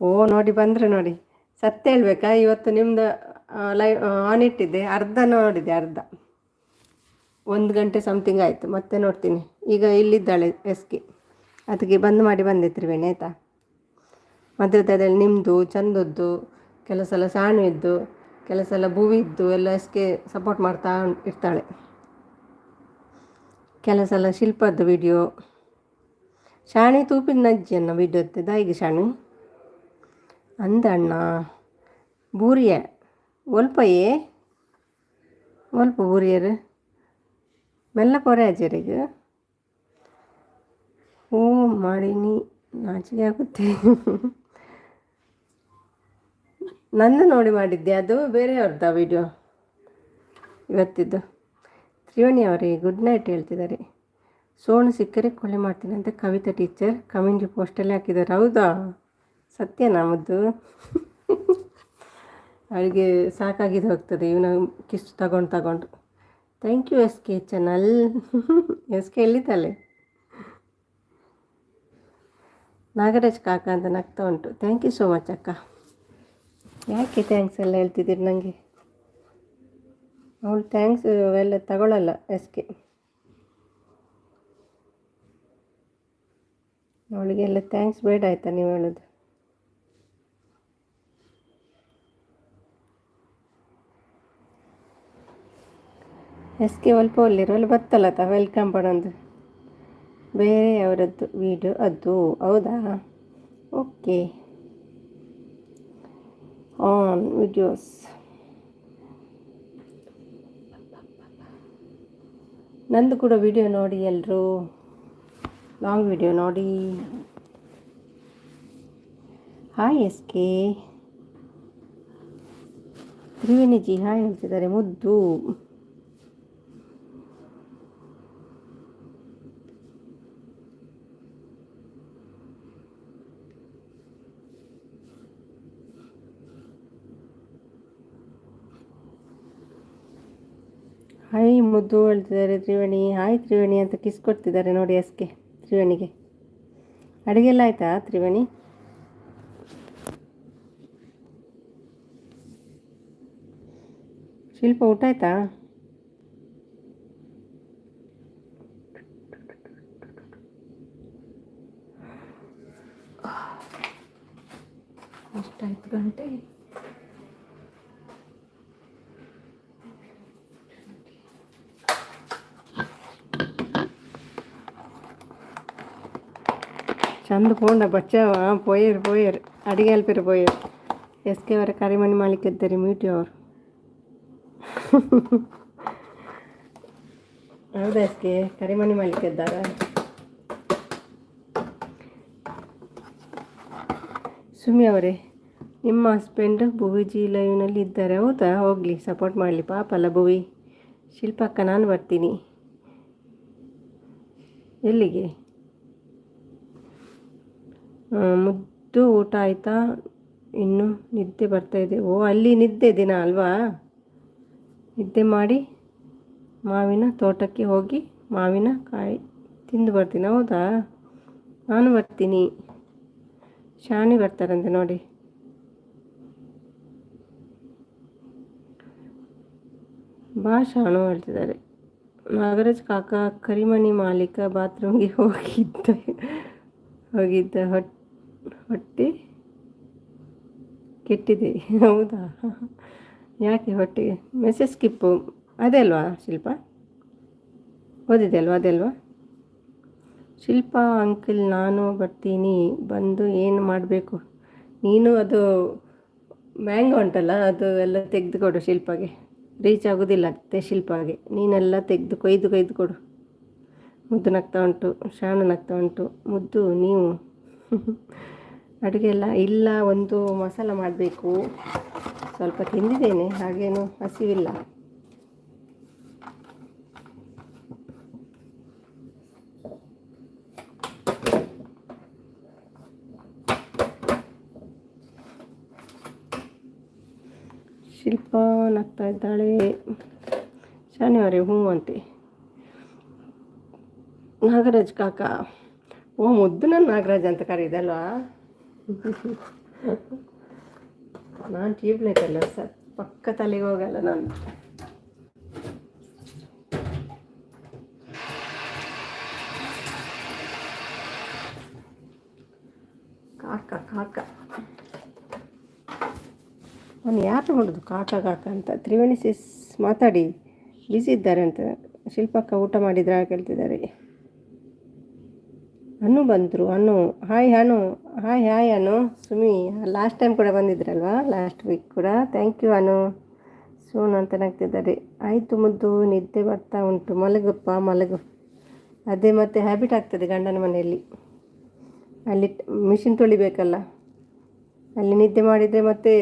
ಓ ನೋಡಿ ಬಂದರೆ ನೋಡಿ. ಸತ್ಯ ಹೇಳ್ಬೇಕಾ, ಇವತ್ತು ನಿಮ್ಮದು ಲೈವ್ ಆನ್ ಇಟ್ಟಿದ್ದೆ, ಅರ್ಧ ನೋಡಿದೆ, ಅರ್ಧ 1 ಗಂಟೆ ಸಮಥಿಂಗ್ ಆಯಿತು. ಮತ್ತೆ ನೋಡ್ತೀನಿ. ಈಗ ಇಲ್ಲಿದ್ದಾಳೆ ಎಸ್ಕೆ, ಅದಕ್ಕೆ ಬಂದ್ ಮಾಡಿ ಬಂದೆ ತ್ರಿವೇಣಿ, ಆಯಿತಾ? ಮಧ್ಯದಲ್ಲಿ ನಿಮ್ಮದು ಚಂದದ್ದು, ಕೆಲವು ಸಲ ಸಾಣು ಕೆಲವು ಸಲ ಭೂವಿ ಇದ್ದು ಎಲ್ಲ ಎಸ್ಕೆ ಸಪೋರ್ಟ್ ಮಾಡ್ತಾ ಇರ್ತಾಳೆ. ಕೆಲವು ಸಲ ಶಿಲ್ಪದ್ದು ವಿಡಿಯೋ, ಶಾಣಿ ತೂಪಿನ ನಜ್ಜಿಯನ್ನ ವಿಡಿಯೋ ಎತ್ತಿದ ಈಗ ಶಾಣಿ ಅಂದಣ್ಣ ಬೂರಿಯ ಒಲ್ಪಯೇ ಒಲ್ಪ ಬೂರಿಯರು ಮೆಲ್ಲ ಪೊರೆ ಅಜ್ಜರಿಗೆ ಹ್ಞೂ ಮಾಡೀನಿ, ನಾಚಿಕೆ ಆಗುತ್ತೆ. ನಂದು ನೋಡಿ ಮಾಡಿದ್ದೆ, ಅದು ಬೇರೆಯವ್ರದ್ದು ವಿಡಿಯೋ ಇವತ್ತಿದ್ದು. ತ್ರಿವೇಣಿ ಅವರಿಗೆ ಗುಡ್ ನೈಟ್ ಹೇಳ್ತಿದ್ದಾರೆ. ಸೋಣು ಸಿಕ್ಕರೆ ಕೊಲೆ ಮಾಡ್ತೀನಿ ಅಂತ ಕವಿತಾ ಟೀಚರ್ ಕಮ್ಯುನಿಟಿ ಪೋಸ್ಟಲ್ಲಿ ಹಾಕಿದ್ದಾರೆ. ಹೌದಾ? ಸತ್ಯನಾ ಮುದ್ದು? ಅವಳಿಗೆ ಸಾಕಾಗಿದ್ದು ಹೋಗ್ತದೆ ಇವನು ಕಿಸ್ ತಗೊಂಡು. Thank you S K channel. S K ಎಲ್ಲಿದ್ದಾಳೆ? ನಾಗರಾಜ್ ಕಾಕ ಅಂತ ನಗ್ತಾ ಉಂಟು. ಥ್ಯಾಂಕ್ ಯು ಸೋ ಮಚ್ ಅಕ್ಕ. ಯಾಕೆ ಥ್ಯಾಂಕ್ಸ್ ಎಲ್ಲ ಹೇಳ್ತಿದ್ದೀರಿ ನನಗೆ? ಅವಳು ಥ್ಯಾಂಕ್ಸ್ ಎಲ್ಲ ತಗೊಳ್ಳಲ್ಲ ಎಸ್ ಕೆ. ಅವಳಿಗೆಲ್ಲ ಥ್ಯಾಂಕ್ಸ್ ಬೇಡ ಆಯಿತಾ ನೀವು ಹೇಳೋದು? ಎಸ್ ಕೆ ಒಲ್ಪ ಒಳ್ಳಿರೋಲ್ಲಿ ಬತ್ತಲ್ಲತ್ತ ವೆಲ್ಕಮ್ ಪಡೋದು ಬೇರೆ ಅವರದ್ದು ವೀಡಿಯೋ ಅದು. ಹೌದಾ? Okay, on videos. ನಂದು ಕೂಡ ವಿಡಿಯೋ ನೋಡಿ ಎಲ್ಲರೂ, ಲಾಂಗ್ ವಿಡಿಯೋ ನೋಡಿ. Hi S K. ತ್ರಿವೇಣಿಜಿ ಹಾಯ್ ಹೇಳ್ತಿದ್ದಾರೆ, ಮುದ್ದು. ಹಾಯ್ ಮುದ್ದು ಹೇಳ್ತಿದ್ದಾರೆ ತ್ರಿವೇಣಿ. ಹಾಯ್ ತ್ರಿವೇಣಿ ಅಂತ ಕಿಸ್ ಕೊಡ್ತಿದ್ದಾರೆ ನೋಡಿ ಎಸ್ ಕೆ ತ್ರಿವೇಣಿಗೆ. ಅಡುಗೆ ಎಲ್ಲ ಆಯಿತಾ ತ್ರಿವೇಣಿ? ಶಿಲ್ಪ ಊಟ ಆಯಿತಾ? ಎಷ್ಟಾಯ್ತು ಗಂಟೆ? ಚಂದ ಪೋಂಡ ಬಚ್ಚಾವ ಪೋಯರ್ ಅಡಿಗೆ ಅಲ್ಪಿರು ಪೋಯರ್. ಎಸ್ ಕೆ ಅವರ ಕರಿಮಣಿ ಮಾಲಿಕ್ ಇದ್ದಾರೆ ಮ್ಯೂಟಿ ಅವರು. ಹೌದಾ ಎಸ್ ಕೆ ಕರಿಮಣಿ ಮಾಲಿಕ್ ಇದ್ದಾರ? ಸುಮ್ಮಿ ಅವರೇ, ನಿಮ್ಮ ಹಸ್ಬೆಂಡ್ ಭುವಿಜಿ ಲೈವ್ನಲ್ಲಿ ಇದ್ದಾರೆ. ಹೌದಾ? ಹೋಗಲಿ, ಸಪೋರ್ಟ್ ಮಾಡಲಿ ಪಾಪ ಅಲ್ಲ ಭುವಿ. ಶಿಲ್ಪಕ್ಕ ನಾನು ಬರ್ತೀನಿ. ಎಲ್ಲಿಗೆ? ಮುದ್ದು ಊಟ ಆಯಿತಾ? ಇನ್ನು ನಿದ್ದೆ ಬರ್ತಾಯಿದೆ. ಓ ಅಲ್ಲಿ ನಿದ್ದೆ ದಿನ ಅಲ್ವಾ? ನಿದ್ದೆ ಮಾಡಿ ಮಾವಿನ ತೋಟಕ್ಕೆ ಹೋಗಿ ಮಾವಿನಕಾಯಿ ತಿಂದು ಬರ್ತೀನಿ. ಹೌದಾ? ನಾನು ಬರ್ತೀನಿ. ಶಾಣಿ ಬರ್ತಾರಂತೆ ನೋಡಿ. ಬಾ ಶಾಣು ಹೇಳ್ತಿದ್ದಾರೆ. ನಾಗರಾಜ್ ಕಾಕ ಕರಿಮಣಿ ಮಾಲೀಕ ಬಾತ್ರೂಮ್ಗೆ ಹೋಗಿದ್ದ ಹೊಟ್ಟೆ ಕೆಟ್ಟಿದೆ. ಹೌದಾ? ಯಾಕೆ ಹೊಟ್ಟೆಗೆ? ಮೆಸೇಜ್ ಸ್ಕಿಪ್ಪು ಅದೇ ಅಲ್ವಾ ಶಿಲ್ಪ? ಓದಿದೆ ಅಲ್ವಾ? ಅದೇ ಅಲ್ವಾ? ಶಿಲ್ಪ ಅಂಕಲ್ ನಾನು ಬರ್ತೀನಿ, ಬಂದು ಏನು ಮಾಡಬೇಕು? ನೀನು ಅದು ಮ್ಯಾಂಗೋ ಉಂಟಲ್ಲ ಅದು ಎಲ್ಲ ತೆಗೆದು ಕೊಡು ಶಿಲ್ಪಾಗೆ. ರೀಚ್ ಆಗೋದಿಲ್ಲ ಅತ್ತೆ ಶಿಲ್ಪಾಗೆ. ನೀನೆಲ್ಲ ತೆಗೆದು ಕೊಯ್ದು ಕೊಡು. ಮುದ್ದು ನಗ್ತಾ ಉಂಟು, ಶಾಣು ನಗ್ತಾ ಉಂಟು. ಮುದ್ದು ನೀವು ಅಡುಗೆ ಇಲ್ಲ ಒಂದು ಮಸಾಲ ಮಾಡಬೇಕು. ಸ್ವಲ್ಪ ತಿಂದಿದ್ದೇನೆ, ಹಾಗೇನು ಹಸಿವಿಲ್ಲ. ಶಿಲ್ಪ ನಗ್ತಾ ಇದ್ದಾಳೆ. ಶನಿವಾರ ಹ್ಞೂ ಅಂತೆ. ನಾಗರಾಜ್ ಕಾಕ, ಓ ಮುದ್ದು ನನ್ನ ನಾಗರಾಜ್ ಅಂತ ಕರೀದಲ್ವಾ. ನಾನು ಟ್ಯೂಬ್ಲೈಟ್ ಅಲ್ಲ ಸರ್, ಪಕ್ಕ ತಲೆಗೆ ಹೋಗಲ್ಲ ನಾನು. ಕಾಕ ಕಾಕ ಅವನು ಯಾರು ನೋಡೋದು ಕಾಕ ಕಾಕ ಅಂತ. ತ್ರಿವೇಣಿ ಸಿಸ್ ಮಾತಾಡಿ, ಬ್ಯುಸಿ ಇದ್ದಾರೆ ಅಂತ. ಶಿಲ್ಪಕ್ಕ ಊಟ ಮಾಡಿದ್ರಾ ಕೇಳ್ತಿದ್ದಾರೆ. ಅನು ಬಂದರು. ಅನು ಹಾಯ್ ಅನು, ಹಾಯ್ ಹಾಯ್ ಅನು. ಸುಮಿ ಲಾಸ್ಟ್ ಟೈಮ್ ಕೂಡ ಬಂದಿದ್ರಲ್ವಾ, ಲಾಸ್ಟ್ ವೀಕ್ ಕೂಡ. ಥ್ಯಾಂಕ್ ಯು ಅನು. ಸೋನು ಅಂತ ನಗ್ತಿದ್ದಾರೆ. ಆಯಿತು ಮುದ್ದು, ನಿದ್ದೆ ಬರ್ತಾ ಉಂಟು, ಮಲಗಪ್ಪ ಮಲಗು. ಅದೇ ಮತ್ತೆ ಹ್ಯಾಬಿಟ್ ಆಗ್ತದೆ ಗಂಡನ ಮನೆಯಲ್ಲಿ. ಅಲ್ಲಿ ಮಿಷಿನ್ ತೊಳಿಬೇಕಲ್ಲ, ಅಲ್ಲಿ ನಿದ್ದೆ ಮಾಡಿದರೆ ಮತ್ತೆ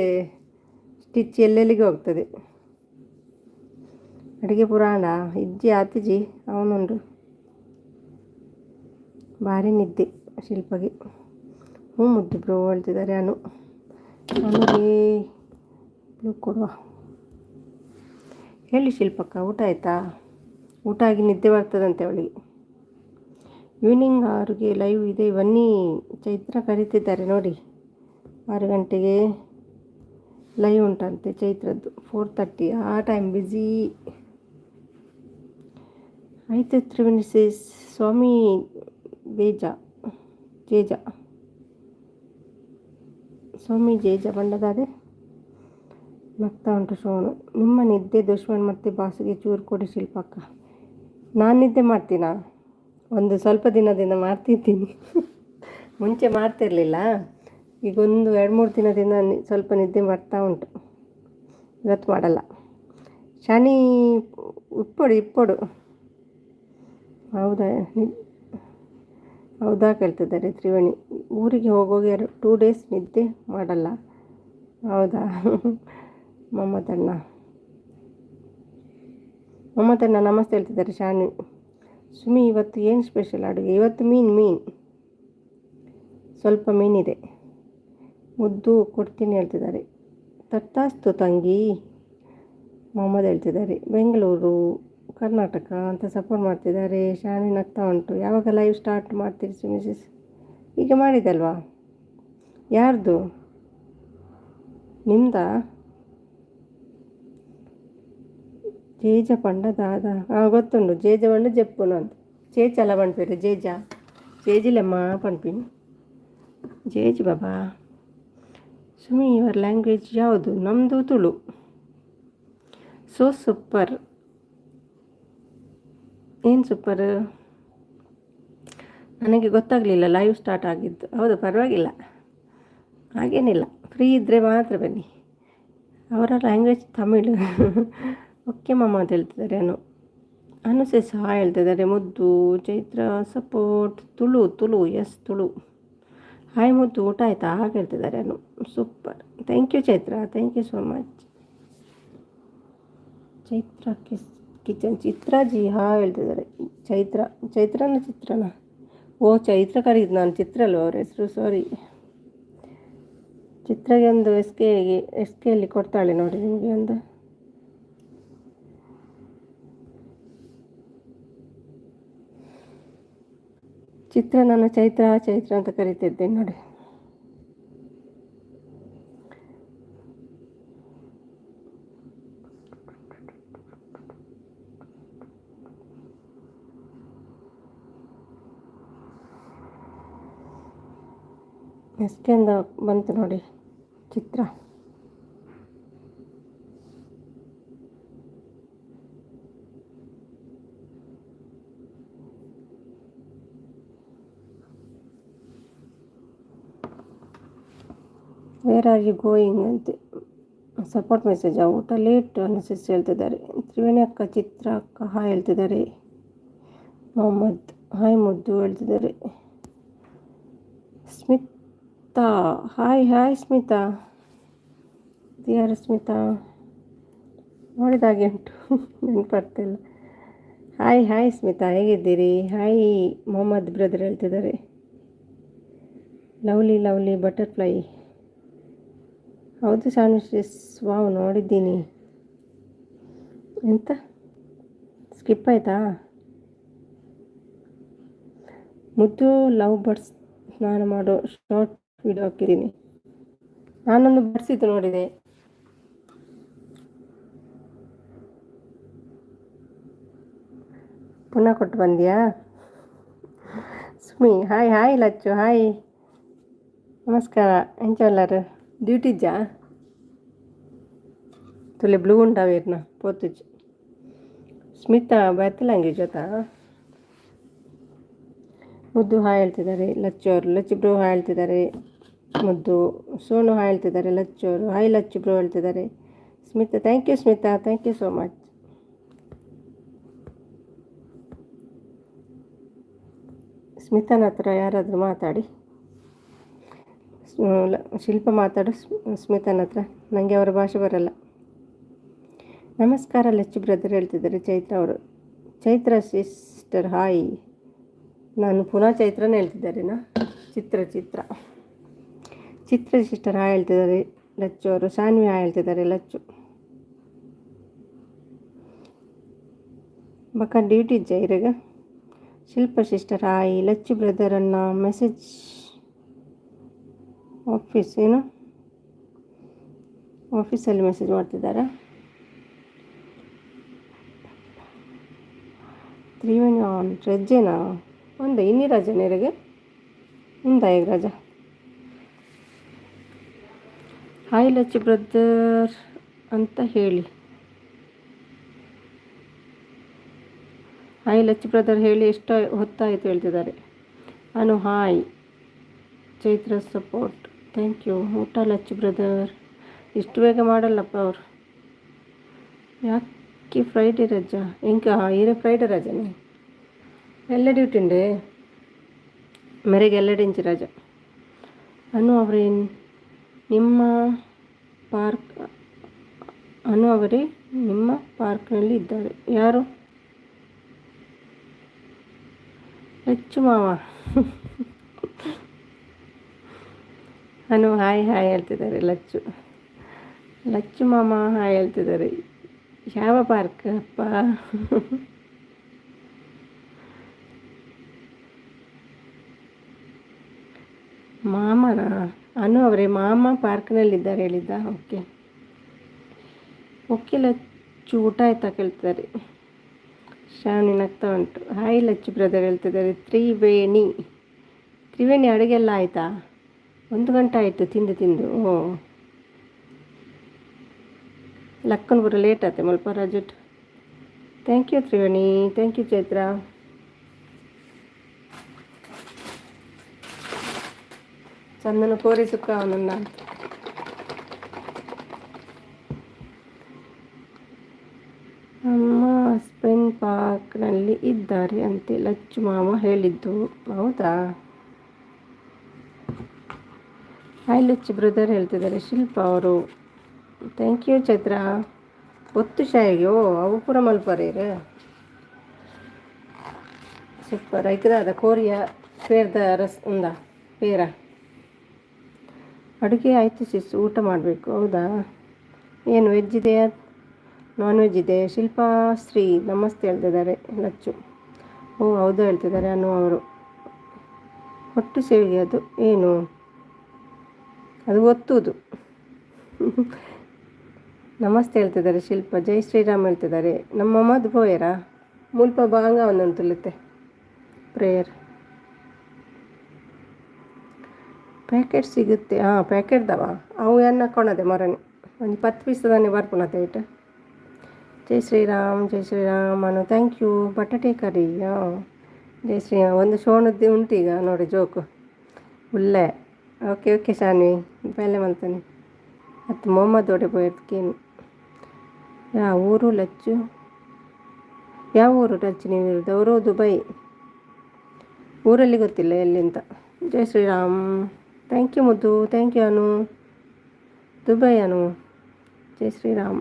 ಸ್ಟಿಚ್ ಎಲ್ಲೆಲ್ಲಿಗೆ ಹೋಗ್ತದೆ. ಅಡುಗೆ ಪುರಾಣ ಇಜ್ಜಿ ಆತಿಜಿ ಅವನುಂಡು. ಭಾರಿ ನಿದ್ದೆ ಶಿಲ್ಪಗೆ. ಹ್ಞೂ ಮುದ್ದು ಬ್ರೋ ಹೇಳ್ತಿದ್ದಾರೆ ಅನು. ಅವನಿಗೆ ಕೊಡುವ. ಹೇಳಿ ಶಿಲ್ಪಕ್ಕ, ಊಟ ಆಯಿತಾ? ಊಟ ಆಗಿ ನಿದ್ದೆ ಬರ್ತದಂತೆ ಅವಳಿಗೆ. ಈವ್ನಿಂಗ್ 6ಗೆ ಲೈವ್ ಇದೆ, ಬನ್ನಿ. ಚೈತ್ರ ಕರೀತಿದ್ದಾರೆ ನೋಡಿ. 6 ಗಂಟೆಗೆ ಲೈವ್ ಉಂಟಂತೆ ಚೈತ್ರದ್ದು, 4:30 ಆ ಟೈಮ್ ಬ್ಯುಸಿ. ಆಯಿತು ತ್ರಿವೇಣಿ ಸಿಸ್. ಸ್ವಾಮಿ ಜೇಜ ಸ್ವಾಮಿ ಜೇಜ ಬಂಡದಾದೆ ನಗ್ತಾ ಉಂಟು ಸೋನು. ನಿಮ್ಮ ನಿದ್ದೆ ದುಶ್ಮನ್ ಮತ್ತು ಬಾಸಿಗೆ ಚೂರು ಕೊಡಿ ಶಿಲ್ಪಕ್ಕ. ನಾನು ನಿದ್ದೆ ಮಾಡ್ತೀನಾ? ಒಂದು ಸ್ವಲ್ಪ ದಿನದಿಂದ ಮಾಡ್ತಿದ್ದೀನಿ. ಮುಂಚೆ ಮಾಡ್ತಿರಲಿಲ್ಲ, ಈಗ ಒಂದು 2-3 ದಿನದಿಂದ ಸ್ವಲ್ಪ ನಿದ್ದೆ ಮಾಡ್ತಾ ಉಂಟು. ಇವತ್ತು ಮಾಡಲ್ಲ. ಶನಿ ಇಪ್ಪೊಡು. ಹೌದಾ ಕೇಳ್ತಿದ್ದಾರೆ ತ್ರಿವೇಣಿ. ಊರಿಗೆ ಹೋಗೋಗಿ 2 ಡೇಸ್ ನಿದ್ದೆ ಮಾಡಲ್ಲ. ಹೌದಾ ಮಮ್ಮತಣ್ಣ ನಮಸ್ತೆ ಹೇಳ್ತಿದ್ದಾರೆ ಶಾನಿ. ಸುಮಿ ಇವತ್ತು ಏನು ಸ್ಪೆಷಲ್ ಅಡುಗೆ? ಇವತ್ತು ಮೀನು ಸ್ವಲ್ಪ ಮೀನಿದೆ. ಮುದ್ದು ಕೊಡ್ತೀನಿ ಹೇಳ್ತಿದ್ದಾರೆ. ತಟ್ಟಾಸ್ತು ತಂಗಿ ಮೊಹಮ್ಮದ್ ಹೇಳ್ತಿದ್ದಾರೆ. ಬೆಂಗಳೂರು ಕರ್ನಾಟಕ ಅಂತ ಸಪೋರ್ಟ್ ಮಾಡ್ತಿದ್ದಾರೆ. ಶಾನಿ ನಗ್ತಾ ಉಂಟು. ಯಾವಾಗ ಲೈವ್ ಸ್ಟಾರ್ಟ್ ಮಾಡ್ತೀರಿ ಸುಮಿ ಸಿಸ್? ಈಗ ಮಾಡಿದಲ್ವಾ? ಯಾರ್ದು? ನಿಮ್ದಾ? ಜೇಜ ಪಂಡ ದಾದ ಗೊತ್ತುಂಡು. ಜೇಜ ಪಂಡ ಜಪ್ಪುನು ಅಂತ ಚೇಚಲ ಪಂಡ್ಪೇರು ಜೇಜಿಲೆಮ್ಮ ಪಂಡ್ಪಿನ್ ಜೇಜ್ ಬಾಬಾ. ಸುಮಿ ಯುವರ್ ಲ್ಯಾಂಗ್ವೇಜ್ ಯಾವುದು? ನಮ್ಮದು ತುಳು. ಸೂಪರ್. ಏನು ಸೂಪರ್? ನನಗೆ ಗೊತ್ತಾಗಲಿಲ್ಲ ಲೈವ್ ಸ್ಟಾರ್ಟ್ ಆಗಿದ್ದು. ಹೌದು, ಪರವಾಗಿಲ್ಲ, ಹಾಗೇನಿಲ್ಲ. ಫ್ರೀ ಇದ್ದರೆ ಮಾತ್ರ ಬನ್ನಿ. ಅವರ ಲ್ಯಾಂಗ್ವೇಜ್ ತಮಿಳು. ಓಕೆ ಮಮ್ಮ ಅಂತ ಹೇಳ್ತಿದ್ದಾರೆ. ಅನುಸೆಸ್ ಹಾಯ್ ಹೇಳ್ತಿದ್ದಾರೆ. ಮುದ್ದು Chaitra support. Tulu yes Tulu. Hi ಮುದ್ದು, ಊಟ ಆಯಿತಾ ಹೇಳ್ತಿದ್ದಾರೆ super. Thank you Chaitra, thank you so much. Chaitra kitchen ಚಿತ್ರಾಜಿ ಹಾಯ್ ಹೇಳ್ತಿದ್ದಾರೆ. ಚಿತ್ರನ ಓ ಚೈತ್ರ ಕರೀದು ನಾನು ಚಿತ್ರ ಅಲ್ವ ಅವ್ರ ಹೆಸರು, ಸಾರಿ. ಚಿತ್ರಗೆ ಒಂದು ಎಸ್ ಕೆಯಲ್ಲಿ ಕೊಡ್ತಾಳೆ ನೋಡಿ ನಿಮಗೆ ಒಂದು. ಚಿತ್ರ ನಾನು ಚೈತ್ರ ಅಂತ ಕರೀತಿದ್ದೇನೆ ನೋಡಿ. ಎಷ್ಟೆಂದ ಬಂತು ನೋಡಿ ಚಿತ್ರ. ವೇರ್ ಆರ್ ಯು ಗೋಯಿಂಗ್ ಅಂತೆ ಸಪೋರ್ಟ್ ಮೆಸೇಜ್. ಊಟ ಲೇಟ್ ಅನ್ನಿಸಿ ಹೇಳ್ತಿದ್ದಾರೆ. ತ್ರಿವೇಣಿ ಅಕ್ಕ, ಚಿತ್ರ ಅಕ್ಕ ಹಾಯ್ ಹೇಳ್ತಿದ್ದಾರೆ. ಮೊಹಮ್ಮದ್ ಹಾಯ್ ಮುದ್ದು ಹೇಳ್ತಿದ್ದಾರೆ. ಸ್ಮಿತಾ ಹಾಯ್ ಸ್ಮಿತಾ. ಯಾರು ಸ್ಮಿತಾ? ನೋಡಿದಾಗೆ ಉಂಟು, ನೆನಪಾಗ್ತಿಲ್ಲ. ಹಾಯ್ ಸ್ಮಿತಾ, ಹೇಗಿದ್ದೀರಿ? ಹಾಯ್ ಮೊಹಮ್ಮದ್ ಬ್ರದರ್ ಹೇಳ್ತಿದ್ದಾರೆ. ಲವ್ಲಿ ಬಟರ್ಫ್ಲೈ ಹೌದು ಶಾನ್ವಿಶ್, ವಾವ್ ನೋಡಿದ್ದೀನಿ. ಎಂತ ಸ್ಕಿಪ್ ಆಯಿತಾ? ಮುದ್ದು ಲವ್ ಬರ್ಡ್ಸ್ ಸ್ನಾನ ಮಾಡೋ ಶಾರ್ಟ್ ವಿಡಿಯೋ ಹಾಕಿದ್ದೀನಿ. ನಾನೊಂದು ಬರ್ಡ್ಸಿದ್ದು ನೋಡಿದೆ. ಪುನಃ ಕೊಟ್ಟು ಬಂದ್ಯಾ? Sumi hi hi Lachchu hi ನಮಸ್ಕಾರ. ಎಂಚಲ್ಲರು ಡ್ಯೂಟಿಜ್ಜಾ ತುಲೆ ಬ್ಲೂ ಉಂಟಾವೇರ್ನ ಪೋತುಜ್ ಸ್ಮಿತಾ ಬತ್ತಲಂಗೆ ಜೊತಾ ಮುದ್ದು ಹಾಯ್ ಹೇಳ್ತಿದ್ದಾರೆ. ಲಚ್ಚು ಅವರು ಲಚ್ಚು ಬ್ರೋ ಹಾಯ್ ಹೇಳ್ತಿದ್ದಾರೆ. ಮುದ್ದು ಸೋನು ಹಾಯ್ ಹೇಳ್ತಿದ್ದಾರೆ. ಲಚ್ಚು ಅವರು ಹಾಯ್ ಲಚ್ಚು ಬ್ರೋ ಹೇಳ್ತಿದ್ದಾರೆ. Smita thank you Smita, thank you so much. ಸ್ಮಿತಾನ ಹತ್ರ ಯಾರಾದರೂ ಮಾತಾಡಿ. ಶಿಲ್ಪ ಮಾತಾಡು ಸ್ಮಿತಾನ ಹತ್ರ, ನನಗೆ ಅವರ ಭಾಷೆ ಬರಲ್ಲ. ನಮಸ್ಕಾರ ಲಚ್ಚು ಬ್ರದರ್ ಹೇಳ್ತಿದ್ದಾರೆ ಚೈತ್ರ ಅವರು. Chaitra sister hi. ನಾನು ಪುನಃ ಚೈತ್ರನೇ ಹೇಳ್ತಿದ್ದಾರೇನಾ? ಚಿತ್ರ ಸಿಸ್ಟರ್ ಹಾಯ್ ಹೇಳ್ತಿದ್ದಾರೆ ಲಚ್ಚು ಅವರು. ಶಾನ್ವಿ ಹಾಯ್ ಹೇಳ್ತಿದ್ದಾರೆ ಲಚ್ಚು. ಬಕ್ಕ ಡ್ಯೂಟಿ ಇಜ್ಜ ಇರಾಗ. ಶಿಲ್ಪ ಸಿಸ್ಟರ್ ಹಾಯ್. ಲಚ್ಚು ಬ್ರದರ್ ಅನ್ನ ಮೆಸೇಜ್ ಆಫೀಸ್ ಏನು ಆಫೀಸಲ್ಲಿ ಮೆಸೇಜ್ ಮಾಡ್ತಿದ್ದಾರಾ? ತ್ರಿವೇಣಿ ಆನ್ ರಜೆನಾ? ಒಂದ ಇನ್ನಿ ರಜೆ ನೀರಿಗೆ ಇಂದ ಈಗ ರಜಾ. ಹಾಯ್ ಲಚ್ಚು ಬ್ರದರ್ ಅಂತ ಹೇಳಿ. ಹಾಯ್ ಲಚ್ಚು ಬ್ರದರ್ ಹೇಳಿ ಎಷ್ಟು ಹೊತ್ತಾಯಿತು ಹೇಳ್ತಿದ್ದಾರೆ. Anu hi. Chaitra support thank you. ಊಟ ಲಚ್ಚು ಬ್ರದರ್ ಇಷ್ಟು ಬೇಗ ಮಾಡಲ್ಲಪ್ಪ ಅವರು. ಯಾಕೆ ಫ್ರೈಡೇ ರಜಾ? ಇಂಕ ಈರೆ ಫ್ರೈಡೇ ರಜಾನೆ ಎಲ್ಲ ಡ್ಯೂಟಿ ಉಂಡೆ ಮರೆಗೆ ಎಲ್ಲಡಿಂಚು ರಜಾ. ಅನು ಅವರೇ ನಿಮ್ಮ ಪಾರ್ಕ್ ಅನು ಅವರೇ ನಿಮ್ಮ ಪಾರ್ಕ್ನಲ್ಲಿ ಇದ್ದಾರೆ. ಯಾರು? ಲಚ್ಚು ಮಾವ. ಅನು ಹಾಯ್ ಹಾಯ್ ಹೇಳ್ತಿದ್ದಾರೆ. ಲಚ್ಚು ಮಾಮ ಹಾಯ್ ಹೇಳ್ತಿದ್ದಾರೆ. ಯಾವ ಪಾರ್ಕ್ ಅಪ್ಪ? ಮಾಮನ ಅನು ಅವರೇ ಮಾಮ ಪಾರ್ಕ್ನಲ್ಲಿದ್ದಾರೆ ಹೇಳಿದ್ದ. ಓಕೆ ಓಕೆ ಲಚ್ಚು ಊಟ ಆಯ್ತಾ ಕೇಳ್ತಿದ್ದಾರೆ. ಶ್ರಾವಣಿ ನಗ್ತಾ ಉಂಟು. ಹಾಯ್ ಲಚ್ಚು ಬ್ರದರ್ ಹೇಳ್ತಿದ್ದಾರೆ. ತ್ರಿವೇಣಿ ಅಡುಗೆ ಎಲ್ಲ ಆಯಿತಾ? 1 ಗಂಟೆ ಆಯಿತು ತಿಂದು. ಓ ಲಕ್ಕನ್ ಬರೋ ಲೇಟ್ ಆಯ್ತು ಮಲ್ಪ ರಾಜುಟ್. Thank you Triveni, thank you Chaitra. Chandana ಕೋರಿ ಸುಕ್ಕ ಅವನನ್ನ. ನಮ್ಮ ಹಸ್ಬೆಂಡ್ ಪಾರ್ಕ್ನಲ್ಲಿ ಇದ್ದಾರೆ ಅಂತೆ ಲಚ್ಚು ಮಾಮ ಹೇಳಿದ್ದು. ಹೌದಾ? ಹಾಯ್ ಲಚ್ಚು ಬ್ರದರ್ ಹೇಳ್ತಿದ್ದಾರೆ ಶಿಲ್ಪ ಅವರು. Thank you Chaitra. ಒತ್ತು ಶಾಯಿಗೆ ಓ ಅವು ಪೂರ ಮಲ್ಪರೇರು ಸೂಪರ್ ಐಕದಾದ ಕೋರಿಯ ಪೇರ್ದ ರಸ್ ಉಂದ ಪೇರ ಅಡುಗೆ ಆಯಿತು ಸಿಸ್, ಊಟ ಮಾಡಬೇಕು. ಹೌದಾ? ಏನು ವೆಜ್ ಇದೆಯಾ ನಾನ್ ವೆಜ್ ಇದೆ? ಶಿಲ್ಪಾ ಶ್ರೀ ನಮಸ್ತೆ ಹೇಳ್ತಿದ್ದಾರೆ ಲಚ್ಚು. ಓ ಹೌದು ಹೇಳ್ತಿದ್ದಾರೆ ಅನು ಅವರು. ಹೊಟ್ಟು ಸೇವಿಗೆ ಅದು ಏನು? ಅದು ಒತ್ತುವುದು. ನಮಸ್ತೆ ಹೇಳ್ತಿದ್ದಾರೆ ಶಿಲ್ಪ. ಜೈ ಶ್ರೀರಾಮ್ ಹೇಳ್ತಿದ್ದಾರೆ. ನಮ್ಮ ಮದ್ದು ಪೋಯರಾ ಮುಲ್ಪ ಬಾಂಗ ಒಂದೊಂದು ತುಳುತ್ತೆ ಪ್ರೇಯರ್. ಪ್ಯಾಕೆಟ್ ಸಿಗುತ್ತೆ. ಹಾಂ ಪ್ಯಾಕೆಟ್ದವ ಅವು ಏನು ಹಾಕ್ಕೊಳದೆ ಮರನಿ ಒಂದು 10 ಪೀಸದಾನೆ ಬರ್ಪುಣತೆ ಇಟ್ಟು. ಜೈ ಶ್ರೀರಾಮ್ ಜೈ ಶ್ರೀರಾಮ್ ಅನು ಥ್ಯಾಂಕ್ ಯು. ಬಟಾಟೆ ಕರಿ. ಹಾಂ ಜೈ ಶ್ರೀರಾಮ್. ಒಂದು ಶೋಣದ್ದು ಉಂಟು ಈಗ ನೋಡಿ ಜೋಕು ಉಲ್ಲೆ. ಓಕೆ ಓಕೆ ಶಾನ್ವಿ ಬೆಲೆ ಮಾಡ್ತಾನೆ. ಮತ್ತು ಮೊಹಮ್ಮದ್ ಒಡೆ ಪೋಯದ್ಕೇನು ಯಾವ ಊರು ಲಚ್ಚು? ಯಾವ ಊರು ಲಚ್ಚು ನೀವು ಇರೋದು? ಅವರು ದುಬೈ. ಊರಲ್ಲಿ ಗೊತ್ತಿಲ್ಲ ಎಲ್ಲಿಂತ. ಜೈ ಶ್ರೀರಾಮ್. ಥ್ಯಾಂಕ್ ಯು ಮುದ್ದು, thank you Anu. Dubai Anu. ಜೈ ಶ್ರೀರಾಮ್.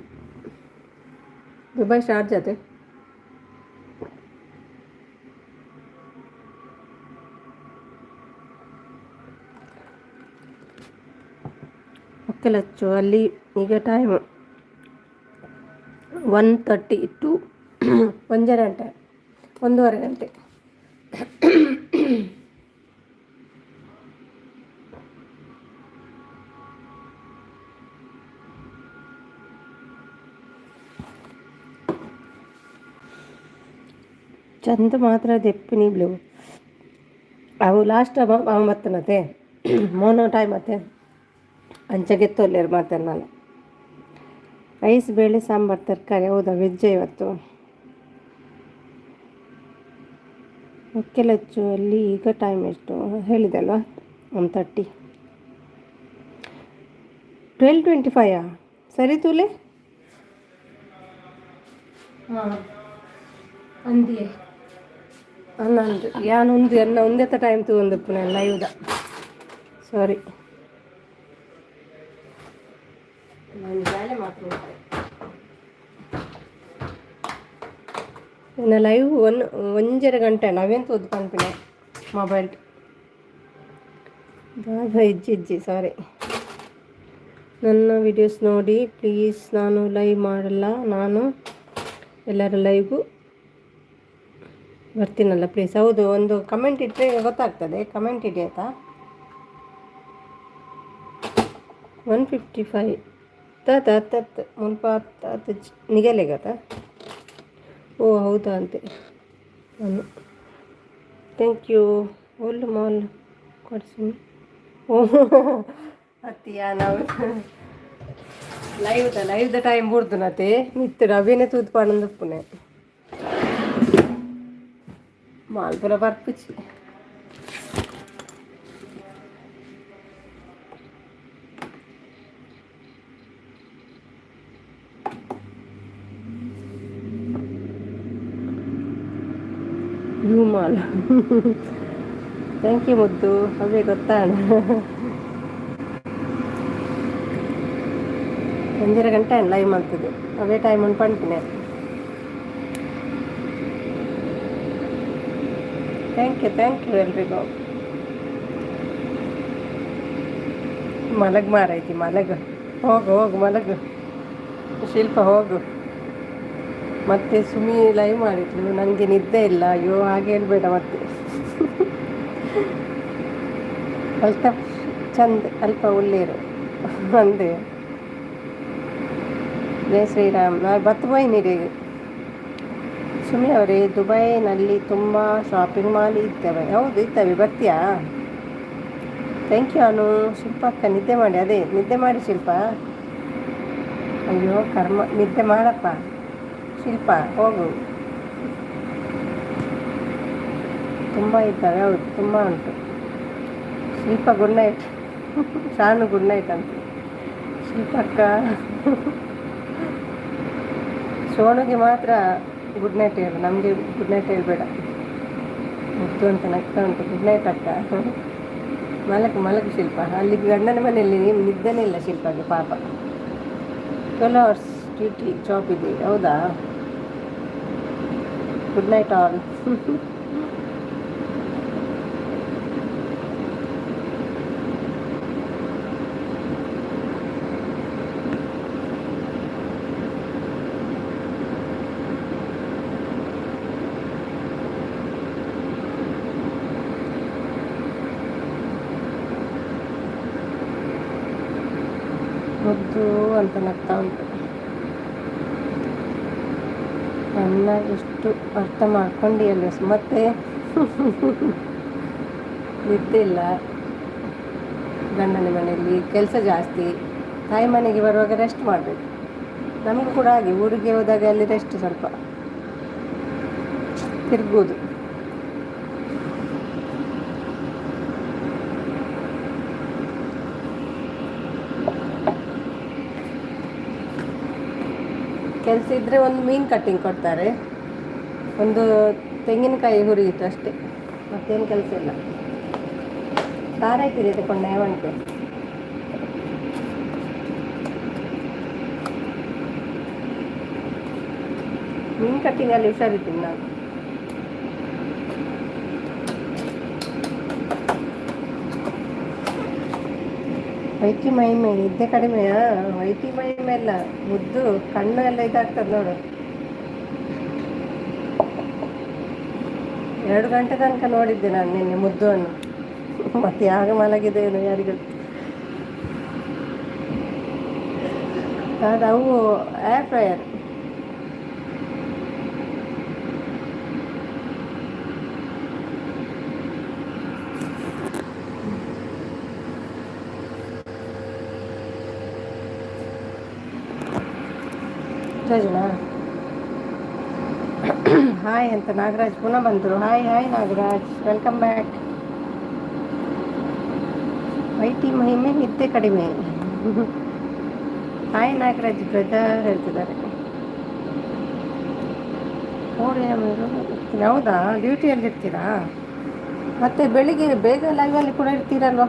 ದುಬೈ ಶಾರ್ಜಾತೆ. ಮುಕ್ಕೆಲಚ್ಚು ಅಲ್ಲಿ ಈಗ ಟೈಮ್ 1:32 ಒಂದರ ಗಂಟೆ 1:30 ಗಂಟೆ. ಚಂದ ಮಾತ್ರ ದೆಪ್ಪಿನಿ ಬ್ಲೂ ಅವು ಲಾಸ್ಟ್ ಅವ ಮತ್ತನತೆ ಮೋನೋ ಟೈಮ್ ಮತ್ತೆ ಅಂಚೆಗೆತ್ತೋಲ್ಲೇರು ಮತ್ತೆ ನಾನು ರೈಸ್ ಬೇಳೆ ಸಾಂಬಾರು ತರಕಾರಿ. ಹೌದಾ, ವೆಜ್ಜೆ ಇವತ್ತು. ಮುಕ್ಕೆಲಚ್ಚು ಅಲ್ಲಿ ಈಗ ಟೈಮ್ ಎಷ್ಟು ಹೇಳಿದೆ ಅಲ್ವಾ, 1:30 12:25. ಸರಿ ತೂಲೆ ಹಾಂ ಅಂದಿಯೇ ಅನ್ನಂದು ಯಾನು ಉಂದು ಎನ್ನ ಒಂದೆತ್ತ ಟೈಮ್ ತಗೊಂಡಪ್ಪು ನಾನು ಲೈವ್ದ. ಸಾರಿ ನಾನು ಬೇಳೆ ಮಾತಾಡ್ತಾರೆ ಇನ್ನು ಲೈವ್ ಒಂದರ ಗಂಟೆ ನಾವೇನು ತೋದು ಕನ್ಪಿನ ಮೊಬೈಲ್. ಬಾಯ್ ಇಜ್ಜಿ ಸಾರಿ. ನನ್ನ ವಿಡಿಯೋಸ್ ನೋಡಿ ಪ್ಲೀಸ್. ನಾನು ಲೈವ್ ಮಾಡಲ್ಲ, ನಾನು ಎಲ್ಲರ ಲೈವ್ಗೂ ಬರ್ತೀನಲ್ಲ ಪ್ಲೀಸ್. ಹೌದು, ಒಂದು ಕಮೆಂಟ್ ಇಟ್ಟರೆ ಗೊತ್ತಾಗ್ತದೆ. ಕಮೆಂಟ್ ಇಡಿ ಆಯಿತಾ. 155 ತತ್ ಮುಲ್ಪ ನಿಗಲೆಗತ. ಓ ಹೌದಾ ಅಂತೆ. ನಾನು ಥ್ಯಾಂಕ್ ಯು ಒಳ್ಳೆ ಮಾಲ್ ಕೊಡಿಸಿ. ಓಹ್ ಅತ್ತಿಯಾ ನಾವು ಲೈವ್ದ ಟೈಮ್ ಬುಡ್ದು ನತೆ ನಿತ್ಯ ರವಿನೇ ತೂತ್ಪಾನಂದು Pune Malpura ಬರ್ಪಿಚ್ಚಿ. Mall thank you ಮುದ್ದು. ಅವೇ ಗೊತ್ತಾಣ 1 ಗಂಟೆ ಲೈವ್ ಮಾಡ್ತಿದ್ದೆ. ಅವೇ ಟೈಮ್ ಅನ್ಕೊಂತೀನಿ. ಥ್ಯಾಂಕ್ ಯು ಎಲ್ರಿಗೂ. ಮಲಗ್ ಮಾರೈತಿ ಮಲಗು, ಹೋಗು ಮಲಗು ಶಿಲ್ಪ ಹೋಗು. ಮತ್ತೆ ಸುಮಿ ಲೈವ್ ಮಾಡಿದ್ಲು, ನನಗೆ ನಿದ್ದೆ ಇಲ್ಲ. ಅಯ್ಯೋ ಹಾಗೆ ಹೇಳ್ಬೇಡ ಮತ್ತೆ. ಅಲ್ಪ ಚಂದ ಅಲ್ಪ ಒಳ್ಳೆಯರು ಅಂದೆ. ಜಯ ಶ್ರೀರಾಮ್. ನಾನು ಬತ್ತುಬಾಯಿ ನೀರಿಗೆ ಸುಮಿ ಅವರೇ, ದುಬೈನಲ್ಲಿ ತುಂಬ ಶಾಪಿಂಗ್ ಮಾಲ್ ಇರ್ತವೆ. ಹೌದು ಇರ್ತವೆ, ಬರ್ತೀಯಾ? ಥ್ಯಾಂಕ್ ಯು ಅನು. ಶಿಲ್ಪ ಅಕ್ಕ ನಿದ್ದೆ ಮಾಡಿ. ಅದೇ ನಿದ್ದೆ ಮಾಡಿ ಶಿಲ್ಪ. ಅಯ್ಯೋ ಕರ್ಮ, ನಿದ್ದೆ ಮಾಡಪ್ಪ ಶಿಲ್ಪ, ಹೋಗು. ತುಂಬ ಇದ್ದಾವೆ. ಹೌದು ತುಂಬ ಉಂಟು. Shilpa good night. Shanu good night ಅಂತ. ಶಿಲ್ಪಕ್ಕ ಸೋನುಗೆ ಮಾತ್ರ ಗುಡ್ ನೈಟ್ ಹೇಳು, ನಮಗೆ ಗುಡ್ ನೈಟ್ ಹೇಳ್ಬೇಡ. ಮುದ್ದು ಅಂತ ನಗ್ತಾ ಉಂಟು. ಗುಡ್ ನೈಟ್ ಅಕ್ಕ. ಮಲಗು ಶಿಲ್ಪ. ಅಲ್ಲಿ ಗಂಡನ ಮನೆಯಲ್ಲಿ ನಿದ್ದೆನೇ ಇಲ್ಲ ಶಿಲ್ಪಗೆ ಪಾಪ. 12 hours ಡ್ಯೂಟಿ ಜಾಬ್ ಇದೆ. ಹೌದಾ, ಗುಡ್ ನೈಟ್ ಆಲ್. ಮುದ್ದು ಅಂತ ನಗ್ತಾ ಉಂಟು. ನನ್ನ ಎಷ್ಟು ಅರ್ಥ ಮಾಡ್ಕೊಂಡಿಯಲ್ಲ ಮತ್ತೆ. ನಿದ್ದೆ ಇಲ್ಲ, ಗಂಡನ ಮನೆಯಲ್ಲಿ ಕೆಲಸ ಜಾಸ್ತಿ. ತಾಯಿ ಮನೆಗೆ ಬರುವಾಗ ರೆಸ್ಟ್ ಮಾಡಬೇಕು. ನಮಗೂ ಕೂಡ ಹಾಗೆ, ಊರಿಗೆ ಹೋದಾಗ ಅಲ್ಲಿ ರೆಸ್ಟ್, ಸ್ವಲ್ಪ ತಿರ್ಬೋದು. ಕೆಲಸ ಇದ್ದರೆ ಒಂದು ಮೀನು ಕಟ್ಟಿಂಗ್ ಕೊಡ್ತಾರೆ, ಒಂದು ತೆಂಗಿನಕಾಯಿ ಹುರಿಯಿತು ಅಷ್ಟೇ, ಮತ್ತೇನು ಕೆಲಸ ಇಲ್ಲ. ಸಾರಾಯ್ತೀರಿ ತಗೊಂಡೆ ಯಾವಂಟೆ. ಮೀನು ಕಟ್ಟಿಂಗಲ್ಲಿ ಹುಷಾರಿದ್ದೀನಿ ನಾನು. ವೈಟಿ ಮೈಮೆ ನಿದ್ದೆ ಕಡಿಮೆಯಾ? ವೈಟಿ ಮೈಮೆ ಎಲ್ಲ ಮುದ್ದು ಕಣ್ಣು ಎಲ್ಲ ಇದಾಗ್ತದೆ ನೋಡು. 2 ಗಂಟೆ ತನಕ ನೋಡಿದ್ದೆ ನಾನು ನಿನ್ನೆ ಮುದ್ದುವನ್ನು. ಮತ್ತೆ ಯಾಗ ಮಲಗಿದ್ದೇನು ಯಾರಿಗೂ. ಅದು ಅವು ಏರ್ ಫ್ರೈಯರ್. ರಾಜನಾ ಹಾಯ್ ಅಂತ ನಾಗರಾಜ್ ಪುನಃ ಬಂದರು. Hi hi Nagaraj, welcome back. ವೈಟಿ ಮಹಿಮೆ ನಿದ್ದೆ ಕಡಿಮೆ. ಹಾಯ್ ನಾಗರಾಜ್ ಬ್ರದರ್ ಹೇಳ್ತಿದ್ದಾರೆ. ಹೌದಾ, ಡ್ಯೂಟಿಯಲ್ಲಿ ಇರ್ತೀರಾ? ಮತ್ತೆ ಬೆಳಿಗ್ಗೆ ಬೇಗ ಲೈವಲ್ಲಿ ಕೂಡ ಇರ್ತೀರಲ್ವ?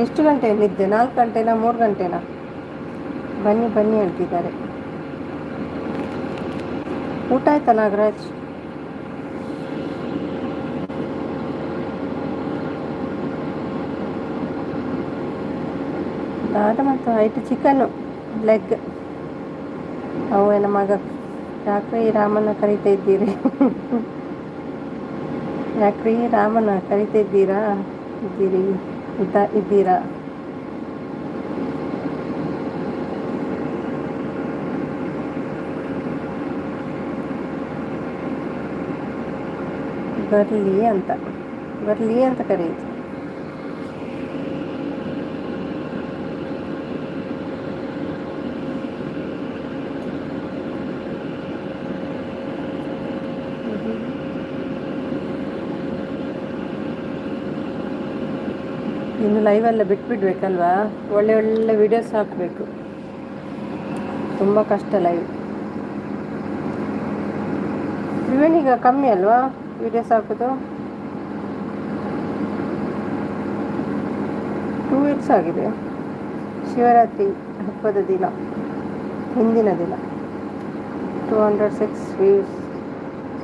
ಎಷ್ಟು ಗಂಟೆ ನಿದ್ದೆ? 4 ಗಂಟೆನಾ 3 ಗಂಟೆನಾ? ಬನ್ನಿ ಬನ್ನಿ ಹೇಳ್ತಿದ್ದಾರೆ. ಊಟ ಆಯ್ತಾ ನಾಗರಾಜ್? ಅದ ಮತ್ತು ಐಟು ಚಿಕನ್ನು ಲೆಗ್. ಅವೇನ ಮಗ ಯಾಕ್ರಿ ರಾಮನ ಕರಿತಾ ಇದ್ದೀರಿ? ಯಾಕ್ರಿ ರಾಮನ ಕರಿತಾ ಇದ್ದೀರಾ? ಇದ್ದೀರಾ? ಬರಲಿ ಅಂತ ಕರೀತು. ಇನ್ನು ಲೈವೆಲ್ಲ ಬಿಟ್ಬಿಡ್ಬೇಕಲ್ವಾ? ಒಳ್ಳೆ ಒಳ್ಳೆ ವಿಡಿಯೋಸ್ ಹಾಕಬೇಕು. ತುಂಬ ಕಷ್ಟ ಲೈವ್. ತ್ರಿವೇಣಿಗ ಕಮ್ಮಿ ಅಲ್ವಾ ವಿಡಿಯೋಸ್ ಹಾಕೋದು? 2 weeks ಆಗಿದೆ. ಶಿವರಾತ್ರಿ ಹಬ್ಬದ ದಿನ, ಹಿಂದಿನ ದಿನ 206 ವ್ಯೂಸ್.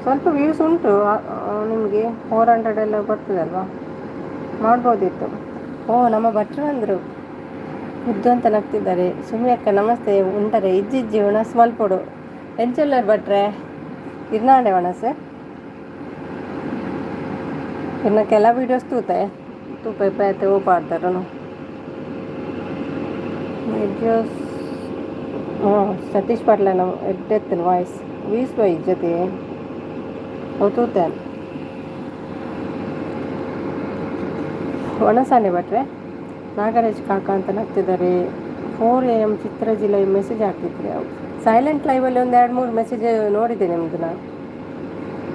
ಸ್ವಲ್ಪ ವ್ಯೂಸ್ ಉಂಟು ನಿಮಗೆ. 400 ಎಲ್ಲ ಬರ್ತದಲ್ವಾ? ಮಾಡ್ಬೋದಿತ್ತು. ನಮ್ಮ ಭಟ್ರು ಅಂದರು. ಮುದ್ದು ಅಂತ ನಗ್ತಿದ್ದಾರೆ. ಸುಮ್ಮಿ ಅಕ್ಕ ನಮಸ್ತೆ ಉಂಟರೆ ಇಜ್ಜಿಜ್ಜಿ ಒಣಸ್ ಮಲ್ಪೊಡು ಎಂಚೊಲ್ಲರ್ ಭಟ್ರೆ ಇರ್ನಾಡೆ ಒಣಸ್ ಇನ್ನು ಕೆಲ ವೀಡಿಯೋಸ್ ತೂಪೆ ಪೇತೆ ಓಪಾಡ್ತಾರನು ವೀಡಿಯೋಸ್. ಸತೀಶ್ ಪಾಟ್ಲ ನಾವು ಎಡ್ಡೆತ್ತಿನ ವಾಯ್ಸ್ ವೀಸ್ ಬೈ ಜೊತೆ ತೂತೇನು ಒಣಸಾನೆ ಭಟ್ರೆ. ನಾಗರಾಜ್ ಕಾಕ ಅಂತ ನಗ್ತಿದ್ದಾರೆ. 4 AM ಚಿತ್ರಜಿ ಲೈವ್ ಮೆಸೇಜ್ ಹಾಕ್ತಿದ್ರಿ. ಸೈಲೆಂಟ್ ಲೈವಲ್ಲಿ 1-2-3 ಮೆಸೇಜ್ ನೋಡಿದೆ ನಿಮ್ಮದು. ನಾನು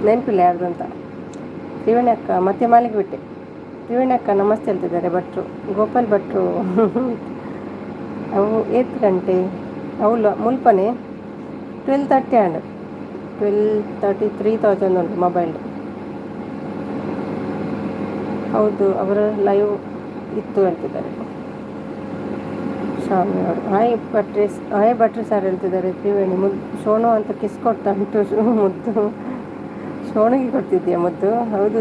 ನೆನಪಿಲ್ಲ ಯಾರ್ದು ಅಂತ. ತ್ರಿವೇಣಿ ಅಕ್ಕ ಮತ್ತೆ ಮಲಗಿಬಿಟ್ಟೆ. ತ್ರಿವೇಣಿ ಅಕ್ಕ ನಮಸ್ತೆ ಹೇಳ್ತಿದ್ದಾರೆ ಭಟ್ರು. ಗೋಪಾಲ್ ಭಟ್ರು ಅವು 8 ಗಂಟೆ ಅವಳು ಮುಲ್ಪನೆ 12:30 ಆ್ಯಂಡ್ 12:33,000 ಉಂಟು ಮೊಬೈಲ್. ಹೌದು, ಅವರ ಲೈವ್ ಇತ್ತು ಹೇಳ್ತಿದ್ದಾರೆ ಸ್ವಾಮಿ ಅವರು. ಹಾಯ್ ಭಟ್ರು ಸರ್ ಹೇಳ್ತಿದ್ದಾರೆ. ತ್ರಿವೇಣಿ ಶೋಣು ಅಂತ ಕಿಸ್ ಕೊಡ್ತಾ ಉಂಟು. ಮುದ್ದು ಶೋಣಿಗೆ ಕೊಡ್ತಿದ್ದೀಯ ಮುದ್ದು? ಹೌದು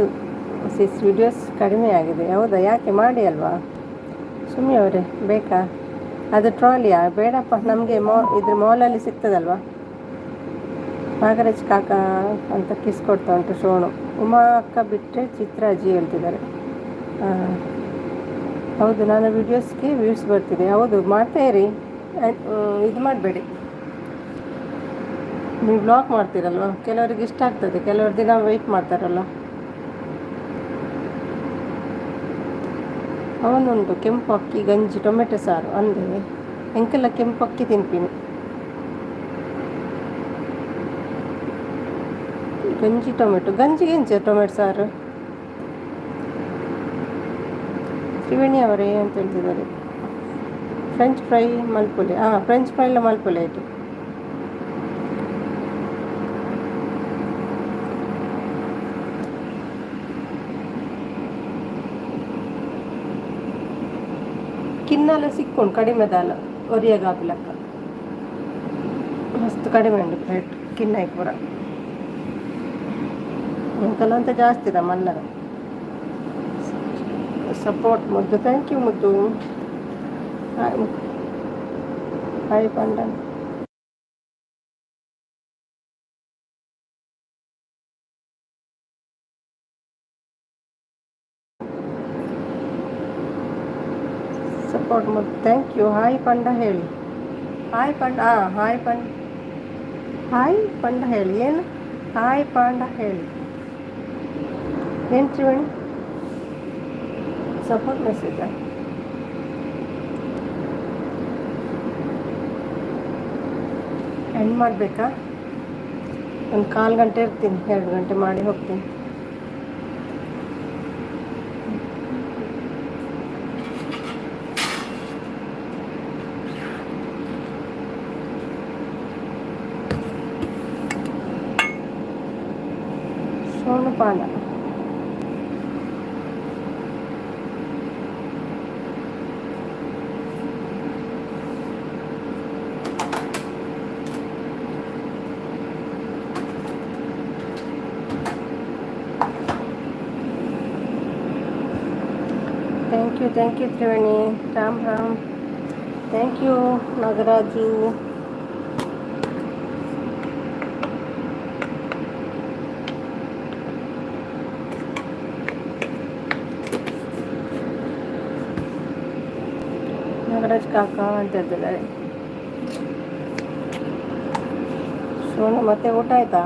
6 ವೀಡಿಯೋಸ್ ಕಡಿಮೆ ಆಗಿದೆ. ಹೌದಾ, ಯಾಕೆ ಮಾಡಿ ಅಲ್ವಾ ಸುಮ್ಮಿ ಅವರೇ? ಬೇಕಾ ಅದು ಟ್ರಾಲಿಯಾ? ಬೇಡಪ್ಪ, ನಮಗೆ ಇದ್ರ ಮಾಲಲ್ಲಿ ಸಿಗ್ತದಲ್ವಾ. ನಾಗರಾಜ್ ಕಾಕ ಅಂತ ಕಿಸ್ ಕೊಡ್ತಾ ಉಂಟು ಶೋಣು. ಉಮಾ ಅಕ್ಕ ಬಿಟ್ಟರೆ ಚಿತ್ರಾಜಿ ಹೇಳ್ತಿದ್ದಾರೆ. ಹೌದು, ನಾನು ವೀಡಿಯೋಸ್ಗೆ ವ್ಯೂಸ್ ಬರ್ತಿದೆ. ಹೌದು, ಮಾಡ್ತಾ ಇರಿ. ಇದು ಮಾಡಬೇಡಿ, ನೀವು ಬ್ಲಾಗ್ ಮಾಡ್ತೀರಲ್ವ, ಕೆಲವರಿಗೆ ಇಷ್ಟ ಆಗ್ತದೆ, ಕೆಲವರು ದಿನ ವೆಯ್ಟ್ ಮಾಡ್ತಾರಲ್ಲ. ಅವನುಂಟು ಕೆಂಪು ಅಕ್ಕಿ ಗಂಜಿ ಟೊಮೆಟೊ ಸಾರು ಅಂದೆ ಎಂಕೆಲ್ಲ ಕೆಂಪು ಅಕ್ಕಿ ತಿನ್ಪೀನಿ. ಗಂಜಿ ಗಂಜಿ ಟೊಮೆಟೊ ಸಾರು. ತ್ರಿವೇಣಿ ಅವರೇ ಅಂತ ಹೇಳ್ತಿದ್ದಾರೆ. ಫ್ರೆಂಚ್ ಫ್ರೈ ಮಲ್ಪುಲೆ. ಫ್ರೆಂಚ್ ಫ್ರೈ ಎಲ್ಲ ಮಲ್ಪುಲೆ ಆಯಿತು. ಕಿನ್ನೆಲ್ಲ ಸಿಕ್ಕೊಂಡು ಕಡಿಮೆ ದಾಲ ಒರಿಯಾಗಾಪಿಲಕ್ಕ ಮಸ್ತ್ ಕಡಿಮೆ ಉಂಟು ರೇಟ್ ಕಿನ್ನಾಯ್ಕೆ ಪೂರ. ಕೆಲವಂತ ಜಾಸ್ತಿ ಇದ ಮಲ್ಲರ ಸಪೋರ್ಟ್ ಮುದ್ದು. ಥ್ಯಾಂಕ್ ಯು ಮುದ್ದು. ಹಾಯ್ ಹಾಯ್ ಪಂಡ. ಸಪೋರ್ಟ್ ಮತ್ತು ಥ್ಯಾಂಕ್ ಯು. ಹಾಯ್ ಪಂಡ ಹೇಳಿ. ಹಾಯ್ ಪಂಡ. ಹಾಯ್ ಪಂಡ. ಹಾಯ್ ಪಂಡ ಹೇಳಿ. ಏನು ಹಾಯ್ ಪಂಡ ಹೇಳಿ. ಏನು ತ್ರಿವೇಣಿ ಸಪೋರ್ಟ್ ಮೆಸೇಜಾ? ಎಂಡ್ ಮಾಡಬೇಕಾ? ಒಂದು 1/4 ಗಂಟೆ ಇರ್ತೀನಿ, 2 ಗಂಟೆ ಮಾಡಿ ಹೋಗ್ತೀನಿ. ಸೋನುಪಾಲ. Thank you Triveni. Ram Ram. Thank you Nagaraju. Nagaraj ಕಾಕ ಅಂತ ಇದ್ದಾರೆ. ಸೋನು ಮತ್ತೆ ಊಟ ಆಯ್ತಾ?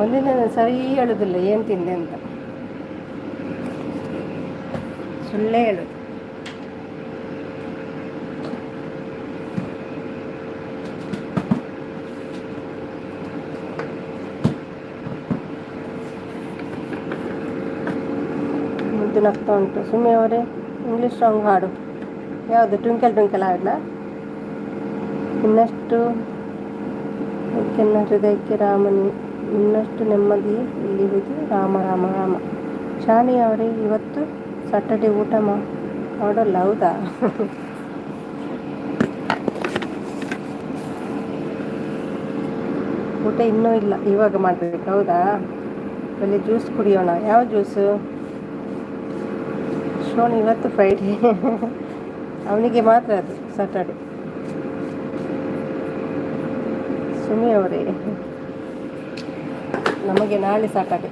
ಒಂದಿನ ಸರಿ ಹೇಳೋದಿಲ್ಲ ಏನು ತಿಂದೆ ಅಂತ, ಸುಳ್ಳೇ ಹೇಳೋದು. ಮುದ್ದು ನಗ್ತಾ ಉಂಟು. ಸುಮ್ಮನೆ ಅವರೇ ಇಂಗ್ಲೀಷ್ ಸಾಂಗ್ ಹಾಡು. ಯಾವುದು? ಟ್ವಿಂಕಲ್ ಟ್ವಿಂಕಲ್ ಹಾಡಲ್ಲ? ಇನ್ನಷ್ಟು ಕೆನ್ನ ಹೃದಯಕ್ಕೆ ರಾಮನಿ, ಇನ್ನಷ್ಟು ನೆಮ್ಮದಿ ಇಲ್ಲಿರುವುದು ರಾಮ ರಾಮ ರಾಮ. ಶಾನಿ ಅವರೇ ಇವತ್ತು ಸಾಟರ್ಡೆ ಊಟ ಮಾಡೋಲ್ಲ ಹೌದಾ? ಊಟ ಇನ್ನೂ ಇಲ್ಲ, ಇವಾಗ ಮಾಡಬೇಕು ಹೌದಾ? ಅಲ್ಲಿ ಜ್ಯೂಸ್ ಕುಡಿಯೋಣ. ಯಾವ ಜ್ಯೂಸು? ಶೋನ್ ಇವತ್ತು ಫ್ರೈಡೇ. ಅವನಿಗೆ ಮಾತ್ರ ಅದು ಸಾಟರ್ಡೆ. ಸುಮಿ ಅವರೇ ನಮಗೆ ನಾಳೆ ಸಾಟರ್ಡೆ.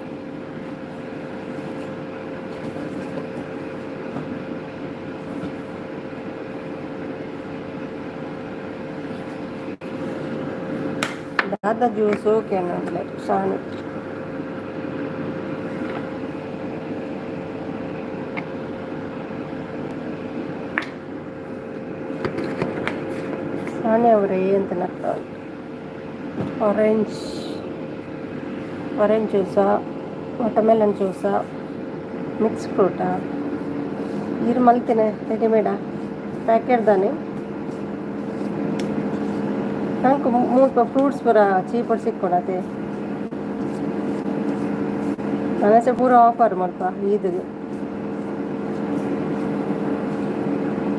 ದಾದಾ ಜ್ಯೂಸ್ ಓಕೆ ಅನ್ನೋದಿಲ್ಲ ಶಾನು. ಶಾನೆ ಅವರೇ ಅಂತ ನಗ್ತಾ ಉಂಟು. ಆರೆಂಜ್ ಜ್ಯೂಸಾ, ವಾಟರ್ಮೆಲನ್ ಜ್ಯೂಸಾ, ಮಿಕ್ಸ್ ಫ್ರೂಟಾ? ಇದು ಮಲ್ತೇನೆ ರೆಡಿಮೇಡಾ ಪ್ಯಾಕೆಟ್ ತಾನೆ? ನಂಗೆ 3 ಫ್ರೂಟ್ಸ್ ಪೂರ ಚೀಪರ್ ಸಿಕ್ಕೊಡತ್ತೆ. ನನಸೆ ಪೂರ ಆಫರ್ ಮಲ್ಪ ಈದಿಗೆ.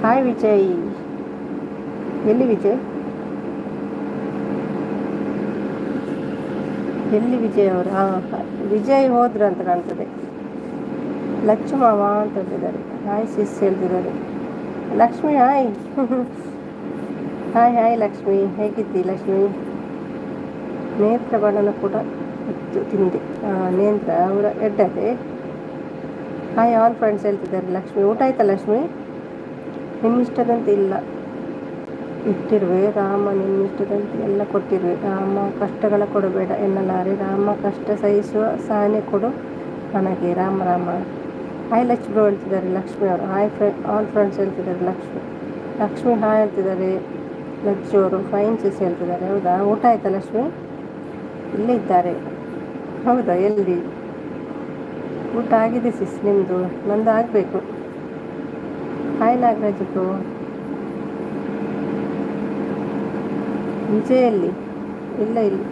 ಹಾಯ್ ವಿಜಯ್. ಎಲ್ಲಿ ವಿಜಯ್? ಎಲ್ಲಿ ವಿಜಯ್ ಅವರು? ವಿಜಯ್ ಹೋದ್ರು ಅಂತ ಕಾಣ್ತದೆ. ಲಕ್ಷ್ಮ ಮಾವ ಅಂತ ಹೇಳ್ತಿದ್ದಾರೆ. ಹಾಯ್ ಸಿಸ್ ಹೇಳ್ತಿದ್ದಾರೆ. Lakshmi hi. Hi hi Lakshmi, ಹೇಗಿದ್ದಿ ಲಕ್ಷ್ಮಿ? ನೇತ್ರ ಬಣ್ಣನ ಕೂಡ ಇತ್ತು ತಿಂದೆ. ನೇತ್ರ ಅವರ ಎಡ್ಡದೆ. ಹಾಯ್ ಆಲ್ ಫ್ರೆಂಡ್ಸ್ ಹೇಳ್ತಿದ್ದಾರೆ. ಲಕ್ಷ್ಮಿ ಊಟ ಆಯ್ತಾ ಲಕ್ಷ್ಮಿ? ನಿಮ್ಮಿಷ್ಟದಂತೆ ಇಲ್ಲ ಇಟ್ಟಿರುವೆ ರಾಮ, ನಿನ್ನಿಷ್ಟದಂತೆ ಎಲ್ಲ ಕೊಟ್ಟಿರುವೆ ರಾಮ, ಕಷ್ಟಗಳ ಕೊಡಬೇಡ ಎನ್ನಲಾರೆ ರಾಮ, ಕಷ್ಟ ಸಹಿಸುವ ಸಹನೆ ಕೊಡು ನನಗೆ ರಾಮ ರಾಮ. ಹಾಯ್ ಲಕ್ಷ್ಮಿ ಹೇಳ್ತಿದ್ದಾರೆ ಲಕ್ಷ್ಮಿ ಅವರು. ಹಾಯ್ ಆಲ್ ಫ್ರೆಂಡ್ಸ್ ಹೇಳ್ತಿದ್ದಾರೆ ಲಕ್ಷ್ಮಿ ಹಾಯ್ ಹೇಳ್ತಿದ್ದಾರೆ. ಲಜ್ಜು ಅವರು ಫೈನ್ ಸಿಸ್ ಹೇಳ್ತಿದ್ದಾರೆ. ಹೌದಾ? ಊಟ ಆಯ್ತಾ ಲಕ್ಷ್ಮಿ? ಇಲ್ಲೇ ಇದ್ದಾರೆ. ಹೌದಾ? ಎಲ್ಲಿ? ಊಟ ಆಗಿದೆ ಸಿಸ್, ನಿಮ್ಮದು? ನಂದು ಆಗಬೇಕು. ಹಾಯ್ ನಾಗರಾಜು. ವಿಜಯಲ್ಲಿ ಇಲ್ಲ ಇಲ್ಲಿ.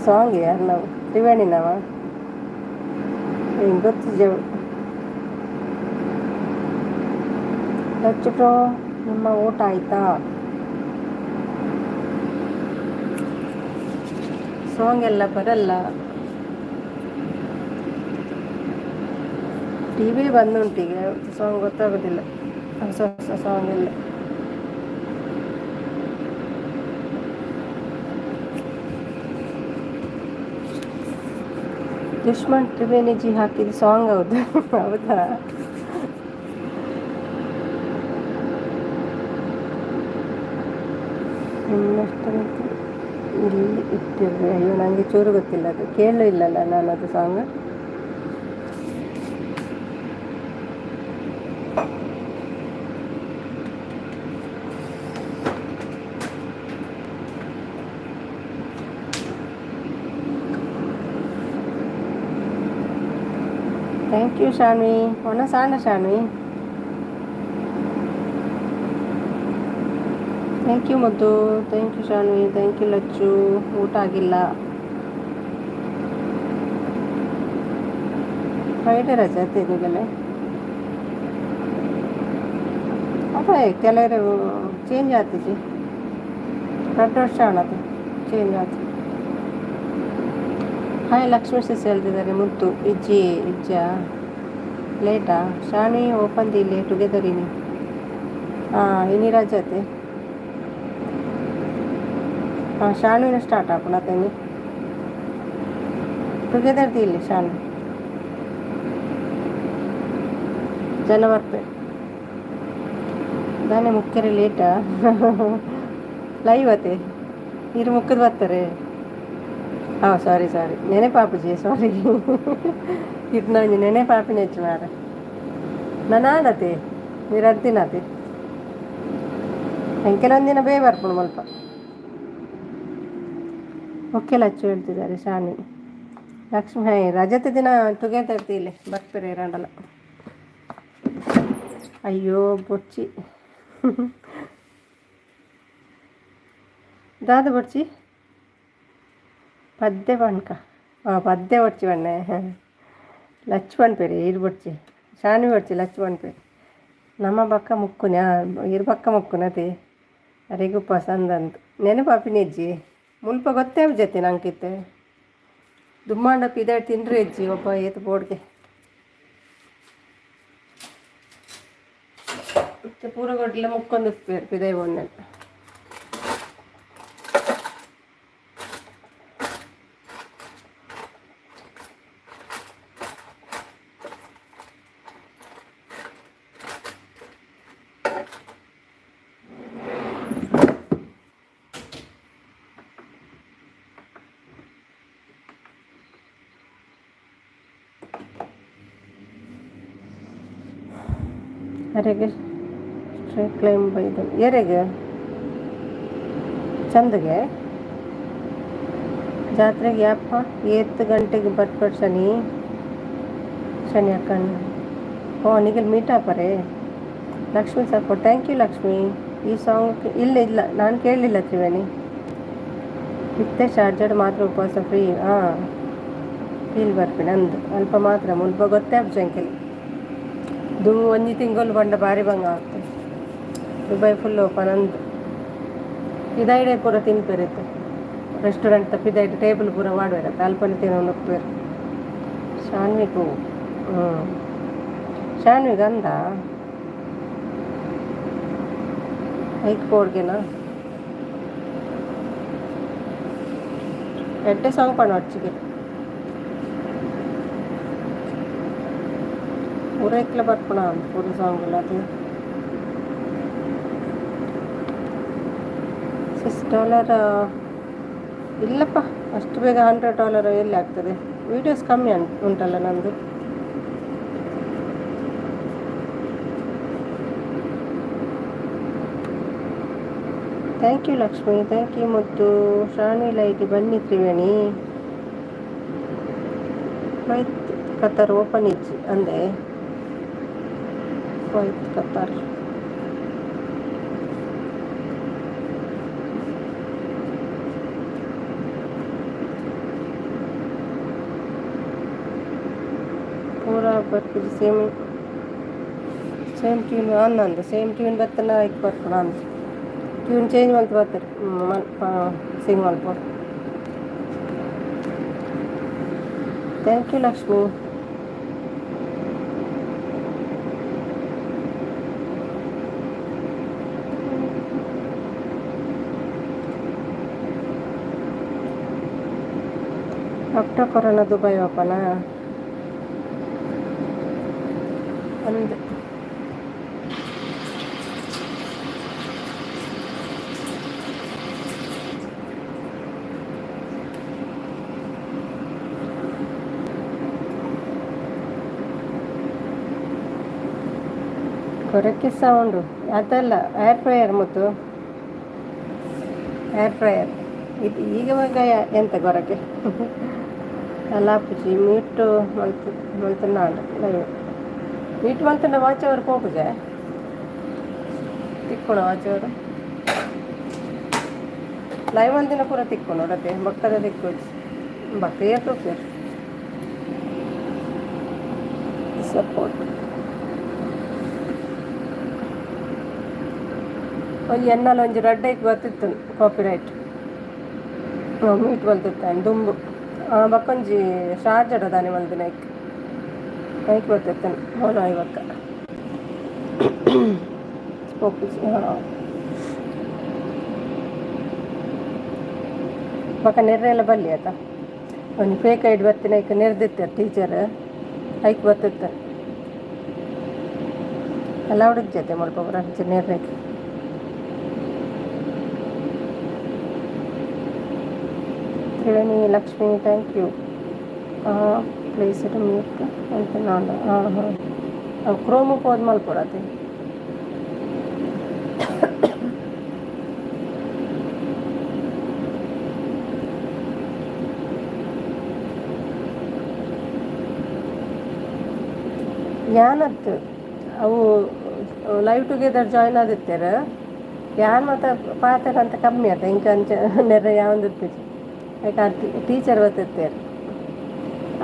ಸಾಂಗ್ ಯಾರು? ನಾವು ತ್ರಿವೇಣಿನವ ಗೊತ್ತಿದ್ದೆವು. ಲಚ್ಚು ಬ್ರೋ ನಿಮ್ಮ ಊಟ ಆಯ್ತಾ? ಸಾಂಗ್ ಎಲ್ಲ ಬರಲ್ಲ. ಟಿ ವಿ ಬಂದುಂಟು ಈಗ, ಸಾಂಗ್ ಗೊತ್ತಾಗೋದಿಲ್ಲ, ಹೊಸ ಹೊಸ ಸಾಂಗ್ ಎಲ್ಲ. ದುಷ್ಮನ್ ತ್ರಿವೇಣಿಜಿ ಹಾಕಿದ ಸಾಂಗ್ ಹೌದು. ಹೌದಾ? ಇನ್ನಷ್ಟು ಇಲ್ಲಿ ಇಟ್ಟಿರ್ರಿ. ಅಯ್ಯೋ, ನನಗೆ ಚೂರು ಗೊತ್ತಿಲ್ಲ, ಅದು ಕೇಳೂ ಇಲ್ಲಲ್ಲ ನಾನು ಅದು ಸಾಂಗ್. ಥ್ಯಾಂಕ್ ಯು ಶಾನ್ವಿ, ಒಣ ಸಾಂಡ ಶಾನ್ವಿ. ಥ್ಯಾಂಕ್ ಯು ಮುದ್ದು, thank you Shanvi, thank you Lachchu. ಊಟ ಆಗಿಲ್ಲ, ಫ್ರೈಡೇ ರಜೆ ತೆಗೆಗಲೆ. ಅದೇ ಕೆಲವರು ಚೇಂಜ್ ಆಗ್ತಿದ್ವಿ, 2 ವರ್ಷ ಆಣದು ಚೇಂಜ್ ಆಗ್ತದೆ. ಹಾಯ್ ಲಕ್ಷ್ಮೀ ಸಿಸ್ ಹೇಳ್ತಿದ್ದಾರೆ. ಮುದ್ದು ಇಜ್ಜಿ ಇಜ್ಜ ಲೇಟಾ ಶಾಣಿ ಓಪನ್ ದಿಲ್ಲಿ ಟುಗೆದರ್ ಇನಿ. ಹಾಂ, ಇನಿ ರಜತೆ. ಹಾಂ, ಶಾಣುವಿನ ಸ್ಟಾರ್ಟ್ ಆಪಣತೇನಿ ಟುಗೆದರ್ ದಿಲ್ಲಿ ಶಾಣು ಜನ ಬರ್ಪೆ ದಾನೆ ಮುಖ್ಯರೇ ಲೇಟಾ. ಲೈವ್ ಅತೆ ಇರು ಮುಕ್ಕದು ಬರ್ತಾರೆ. ಹಾಂ, ಸಾರಿ ನೆನೆ ಪಾಪುಜಿ, ಸಾರಿ. ಇದು ನಾನು ನೆನೆ ಪಾಪಿನ ಹೆಚ್ಚು ಮಾರ ನಾನು ಆಡತೆ ನೀರು ಅರ್ದಿನತೆ ಕೆಲವೊಂದಿನ ಬೇ ಬರ್ಪುಣು ಸ್ವಲ್ಪ. ಓಕೆ ಲಚ್ಚು ಹೇಳ್ತಿದ್ದಾರೆ ಶಾನಿ. ಲಕ್ಷ್ಮಿ ಹಾಯ್ ರಜತೆ ದಿನ ಟುಗೆದರ್ ತೀಲೆ ಬರ್ತಾರೆ ಇರಂಡಲ್ಲ. ಅಯ್ಯೋ ಬೊಚ್ಚಿ ದಾದ ಬೊಚ್ಚಿ ಪದ್ದೆ ಬಣ್ಕ ಪದ್ದೆ ಬೊಡ್ಚಿ ಬಣ್ಣೆ ಲಚ್ಚು ಬಣ್ಪೇರಿ ಇರು ಬೊಡ್ಚಿ ಶಾನಿ ಬೊಡ್ಚಿ ಲಚ್ಚು ಬಣ್ಪೇರಿ ನಮ್ಮ ಪಕ್ಕ ಮುಕ್ಕುನ ಇರು ಪಕ್ಕ ಮುಕ್ಕುನತಿ ಅರಿಗೂ ಪಸಂದಂತ ನೆನಪಾಪಿನ ಅಜ್ಜಿ ಮುಲ್ಪ ಗೊತ್ತೇ ಜೊತೆ ನಂಗಿತ್ತೆ ದುಮ್ಮಾಂಡ ಪಿದಾಡ್ ತಿನ್ರಿ ಅಜ್ಜಿ ಒಬ್ಬ ಏತು ಬೋಡ್ಗೆ ಪೂರ ಗೊಡ್ಲ ಮುಕ್ಕೊಂದು ಪಿದಾಯ್ ಒಂದ ಯಾರಿಗೆ ಸ್ಟ್ರೈಟ್ ಕ್ಲೈಮ್ ಬೈದು ಯಾರಿಗೆ ಚಂದಗೆ ಜಾತ್ರೆಗೆ ಯಪ್ಪ 8 ಗಂಟೆಗೆ ಬಟ್ಬಟ್ ಶನಿ ಅಕ್ಕಣ್ಣ ನಿಖಿಲ್ ಮೀಟ್ ಆಪರೆ Lakshmi support. Thank you Lakshmi. ಈ ಸಾಂಗ್ ಇಲ್ಲ ನಾನು ಕೇಳಲಿಲ್ಲ ತ್ರಿವೇಣಿ. ಇತ್ತೆ ಚಾರ್ಜರ್ ಮಾತ್ರ ಉಪವಾಸ ಫ್ರೀ. ಹಾಂ, ಫೀಲ್ ಬರ್ಪಿ ನಂದು ಅಲ್ಪ ಮಾತ್ರ ಮುಲ್ಪ ಗೊತ್ತೇ ಅಬ್ಜಂಕೆಲಿ ಒಂಜಿ ತಿಂಗಳು ಬಂಡ ಭಾರಿ ಭಂಗ ಆಗ್ತದೆ. ದುಬೈ ಫುಲ್ ಓಪನ್ ಅಂದು ಪಿದಾಯ್ಡೆ ಪೂರ ತಿನ್ಪೇರಿತ್ತು ರೆಸ್ಟೋರೆಂಟ್ ಪಿದಾಯ್ಡ್ ಟೇಬಲ್ ಪೂರ ಮಾಡ್ಬೇಕಂತ ಅಲ್ಪನೆ ತಿನ್ನೋ ಉಪ್ಪೇರು. ಶಾನ್ವಿಗೂ ಶಾನ್ವಿಗೆ ಅಂದ ಐಕ್ ಪೋಡ್ಗೆನಾ ಎಡ್ಡೆ ಸಾಂಗ್ ಪಣ ಅಚ್ಚಿಗೆ ಪೂರ ಇಕ್ಲ ಬರ್ಪಣ ಅಂತ ಪೂರ ಸಾಂಗ್ ಇಲ್ಲ ಅದು $6 ಇಲ್ಲಪ್ಪ ಅಷ್ಟು ಬೇಗ $100 ಎಲ್ಲಿ ಆಗ್ತದೆ. ವೀಡಿಯೋಸ್ ಕಮ್ಮಿ ಉಂಟಲ್ಲ ನಂದು. Thank you Lakshmi, thank you ಮುದ್ದು. ಶಾಣಿ ಲೈಟ್ ಬನ್ನಿ ತ್ರಿವೇಣಿ. ವೈತ್ ಕತಾರ್ ಓಪನ್ ಇಚ್ಚಿ ಅಂದೆ ವೈತ್ ಕತಾರ್ ಪೂರ ಬರ್ತಿದ್ದು ಸೇಮ್ ಟ್ಯೂನ್ ಅಂದಂದು ಸೇಮ್ ಟ್ಯೂನ್ ಬರ್ತನ ಐಕ್ ಬರ್ಕೊಳ ಅಂತ ಟ್ಯೂನ್ ಚೇಂಜ್ ಮಾಡ್ತು ಬರ್ತಾರೆ ಸಿಂಗ್ ಮಲ್ಪ ಥ್ಯಾಂಕ್ ಯು ಲಕ್ಷ್ಮಿ. ಅಕ್ಟೋಬರನ ದುಬೈ ಓಪನಾ ಅಂದೆ. ಕೊರಕ್ಕೆ ಸೌಂಡು ಅದಲ್ಲ, ಏರ್ ಫ್ರೈಯರ್ ಮತ್ತು ಏರ್ ಫ್ರೈಯರ್ ಇದು ಈಗವಾಗ ಎಂತ ಗೊರಕೆ ಅಲ್ಲ ಪೂಜಿ ಮೀಟು ಮಲ್ತನಾಡು ಲೈವ್ ಮೀಟು ಮಲ್ತನ ವಾಚವರು ಹೋಗುಜೆ ತಿಕ್ಕೋಣ ವಾಚವರು ಲೈವ್ ಒಂದಿನ ಪೂರ ತಿಕ್ಕೋಣ ರತೆ ಬಕ್ಕದ ತಿಕ್ಕೋಜಿ ಬಕ್ಕ ಏಕೆ ಸಪೋರ್ಟ್ ಒಂದು ಎನ್ನಲ್ಲ ಒಂಜಿ ರಡ್ಡೈಕ್ ಬರ್ತಿತ್ತು ಕಾಪಿರೈಟ್ ಮೀಟ್ ಬಲ್ತಿತ್ತಾನೆ ದುಂಬು ಬಕ್ಕೊಂಜಿ ಶಾರ್ಜಡ ದಾನಿ ಮಲ್ದಿನ ಐಕ್ ಬರ್ತಿತ್ತಾನೆ ಅವನು ಐವಕ್ಕ ಒಪ್ಪಿಸಿ ಬಕ್ಕ ನೆರ್ರೆ ಎಲ್ಲ ಬಲ್ಲಿ ಆಯ್ತಾ ಒಂದು ಫೇಕ್ ಐಡ್ ಬರ್ತೀನಿ ಐಕ್ ನೆರೆದಿರ್ತಾರೆ ಟೀಚರ್ ಐಕ್ ಬರ್ತಿರ್ತಾರೆ ಎಲ್ಲ ಹುಡುಗ ಜೊತೆ ಮಲ್ಪೊಬ್ರು ಹಂಚೆ ನೆರ್ರೆಗೆ Triveni Lakshmi thank you. Place ಇಟ್ಟು ಮ್ಯೂಟ್ ಅಂತ ನಾನು ಕ್ರೋಮಕ್ಕೆ ಹೋದ್ ಮಲ್ಪೊಡತ್ತೆ ಯಾನತ್ತು ಅವು ಲೈವ್ ಟುಗೆದರ್ ಜಾಯ್ನ್ ಆದಿತ್ತಾರೆ ಯಾನ್ ಮತ್ತು ಪಾತ್ರ ಅಂತ ಕಮ್ಮಿ ಆತ ಇಂಕ ಅಂಚ ನೆರೆ ಯಾವಂದಿರ್ತೀವಿ ಯಾಕೆ ಟೀಚರ್ ಬರ್ತಿರ್ತಾರೆ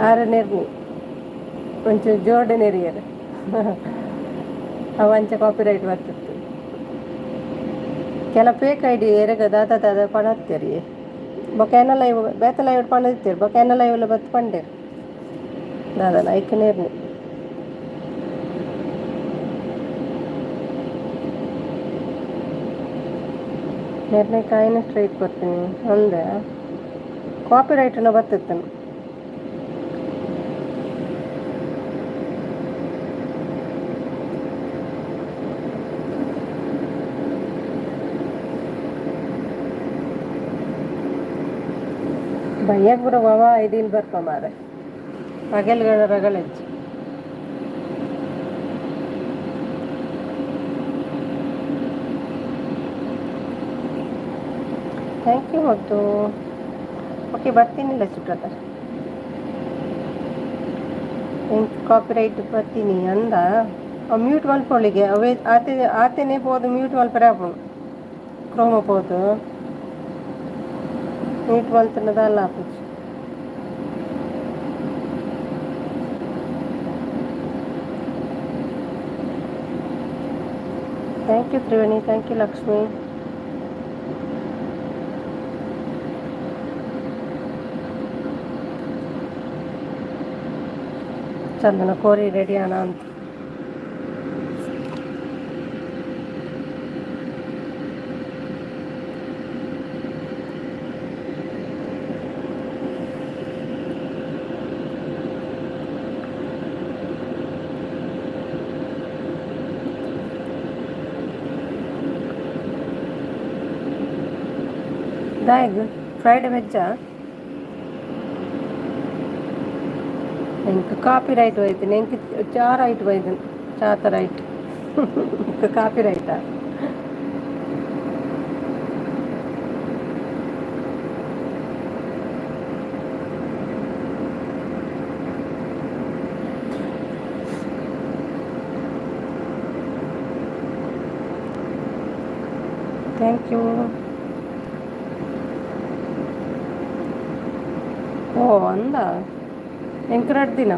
ಆರ ನೆರ್ನಿ ಒಂಚೂರು ಜೋಡೆ ನೆರಿಯರು ಅವ ಅಂಚೆ ಕಾಪಿರೈಟ್ ಬರ್ತಿತ್ತು ಕೆಲ ಫೇಕ್ ಐ ಡಿ ಎರಗ ದಾದ ಪಣ ಹತ್ತೀರಿ ಬೊಕ್ಕ ಲೈವ್ ಬೇತ ಲೈವ್ ಪಣ ಇರ್ತೀರಿ ಬೊಕ್ಕ ಲೈವ್ ಬತ್ತು ಪಂಡೇರು ದಾದನ ಐಕ ನೆರ್ನಿ ನೆರ್ನೆ ಕಾಯಿನ ಸ್ಟ್ರೈಟ್ ಕೊಡ್ತೀನಿ ಅಂದೆ ಕಾಪಿರೈಟನ್ನು ಬರ್ತಿರ್ತಾನೆ ಭಯ್ಯಕ್ಕೆ ಬರೋ ವವ ಐಡಿಲ್ ಬರ್ಪ ಮಾರೆ ರಗಲ್ಗಳ ರಗಳೆಜ್ಜಿ ಥ್ಯಾಂಕ್ ಯು ಮತ್ತು ಓಕೆ ಬರ್ತೀನಿಲ್ಲ ಸುಪ್ರತ ಕಾಪಿರೈಟ್ ಬರ್ತೀನಿ ಅಂದ ಮ್ಯೂಟ್ ಮಲ್ಪೊಳಿಗೆ ಅವೇ ಆತೇನೆ ಪೋದು ಮ್ಯೂಟ್ ಮಲ್ಪರೆ ಆಪುಣು ಕ್ರೋಮ ಪೋದು ಮ್ಯೂಟ್ ಮಲ್ತನದ ಅಲ್ಲ ಆಪುಜಿ thank you Triveni thank you Lakshmi. Chandana ಕೋರಿ ರೆಡಿ ಆಣ ಅಂತ ದಾಯಗ್ ಫ್ರೈಡೆ ವೆಜ್ಜಾ എനിക്ക് കാപ്പി റൈറ്റ് പോയതിന് എനിക്ക് ചാറായിട്ട് പോയതിന് ചാത്ത റൈറ്റ് കാപ്പി റൈറ്റാ ಥ್ಯಾಂಕ್ ಯು. ಓ ಅಂದ ಎಂಕರಡ್ ದಿನ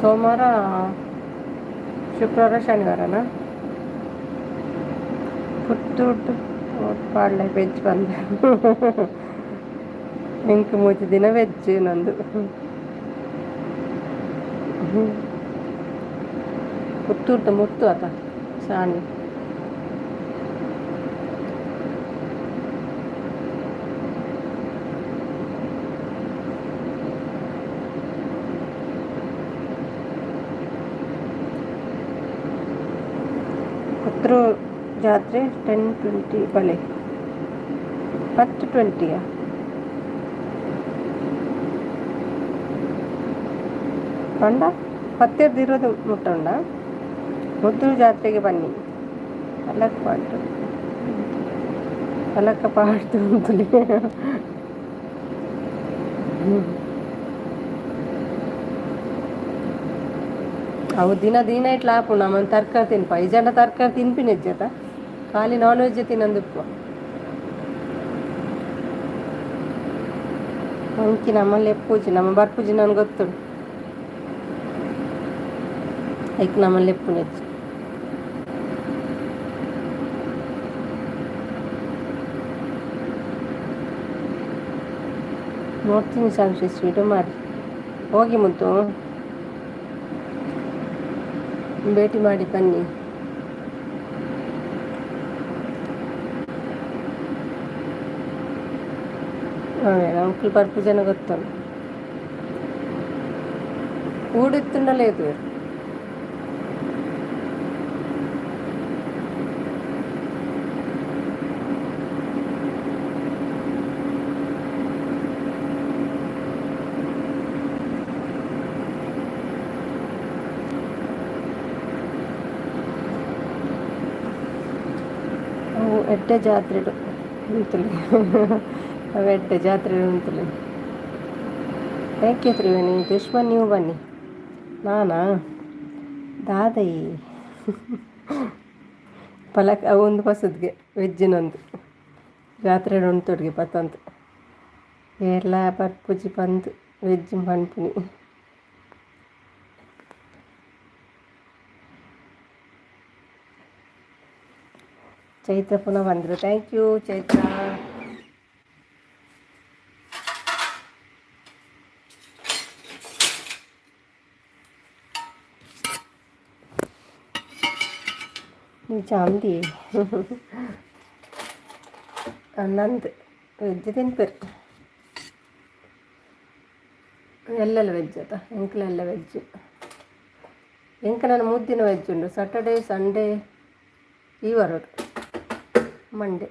ಸೋಮವಾರ ಶುಕ್ರವಾರ ಶನಿವಾರನಾ ಪುತ್ತೂರು ಪಾಡ್ಲೆ ಬೆಜ್ ಬಂದೆ ಇಂಕ ಮೂಜಿ ದಿನ ವೆಜ್ ನಂದು. ಪುತ್ತೂರ್ದ ಮುತ್ತು ಆತ ಸಾಣಿ. ಪುತ್ತೂರು ಜಾತ್ರೆ 10-20 ಬಲೆ 10-20 ಪಂಡ 10 ಇರೋದು ಮುಟ್ಟುಂಡ. ಮುತ್ತೂರು ಜಾತ್ರೆಗೆ ಬನ್ನಿ. ಪಲ್ಲಕ್ಕ ಪಾಟು ಅಂತಲೇ ಅವು ದಿನ ಇಟ್లా ಆಪು ನಮ್ಮನ್ನು ತರಕಾರಿ ತಿನ್ಪ ಈ ಜನ ತರಕಾರಿ ತಿನ್ಪಿನ ಹೆಜ್ಜೆತ ಖಾಲಿ ನಾನ್ ವೆಜ್ ತಿನ್ನಂದುಪ್ಪ ಅಂಕಿ ನಮ್ಮಲ್ಲಿ ಎಪ್ಪೂಜಿ ನಮ್ಮ ಬರ್ಪೂಜಿ ನನಗೆ ಗೊತ್ತು ಐಕ್ ನಮ್ಮಲ್ಲಿ ಎಪ್ಪುನ ಹೆಚ್ಚು ನೋಡ್ತೀನಿ ಸಂಶಯ ಸ್ವೀಟು ಮಾಡಿ ಹೋಗಿ ಮುತ್ತು ಭೇಟಿ ಮಾಡಿ ಬನ್ನಿ. ಅಂಕಲ್ ಬರ್ಪು ಜನ ಗೊತ್ತು ఊడిత్తుండలే లేదు. ಎಡ್ಡೆ ಜಾತ್ರೆ ಉಂತುಲಿ ಅವು ಎಡ್ಡೆ ಜಾತ್ರೆ ಉಂತುಲಿ ಯಾಕೆ ತ್ರಿವೇಣಿ ದುಶ್ಮನ್ ನೀವು ಬನ್ನಿ ನಾನಾ ದಾದೈ ಪಲಕ್ ಅವೊಂದು ಪಸದ್ಗೆ ವೆಜ್ಜಿನೊಂದು ಜಾತ್ರೆ ಉಂಟೊಡ್ಗೆ ಪತ್ತಂತು ಎಲ್ಲ ಪರ್ಪುಜಿ ಪಂದು ವೆಜ್ ಪನ್ಪುನಿ ಚೈತ್ರ ಪುನಃ ಬಂದರು. Thank you Chaitra. ನೀವು ಚಾಂದಿ ನಂದು ವೆಜ್ ತಿನ್ಪೇರು ಎಲ್ಲೆಲ್ಲ ವೆಜ್ ಆತ ಎಂಕ್ಲೆಲ್ಲ ವೆಜ್ ಎಂಕ ನನ್ನ ಮುದ್ದಿನ ವೆಜ್ ಉಂಟು ಸಾಟರ್ಡೇ ಸಂಡೇ ಈ ವಾರ Monday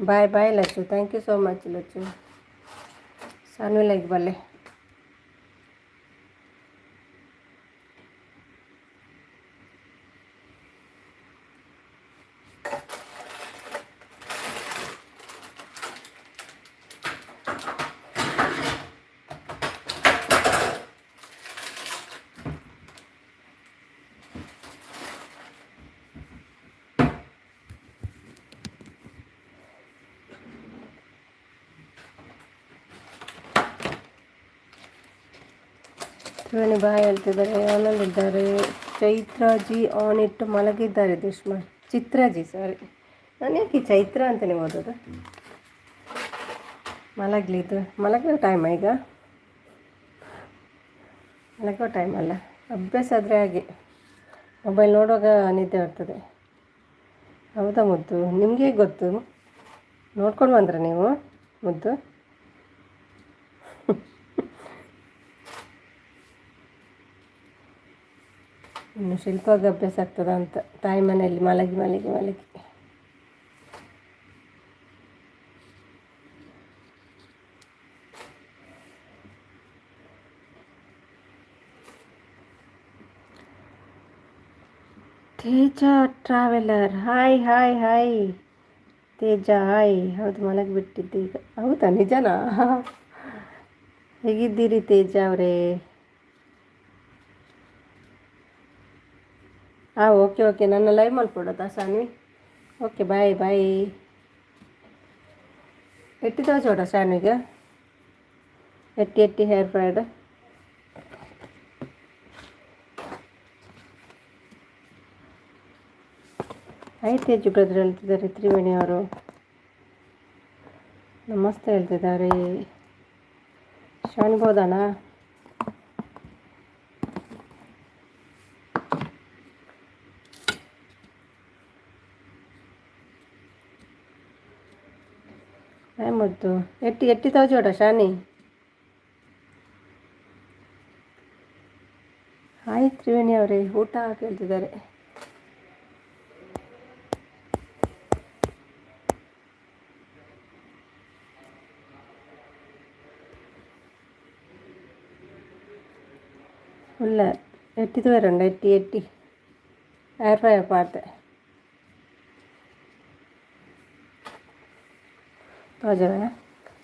bye bye Lachchu. Thank you so much Lachchu. Sanvi like ಬಲ್ಲೆ ತ್ರಿವೇಣಿ ಬಾಯ್ ಹೇಳ್ತಿದ್ದಾರೆ ಆನಂದಿದ್ದಾರೆ. ಚೈತ್ರಾಜಿ ಆನ್ ಇಟ್ಟು ಮಲಗಿದ್ದಾರೆ ದುಶ್ಮನ್. ಚಿತ್ರಾಜಿ ಸಾರಿ ನಾನು ಯಾಕೆ ಚೈತ್ರ ಅಂತಲೇ ಓದೋದು. ಮಲಗಲಿದ್ದು ಮಲಗೋ ಟೈಮ್ ಈಗ ಮಲಗೋ ಟೈಮ್ ಅಲ್ಲ ಅಭ್ಯಾಸ ಆದರೆ ಹಾಗೆ ಮೊಬೈಲ್ ನೋಡುವಾಗ ನಿದ್ದೆ ಬರ್ತದೆ. ಹೌದಾ ಮುದ್ದು ನಿಮಗೆ ಗೊತ್ತು ನೋಡ್ಕೊಂಡು ಬಂದ್ರೆ ನೀವು ಮುದ್ದು ಇನ್ನು ಶಿಲ್ಪಾಗ ಅಭ್ಯಾಸ ಆಗ್ತದ ಅಂತ ತಾಯಿ ಮನೆಯಲ್ಲಿ ಮಲಗಿ ಮಲಗಿ ಮಲಗಿ ತೇಜ ಟ್ರಾವೆಲರ್ ಹಾಯ್ ಹಾಯ್ ಹಾಯ್ ತೇಜ ಹಾಯ್. ಹೌದು ಮಲಗಿಬಿಟ್ಟಿದ್ದೆ ಈಗ. ಹೌದಾ ನಿಜನಾ? ಹೇಗಿದ್ದೀರಿ ತೇಜ ಅವರೇ? ಹಾಂ ಓಕೆ ನನ್ನ ಲೈವ್ ಮಲ್ಕೊಡೋದಾ ಸಾನ್ವಿ? ಓಕೆ ಬಾಯ್ ಬಾಯ್. ಎಟ್ಟಿದ ಚೋಟ ಶಾನಿಗೆ ಎಟ್ಟಿ ಎಟ್ಟಿ ಹೇರ್ ಫ್ರೈಡ್ ಆಯ್ತು ಹೆಚ್ಚು ಬ್ರದರ್ ಹೇಳ್ತಿದ್ದಾರೆ ತ್ರಿವೇಣಿಯವರು ನಮಸ್ತೆ ಹೇಳ್ತಿದ್ದಾರೆ ಶಾನ್ಬೋದಣ್ಣ ಮುದ್ದು ಎಟ್ಟಿ ತೋಜೋಡ ಶಾನಿ ಹಾಯ್ ತ್ರಿವೇಣಿ ಅವರೇ ಊಟ ಕೇಳ್ತಿದ್ದಾರೆ ಇಲ್ಲ ಎಟ್ಟಿದು ವರಂಡ ಎಟ್ಟಿ ಏರ್ ಫ್ರೈಯರ್ ಪಾತೆ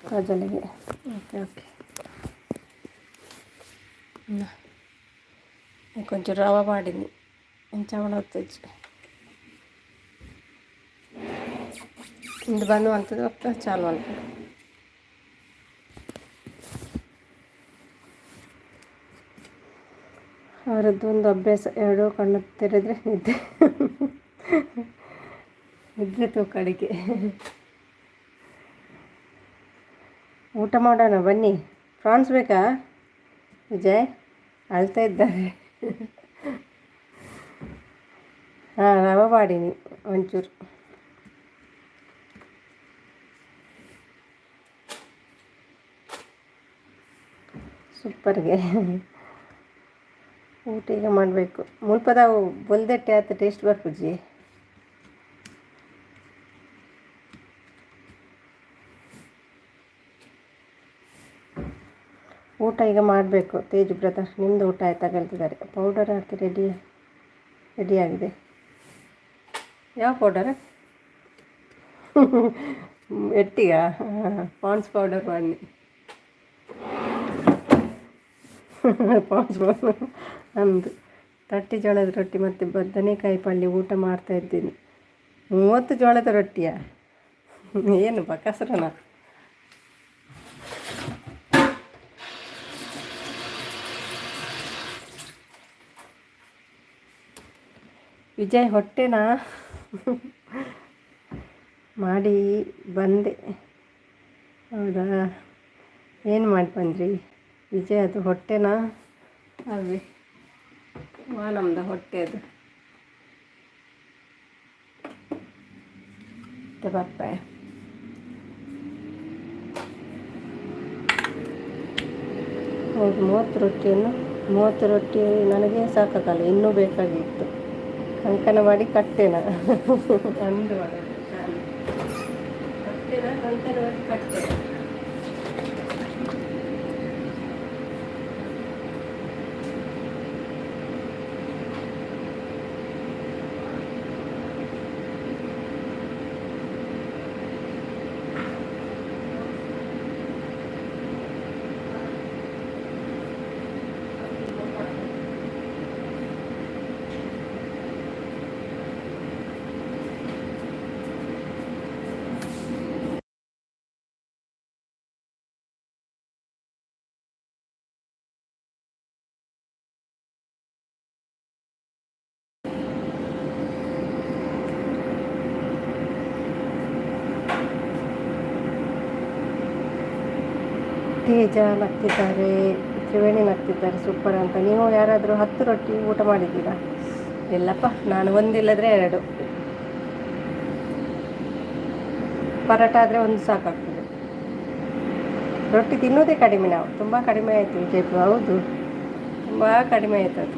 ಕಾಜಲಿಗೆ ಓಕೆ కొంచెం రవ్వ పాడింది ఇంచమని వచ్చి ఇంటి బంధు అంతది వస్తా చాలు అంత ಅವರದ್ದೊಂದು ಅಭ್ಯಾಸ ಎರಡು ಕಣ್ಣು ತೆರೆದ್ರೆ ನಿದ್ರೆ ತೂಕಡಿಕೆ ಊಟ ಮಾಡೋಣ ಬನ್ನಿ ಪ್ರಾನ್ಸ್ ಬೇಕಾ ವಿಜಯ್ ಅಳ್ತಾ ಇದ್ದಾರೆ ಹಾಂ ರವೆ ಮಾಡೀನಿ ಒಂಚೂರು ಸೂಪರ್ಗೆ ಊಟ ಈಗ ಮಾಡಬೇಕು ಮುಲ್ಪದ ಬೊಲ್ದಟ್ಟೆ ಆತ ಟೇಸ್ಟ್ ಬರ್ಪುಜಿ ಊಟ ಈಗ ಮಾಡಬೇಕು ತೇಜ್ ಬ್ರದರ್ ನಿಮ್ಮದು ಊಟ ಆಯ್ತಾ ಕೇಳ್ತಿದ್ದಾರೆ ಪೌಡರ್ ಹಾಕಿ ರೆಡಿಯಾಗಿದೆ ಯಾವ ಪೌಡರ್ ಎಟ್ಟಿಗ ಪಾಂಡ್ಸ್ ಪೌಡರ್ ಮಾಡಿ ಪಾಂಡ್ಸ್ ಪೌಡರ್ ಅಂದು ತಟ್ಟಿ ಜೋಳದ ರೊಟ್ಟಿ ಮತ್ತು ಬದನೆಕಾಯಿ ಪಲ್ಯ ಊಟ ಮಾಡ್ತಾಯಿದ್ದೀನಿ 30 ಜೋಳದ ರೊಟ್ಟಿಯ ಏನು ಬಕಸ್ರನ ವಿಜಯ್ ಹೊಟ್ಟೆನಾ ಮಾಡಿ ಬಂದೆ ಹೌದಾ ಏನು ಮಾಡಿ ಬಂದ್ರಿ ವಿಜಯ್ ಅದು ಹೊಟ್ಟೆನಾ ಅದೇ ನಮ್ಮದು ಹೊಟ್ಟೆ ಅದು ಬರ್ತಾಯ ಹೌದು 30 ರೊಟ್ಟಿ ನನಗೆ ಸಾಕಾಗಲ್ಲ ಇನ್ನೂ ಬೇಕಾಗಿತ್ತು ಕಂಕಣ ಮಾಡಿ ಕಟ್ಟೆನ ಅಂದು ಕಟ್ಟೆನ ಕಂಕಣ ಮಾಡಿ ಕಟ್ಟೆ ತೇಜ ನಗ್ತಿದ್ದಾರೆ ತ್ರಿವೇಣಿ ನಗ್ತಿದ್ದಾರೆ ಸೂಪರ್ ಅಂತ ನೀವು ಯಾರಾದರೂ 10 ರೊಟ್ಟಿ ಊಟ ಮಾಡಿದ್ದೀರಾ ಇಲ್ಲಪ್ಪ ನಾನು ಒಂದಿಲ್ಲದ್ರೆ 2 ಪರೋಟ ಆದರೆ 1 ಸಾಕಾಗ್ತದೆ ರೊಟ್ಟಿ ತಿನ್ನೋದೇ ಕಡಿಮೆ ನಾವು ತುಂಬ ಕಡಿಮೆ ಆಯಿತು ವಿಜಯಪುರ ಹೌದು ತುಂಬ ಕಡಿಮೆ ಆಯ್ತು ಅದು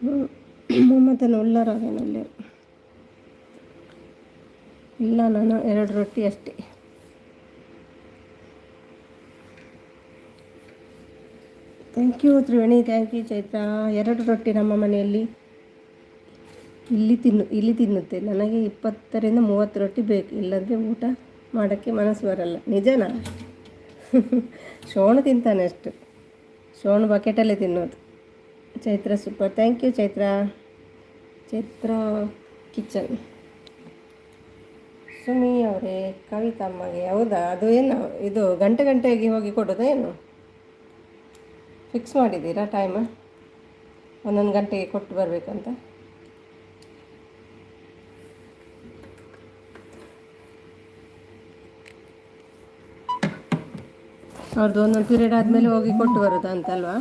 ಮೊಹಮ್ಮದನ ಉಳ್ಳಾರಾಗೇನಲ್ಲ ಇಲ್ಲ, ನಾನು 2 ರೊಟ್ಟಿ ಅಷ್ಟೇ. Thank you Triveni, thank you Chaitra. 2 ರೊಟ್ಟಿ ನಮ್ಮ ಮನೆಯಲ್ಲಿ ಇಲ್ಲಿ ತಿನ್ನುತ್ತೆ. ನನಗೆ 20ರಿಂದ 30 ರೊಟ್ಟಿ ಬೇಕು, ಇಲ್ಲಂದರೆ ಊಟ ಮಾಡೋಕ್ಕೆ ಮನಸ್ಸು ಬರಲ್ಲ. ನಿಜನಾ? ಶೋಣ ತಿಂತಾನೆ ಅಷ್ಟು. ಶೋಣ ಬಕೆಟಲ್ಲೇ ತಿನ್ನೋದು. Chaitra super, thank you Chaitra. Chaitra kitchen. Sumi ಅವರೇ, ಕವಿತಮ್ಮಗೆ ಹೌದಾ? ಅದು ಏನು ಇದು ಗಂಟೆಗೆ ಹೋಗಿ ಕೊಡೋದು ಏನು? ಫಿಕ್ಸ್ ಮಾಡಿದ್ದೀರಾ ಟೈಮ್? 1 ಗಂಟೆಗೆ ಕೊಟ್ಟು ಬರಬೇಕಂತ. ಅವ್ರದ್ದು 1 ಪೀರಿಯಡ್ ಆದಮೇಲೆ ಹೋಗಿ ಕೊಟ್ಟು ಬರೋದಾ ಅಂತಲ್ವಾ?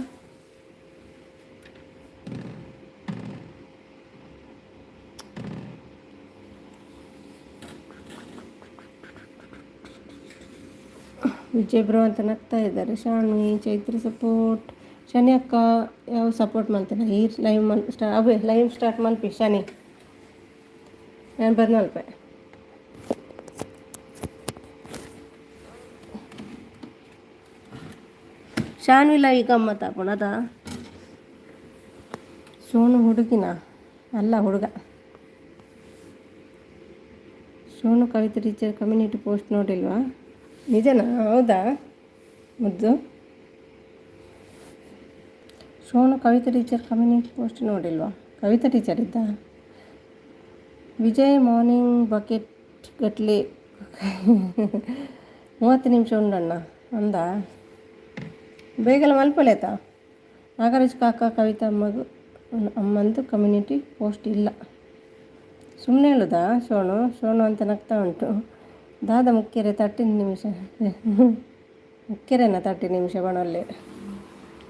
ವಿಜಯ್ ಬ್ರೋ ಅಂತ ನಗ್ತಾ ಇದ್ದಾರೆ. ಶಾನ್ವಿ, ಚೈತ್ರ ಸಪೋರ್ಟ್. ಶನಿ ಅಕ್ಕ ಯಾವ ಸಪೋರ್ಟ್ ಮಾಡ್ತೇನೆ ಈ ಲೈವ್ ಸ್ಟಾರ್ಟ್ ಮಲ್ಪಿ ಶನಿ ನಾನು ಬಂದಲ್ಪೆ. ಶಾನ್ವಿ ಲೈವ್ ಗಮ್ಮತ್ ಹಾಕೋಣ ಅದಾ? ಸೋನು ಹುಡುಗಿನ ಅಲ್ಲ, ಹುಡುಗ. Sonu Kavita teacher community post ನೋಡಿಲ್ವಾ? ನಿಜನಾ? ಹೌದಾ ಮುದ್ದು? Sonu Kavita teacher community post ನೋಡಿಲ್ವಾ? ಕವಿತಾ ಟೀಚರ್ ಇದ್ದ? ವಿಜಯ್ ಮಾರ್ನಿಂಗ್ ಬಕೆಟ್ ಗಟ್ಲೆ 30 ನಿಮಿಷ ಉಂಡಣ್ಣ ಅಂದ. ಬೇಗಲ ಮಲ್ಪಲೇತಾ? ನಾಗರಾಜ್ ಕಾಕ ಕವಿತಾ ಅಮ್ಮಂದು ಕಮ್ಯುನಿಟಿ ಪೋಸ್ಟ್ ಇಲ್ಲ. ಸುಮ್ಮನೆ ಹೇಳುದಾ? ಸೋನು ಅಂತ ನಗ್ತಾ ಉಂಟು. ದಾದ ಮುಖ್ಯರೇ 30 ನಿಮಿಷ ಮುಖ್ಯರೇನ 30 ನಿಮಿಷ ಬಣಲ್ಲೇ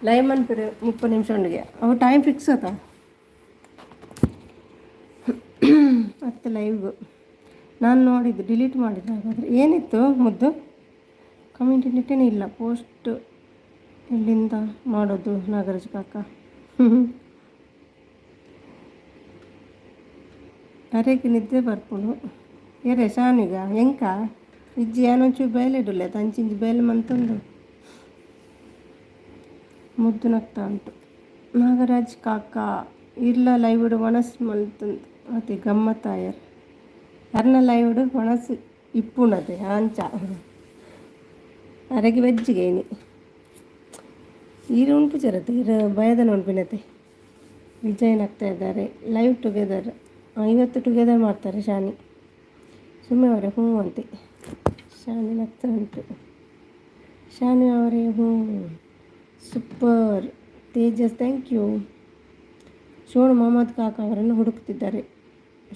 ಲೈವ್ ಮನ್ಪಿರು 30 ನಿಮಿಷ ಉಂಡಿಗೆ ಅವು ಟೈಮ್ ಫಿಕ್ಸ್ ಆತ ಮತ್ತೆ ಲೈವ್ಗು ನಾನು ನೋಡಿದ್ದು ಡಿಲೀಟ್ ಮಾಡಿದ್ದು. ಹಾಗಾದರೆ ಏನಿತ್ತು ಮುದ್ದು? ಕಮ್ಯುನಿಟಿನೇ ಇಲ್ಲ. ಪೋಸ್ಟ್ ಎಲ್ಲಿಂದ ಮಾಡೋದು ನಾಗರಾಜ್ ಕಾಕ? ಅರೆಗೆ ನಿದ್ದೆ ಬರ್ಪುಡು ಏರೆ ಶಾನಿಗ ಎಂಕ ಇಜ್ಜಿ ಏನೊಂಚು ಬೇಲಿಡುಲ್ಲ ತಂಚಿಂಜಿ ಬೇಲೆ ಮಂತಂದು ಮುದ್ದು ನಗ್ತಾ ಉಂಟು. ನಾಗರಾಜ್ ಕಾಕ ಇಲ್ಲ ಲೈವ್ಡು ಒಣಸ್ ಮಲ್ತಂದು ಅದೇ ಗಮ್ಮತ್ತಾಯರ್ ಯಾರನ್ನ ಲೈವ್ಡು ಒಣಸ್ ಇಪ್ಪುಣದೆ ಅಂಚ ಅರೆಗೆ ವೆಜ್ಜಿಗೆ ಏನಿ ಈರು ಉಂಟು ಚರತೆ ಇರು ಭಯದ ನೋಡ್ಬಿನತೆ. ವಿಜಯ್ ನಗ್ತಾ ಇದ್ದಾರೆ. ಲೈವ್ ಟುಗೆದರ್ ಇವತ್ತು ಟುಗೆದರ್ ಮಾಡ್ತಾರೆ ಶಾನಿ. ಸುಮ್ಮನೆ ಅವರೇ ಹ್ಞೂ ಅಂತೆ. ಶಾನಿ ನಗ್ತಾ ಉಂಟು. ಶಾನಿ ಅವರೇ ಹ್ಞೂ ಸೂಪರ್. Tejas thank you. ಶೋಣು ಮೊಹಮ್ಮದ್ ಕಾಕ ಅವರನ್ನು ಹುಡುಕುತ್ತಿದ್ದಾರೆ.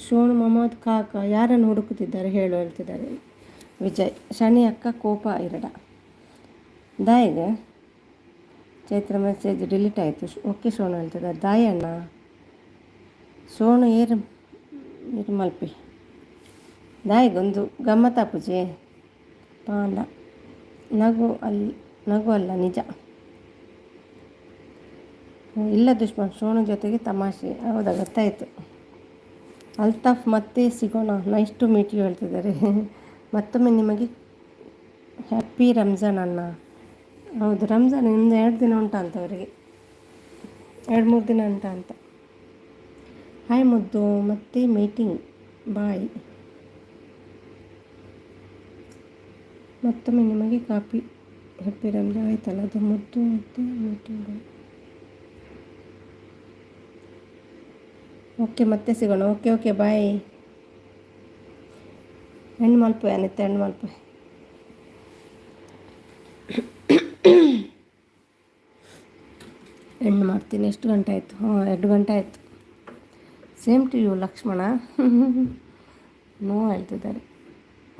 ಶೋಣು ಮೊಹಮ್ಮದ್ ಕಾಕ ಯಾರನ್ನು ಹುಡುಕುತ್ತಿದ್ದಾರೆ ಹೇಳ್ತಿದ್ದಾರೆ ವಿಜಯ್. ಶನಿ ಅಕ್ಕ ಕೋಪ ಇರಡ ದಾಯಿಗೆ ಚೈತ್ರ ಮೆಸೇಜ್ ಡಿಲೀಟ್ ಆಯಿತು. ಓಕೆ ಶೋಣು ಹೇಳ್ತಿದ್ದಾರೆ. ದಾಯಿ ಅಣ್ಣ ಸೋಣು ಏರು ಮಲ್ಪಿ ದಾಯಿಗೊಂದು ಗಮ್ಮತ್ತ ಪೂಜೆ ಪಾಲ ನಗು ಅಲ್ಲ ನಿಜ. ಇಲ್ಲ ದುಷ್ಮನ್ ಸೋನು ಜೊತೆಗೆ ತಮಾಷೆ. ಹೌದಾ ಗೊತ್ತಾಯಿತು. ಅಲ್ತಾಫ್ ಮತ್ತೆ ಸಿಗೋಣ. ನೈಸ್ ಟು ಮೀಟ್ ಯು ಹೇಳ್ತಿದ್ದಾರೆ. ಮತ್ತೊಮ್ಮೆ ನಿಮಗೆ ಹ್ಯಾಪಿ ರಂಜಾನ್ ಅಣ್ಣ. ಹೌದು ರಂಜಾನ್ ಇನ್ನು 2 ದಿನ ಉಂಟ ಅಂತ ಅವರಿಗೆ, 2-3 ದಿನ ಉಂಟ ಅಂತ. ಹಾಯ್ ಮುದ್ದು ಮತ್ತೆ ಮೀಟಿಂಗ್ ಬಾಯ್. ಮತ್ತೊಮ್ಮೆ ನಿಮಗೆ ಹ್ಯಾಪಿ ರಂಜಾನ್ ಆಯ್ತಲ್ಲ ಅದು ಮುದ್ದು ಮತ್ತೆ ಮೀಟಿಂಗ್ ಬಾಯ್. ಓಕೆ ಮತ್ತೆ ಸಿಗೋಣ. Okay bye. ಹೆಣ್ಣು ಮಲ್ಪೆ ಅನ್ನತ್ತೆ ಹೆಣ್ಣು ಮಲ್ಪೆ. ಹೆಣ್ಣು ಮಾಡ್ತೀನಿ. ಎಷ್ಟು ಗಂಟೆ ಆಯಿತು? 2 ಗಂಟೆ ಆಯಿತು. Same to you Lakshmana. No ಹೇಳ್ತಿದ್ದಾರೆ.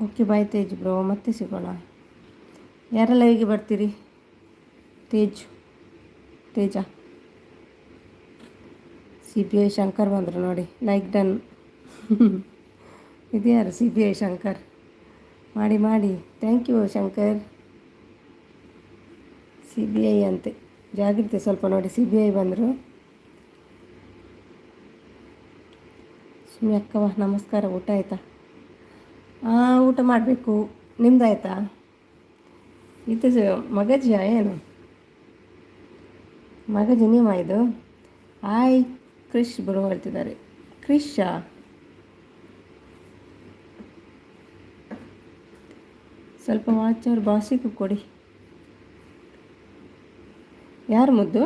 ಓಕೆ ಬಾಯ್ ತೇಜ್ ಬ್ರೋ, ಮತ್ತೆ ಸಿಗೋಣ. ಯಾರೆಲ್ಲ ಹೇಗೆ ಬರ್ತೀರಿ? ತೇಜ CBI ಶಂಕರ್ ಬಂದರು ನೋಡಿ. Like done. ಇದ್ಯಾರು CBI ಶಂಕರ್? ಮಾಡಿ ಥ್ಯಾಂಕ್ ಯು ಶಂಕರ್. CBI ಅಂತೆ ಜಾಗ್ರತೆ ಸ್ವಲ್ಪ ನೋಡಿ. CBI ಬಂದರು. ಸುಮ್ಮನೆ ಅಕ್ಕವ ನಮಸ್ಕಾರ. ಊಟ ಆಯಿತಾ? ಹಾಂ, ಊಟ ಮಾಡಬೇಕು. ನಿಮ್ದಾಯ್ತಾ? ಇದು ಮಗಜಿಯ ಏನು ಮಗಜಿ ನೀವು ಇದು? ಹಾಯ್ ಕ್ರಿಶ್ ಬ್ರೋ ಹೇಳ್ತಿದ್ದಾರೆ. ಕ್ರಿಶಾ ಸ್ವಲ್ಪ ವಾಚ್ ಅವ್ರ ಬಾಸಿಗೂ ಕೊಡಿ. ಯಾರು ಮುದ್ದು?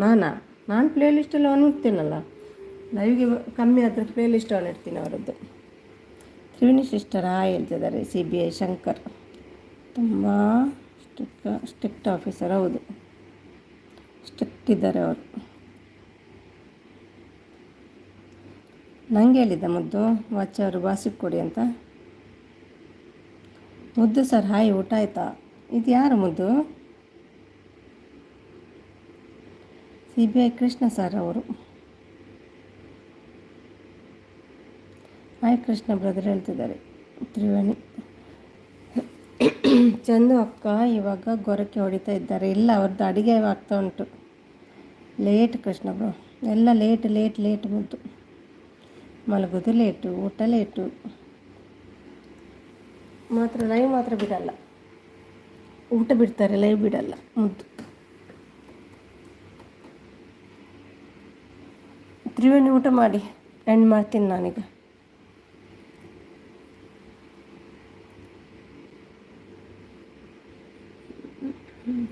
ನಾನು ಪ್ಲೇ ಲಿಸ್ಟಲ್ಲಿ ಆನ್ ಇಡ್ತೀನಲ್ಲ, ಲೈವ್ಗೆ ಕಮ್ಮಿ ಆದರೆ ಪ್ಲೇ ಲಿಸ್ಟ್ ಆನ್ ಇಡ್ತೀನಿ ಅವರದ್ದು. ತ್ರಿವೇಣಿ ಸಿಸ್ಟರ್ ಹೇಳ್ತಿದ್ದಾರೆ. CBI ಶಂಕರ್ ತುಂಬ ಸ್ಟ್ರಿಕ್ಟ್ ಆಫೀಸರ್. ಹೌದು, ಸ್ಟ್ರಿಕ್ಟ್ ಇದ್ದಾರೆ ಅವರು. ನಂಗೆ ಹೇಳಿದ್ದ ಮುದ್ದು ವಾಚ್ ಅವರು ಬಾಸಿಗೆ ಕೊಡಿ ಅಂತ. ಮುದ್ದು ಸರ್ ಹಾಯ್, ಊಟ ಆಯಿತಾ? ಇದು ಯಾರು ಮುದ್ದು? CBI ಕೃಷ್ಣ ಸರ್ ಅವರು. ಹಾಯ್ ಕೃಷ್ಣ ಬ್ರದರ್ ಹೇಳ್ತಿದ್ದಾರೆ. ತ್ರಿವೇಣಿ ಚಂದು ಅಕ್ಕ ಇವಾಗ ಗೊರಕೆ ಹೊಡಿತಾ ಇದ್ದಾರೆ. ಇಲ್ಲ, ಅವ್ರದ್ದು ಅಡುಗೆ ಆಗ್ತಾ ಉಂಟು. ಲೇಟ್ ಕೃಷ್ಣ ಬ್ರೋ, ಎಲ್ಲ ಲೇಟ್ ಮುದ್ದು. ಮಲಗೋದು ಲೇಟು, ಊಟ ಲೇಟು. ಮಾತ್ರ ಲೈವ್ ಮಾತ್ರ ಬಿಡಲ್ಲ, ಊಟ ಬಿಡ್ತಾರೆ, ಲೈವ್ ಬಿಡಲ್ಲ ಮುದ್ದು. ತ್ರಿವೇಣಿ ಊಟ ಮಾಡಿ ಎಂಡ್ ಮಾಡ್ತೀನಿ ನಾನೀಗ.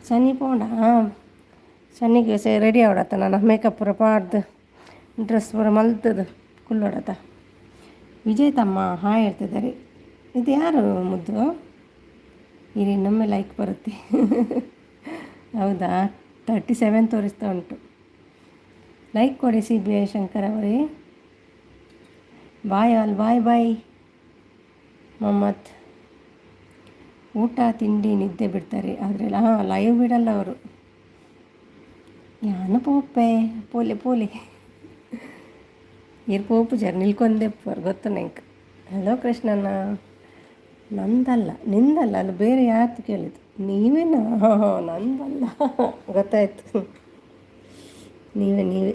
ಸನ್ನಿ ಪೋಂಡ ಸನ್ನಿಗೆ ರೆಡಿ ಆವಡತ್ತ. ನಾನು ಮೇಕಪ್ ಪೂರ ಪಾಡ್ದು ಡ್ರೆಸ್ ಪೂರ ಮಲ್ತದು ಕುಲ್ಲೋಡತ್ತ. ವಿಜಯ್ ತಮ್ಮ ಹಾಯ್ ಹೇಳ್ತಿದ್ದಾರೆ. ಇದು ಯಾರು ಮುದ್ದು? ಇಲ್ಲಿ ಇನ್ನೊಮ್ಮೆ ಲೈಕ್ ಬರುತ್ತೆ. ಹೌದಾ, 37 ತೋರಿಸ್ತಾ ಉಂಟು. ಲೈಕ್ ಕೊಡಿ CBI ಶಂಕರ್ ಅವರೇ. ಬಾಯ್ ಮೊಹಮ್ಮದ್. ಊಟ ತಿಂಡಿ ನಿದ್ದೆ ಬಿಡ್ತಾರೆ ಆದರೆ ಲೈವ್ ಬಿಡಲ್ಲ ಅವರು. ಯಾನು ಪೋಪೆ ಪೋಲೆ ಇರ್ ಪೋಪು ಜರ್ ನಿಲ್ಕೊಂಡೆ ಗೊತ್ತು ನಂಗೆ. ಹಲೋ ಕೃಷ್ಣಣ್ಣ. ನಿಂದಲ್ಲ ಅಲ್ಲಿ ಬೇರೆ ಯಾರು ಕೇಳಿದ್ದು? ನೀವೇನಾ? ನಂದಲ್ಲ, ಗೊತ್ತಾಯ್ತು. ನೀವೇ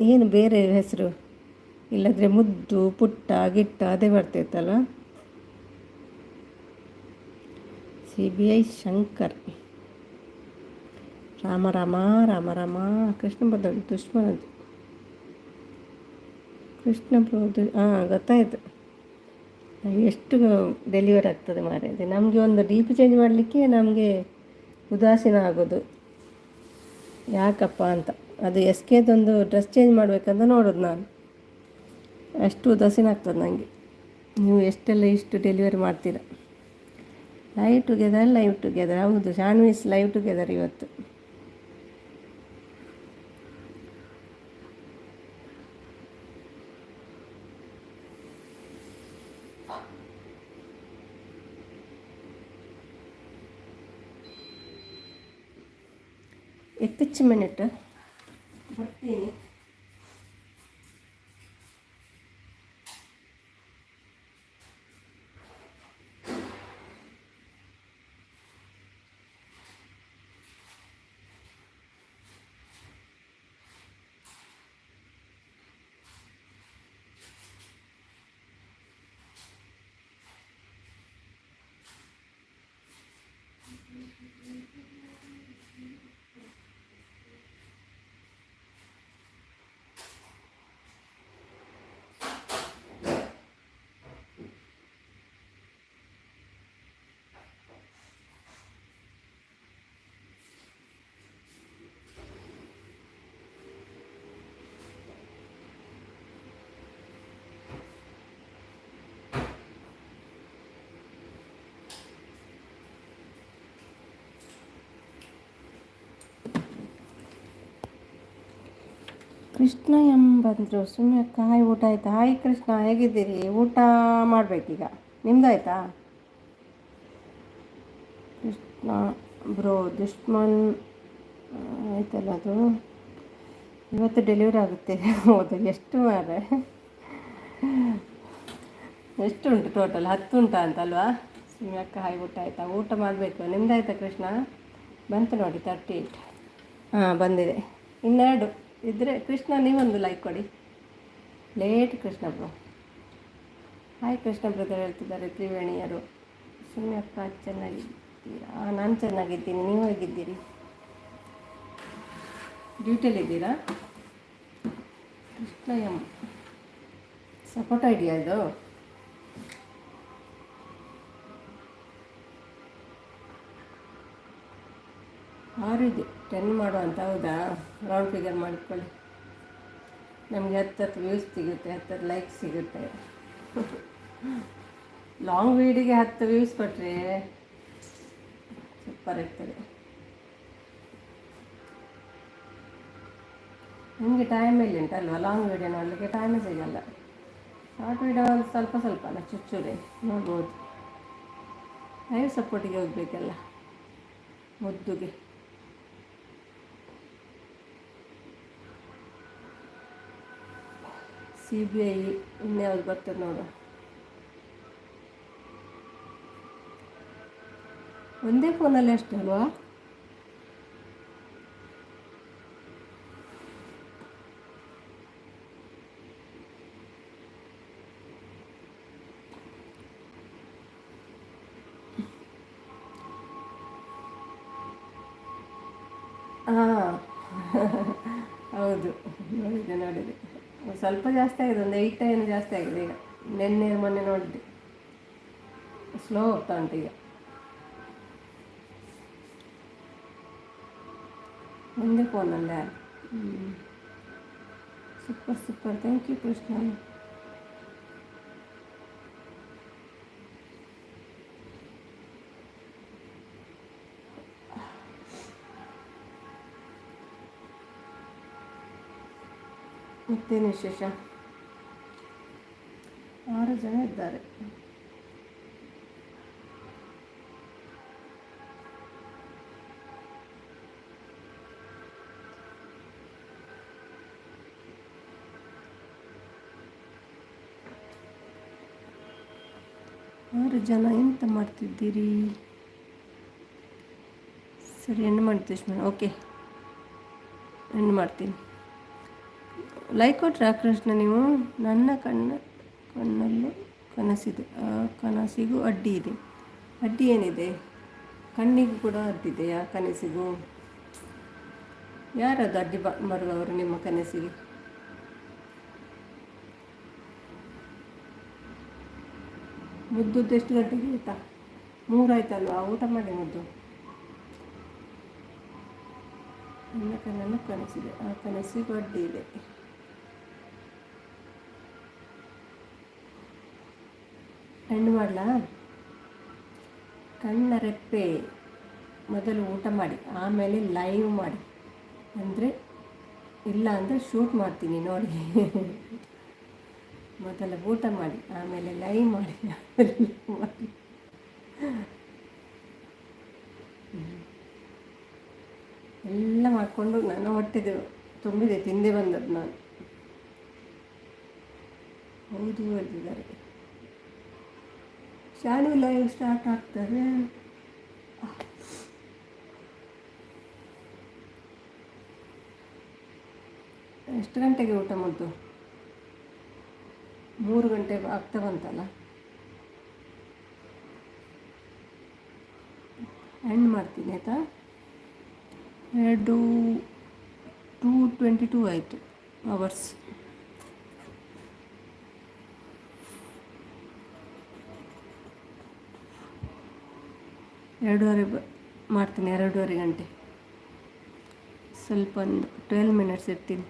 ಏನು ಬೇರೆ ಹೆಸರು? ಇಲ್ಲದ್ರೆ ಮುದ್ದು ಪುಟ್ಟ ಗಿಟ್ಟ ಅದೇ ಬರ್ತಿತ್ತಲ್ಲ. CBI ಶಂಕರ್. ರಾಮ ಕೃಷ್ಣ ಬದಲು ದುಶ್ಮನದು. ಕೃಷ್ಣ ಬರೋದು ಗೊತ್ತಾಯಿತು. ಎಷ್ಟು ಡೆಲಿವರಿ ಆಗ್ತದೆ ಮಾರಾಯ. ನಮಗೆ ಒಂದು DP ಚೇಂಜ್ ಮಾಡಲಿಕ್ಕೆ ನಮಗೆ ಉದಾಸೀನ ಆಗೋದು, ಯಾಕಪ್ಪ ಅಂತ. ಅದು SKದೊಂದು ಡ್ರೆಸ್ ಚೇಂಜ್ ಮಾಡಬೇಕಂತ ನೋಡೋದು ನಾನು. ಅಷ್ಟು ಉದಾಸೀನ ಆಗ್ತದೆ ನನಗೆ. ನೀವು ಇಷ್ಟು ಡೆಲಿವರಿ ಮಾಡ್ತೀರ. ಲೈವ್ ಟುಗೆದರ್ ಹೌದು, ಶಾನ್ವೀಸ್ ಲೈವ್ ಟುಗೆದರ್ ಇವತ್ತು. ಎತ್ತಿಚ್ಚು ಮಿನಿಟ್ ಬರ್ತೀನಿ. ಕೃಷ್ಣ ಬಂದರು. ಸುಮ್ಮನೆ ಹಾಯ್, ಊಟ ಆಯಿತಾ? ಹಾಯ್ ಕೃಷ್ಣ, ಹೇಗಿದ್ದೀರಿ? ಊಟ ಮಾಡಬೇಕೀಗ. ನಿಮ್ದಾಯ್ತಾ? ಕೃಷ್ಣ ಬ್ರೋ ದುಶ್ಮನ್ ಆಯ್ತಲ್ಲ ಅದು. ಇವತ್ತು ಡೆಲಿವರಿ ಆಗುತ್ತೆ. ಹೌದು, ಎಷ್ಟು ಮಾರೆ? ಎಷ್ಟು ಉಂಟು ಟೋಟಲ್? 10 ಉಂಟಾ ಅಂತಲ್ವಾ? ಸುಮ್ಮನೆ ಹಾಯ್, ಊಟ ಆಯಿತಾ? ಊಟ ಮಾಡಬೇಕು. ನಿಮ್ದಾಯ್ತಾ ಕೃಷ್ಣ? ಬಂತು ನೋಡಿ 38. ಬಂದಿದೆ. ಇನ್ನೆರಡು ಇದ್ದರೆ ಕೃಷ್ಣ ನೀವೊಂದು ಲೈಕ್ ಕೊಡಿ. Late Krishna bro. Hi Krishna brother ಹೇಳ್ತಿದ್ದಾರೆ ತ್ರಿವೇಣಿಯರು. ಸುಮ್ಮನೆ ಅಕ್ಕ ಚೆನ್ನಾಗಿದ್ದೀರಾ? ನಾನು ಚೆನ್ನಾಗಿದ್ದೀನಿ, ನೀವು ಹೇಗಿದ್ದೀರಿ? ಡ್ಯೂಟಿಯಲ್ಲಿದ್ದೀರಾ? ಕೃಷ್ಣ ಎಂ ಸಪೋರ್ಟ್ ಐಡಿಯಾ ಇದು. ಆರಿದೆ 10 ಮಾಡು ಅಂತ. ಹೌದಾ? ರೌಂಡ್ ಫಿಗರ್ ಮಾಡಿಕೊಳ್ಳಿ. ನಮಗೆ 10 ವ್ಯೂಸ್ ಸಿಗುತ್ತೆ, 10 ಲೈಕ್ ಸಿಗುತ್ತೆ. ಲಾಂಗ್ ವೀಡಿಯೋಗೆ 10 ವ್ಯೂಸ್ ಕೊಟ್ಟರೆ ಸೂಪರ್ ಇರ್ತದೆ. ನಿಮಗೆ ಟೈಮ್ ಎಲ್ಲಿ ಉಂಟಲ್ವ ಲಾಂಗ್ ವೀಡಿಯೋ ನೋಡಲಿಕ್ಕೆ? ಟೈಮೇ ಸಿಗಲ್ಲ. ಶಾರ್ಟ್ ವೀಡಿಯೋ ಸ್ವಲ್ಪ ಸ್ವಲ್ಪ ಅಲ್ಲ, ಚುಚ್ಚೂರೆ ನೋಡ್ಬೋದು. ಲೈವ್ ಸಪೋರ್ಟಿಗೆ ಹೋಗ್ಬೇಕಲ್ಲ ಮುದ್ದುಗೆ. CBI ಇನ್ಯಾವ್ದು ಬರ್ತದೆ ನೋಡು. ಒಂದೇ ಫೋನಲ್ಲಿ ಅಷ್ಟೇ ಅಲ್ವಾ? ಹಾಂ ಹೌದು, ನೋಡಿದೆ. ಸ್ವಲ್ಪ ಜಾಸ್ತಿ ಆಗಿದೆ, ಒಂದು 8 ಏನು ಜಾಸ್ತಿ ಆಗಿದೆ ಈಗ. ಮೊನ್ನೆ ನೋಡಿದ್ದೆ. ಸ್ಲೋ ಹೋಗ್ತಾ ಉಂಟು ಈಗ. ಒಂದೇ ಫೋನಲ್ಲೇ. Super thank you Krishna. ಮತ್ತೇನು ವಿಶೇಷ? 6 ಜನ ಇದ್ದಾರೆ. ಎಂತ ಮಾಡ್ತಿದ್ದೀರಿ? ಸರಿ, ಹೆಣ್ಣು ಮಾಡ್ತೀವಿ. ಓಕೆ, ಹೆಣ್ಣು ಮಾಡ್ತೀನಿ. ಲೈಕ್ ಕೊಟ್ಟರೆ ಕೃಷ್ಣ ನೀವು? ನನ್ನ ಕಣ್ಣಲ್ಲೂ ಕನಸಿದೆ, ಆ ಕನಸಿಗೂ ಅಡ್ಡಿ ಇದೆ. ಅಡ್ಡಿ ಏನಿದೆ? ಕಣ್ಣಿಗೂ ಕೂಡ ಅಡ್ಡಿದೆಯಾ ಕನಸಿಗೂ? ಯಾರದು ಅಡ್ಡಿ ಬರುವವರು ನಿಮ್ಮ ಕನಸಿಗೆ? ಮುದ್ದು ಎಷ್ಟು ಗಂಟೆಗೆ ಊಟ? 3 ಆಯ್ತಲ್ವಾ? ಊಟ ಮಾಡಿ ಮುದ್ದು. ನನ್ನ ಕಣ್ಣಲ್ಲೂ ಕನಸಿದೆ, ಆ ಕನಸಿಗೂ ಅಡ್ಡಿ ಇದೆ. ಎಂಡ್ ಮಾಡಲಾ? ಕಣ್ಣ ರೆಪ್ಪೆ ಮೊದಲು ಊಟ ಮಾಡಿ, ಆಮೇಲೆ ಲೈವ್ ಮಾಡಿ. ಅಂದರೆ ಇಲ್ಲ ಅಂದರೆ ಶೂಟ್ ಮಾಡ್ತೀನಿ ನೋಡಿ. ಮೊದಲು ಊಟ ಮಾಡಿ, ಆಮೇಲೆ ಲೈವ್ ಮಾಡಿ. ಎಲ್ಲ ಮಾಡಿಕೊಂಡು ನಾನು ಹೊಟ್ಟೆದು ತುಂಬಿದೆ, ತಿಂದೆ ಬಂದದ್ದು ನಾನು. ಹೌದು ಹೇಳ್ತಿದ್ದಾರೆ. ಶಾಲೆ ಲೈವ್ ಸ್ಟಾರ್ಟ್ ಆಗ್ತದೆ. ಎಷ್ಟು ಗಂಟೆಗೆ ಊಟ ಮುದ್ದು? 3 ಗಂಟೆ ಆಗ್ತಾ ಬಂತಲ್ಲ. ಎಂಡ್ ಮಾಡ್ತೀನಿ ಆಯಿತಾ? 2:22 ಆಯಿತು ಅವರ್ಸ್. ಮಾಡ್ತೀನಿ, 2:30 ಗಂಟೆ. ಸ್ವಲ್ಪ ಒಂದು 12 ಮಿನಿಟ್ಸ್ ಇರ್ತೀನಿ.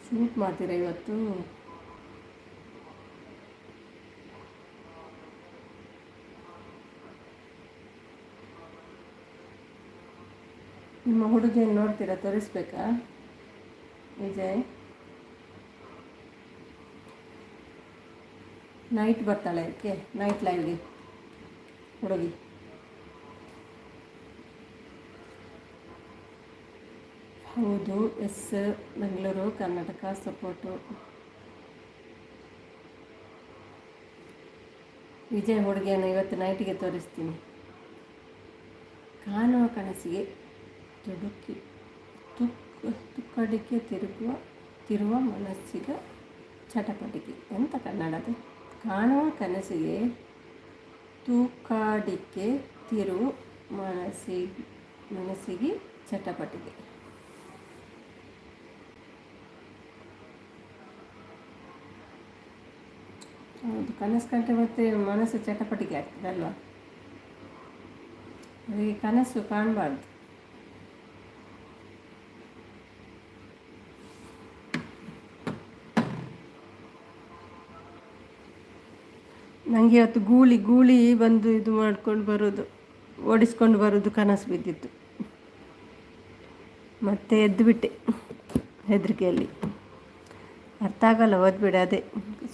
ಶೂಟ್ ಮಾಡ್ತೀರಾ ಇವತ್ತು? ನಿಮ್ಮ ಹುಡುಗಿಯನ್ನು ನೋಡ್ತೀರಾ? ತೋರಿಸ್ಬೇಕಾ ವಿಜಯ್? ನೈಟ್ ಬರ್ತಾಳೆ ಅದಕ್ಕೆ, ನೈಟ್ ಲೈವ್ಗೆ ಹುಡುಗಿ. ಹೌದು, ಎಸ್, ಬೆಂಗಳೂರು ಕರ್ನಾಟಕ ಸಪೋರ್ಟು. ವಿಜಯ್ ಹುಡುಗಿಯನ್ನು ಇವತ್ತು ನೈಟಿಗೆ ತೋರಿಸ್ತೀನಿ. ಕಾಣುವ ಕನಸಿಗೆ ತುಕ್ಕು ತುಕ್ಕಡಿಕೆ ತಿರುವ ಮನಸ್ಸಿಗೆ ಚಟಪಟಿಕೆ. ಎಂತ ಕನ್ನಡದು? ಕಾಣುವ ಕನಸಿಗೆ ತೂಕಾಡಿಕೆ ತಿರುವು ಮನಸ್ಸಿಗೆ ಚಟಪಟಿಕೆ. ಹೌದು, ಕನಸು ಕಂಡ್ರೆ ಮತ್ತೆ ಮನಸ್ಸು ಚಟಪಟಿಕೆ ಆಗ್ತದಲ್ವಾ? ಅದಕ್ಕೆ ಕನಸು ಕಾಣಬಾರ್ದು. ನನಗೆ ಇವತ್ತು ಗೂಳಿ ಬಂದು ಇದು ಮಾಡ್ಕೊಂಡು ಬರೋದು, ಓಡಿಸ್ಕೊಂಡು ಬರೋದು ಕನಸು ಬಿದ್ದಿತ್ತು. ಮತ್ತೆ ಎದ್ದುಬಿಟ್ಟೆ ಹೆದರಿಕೆಯಲ್ಲಿ. ಅರ್ಥ ಆಗಲ್ಲ, ಓದ್ಬೇಡ. ಅದೇ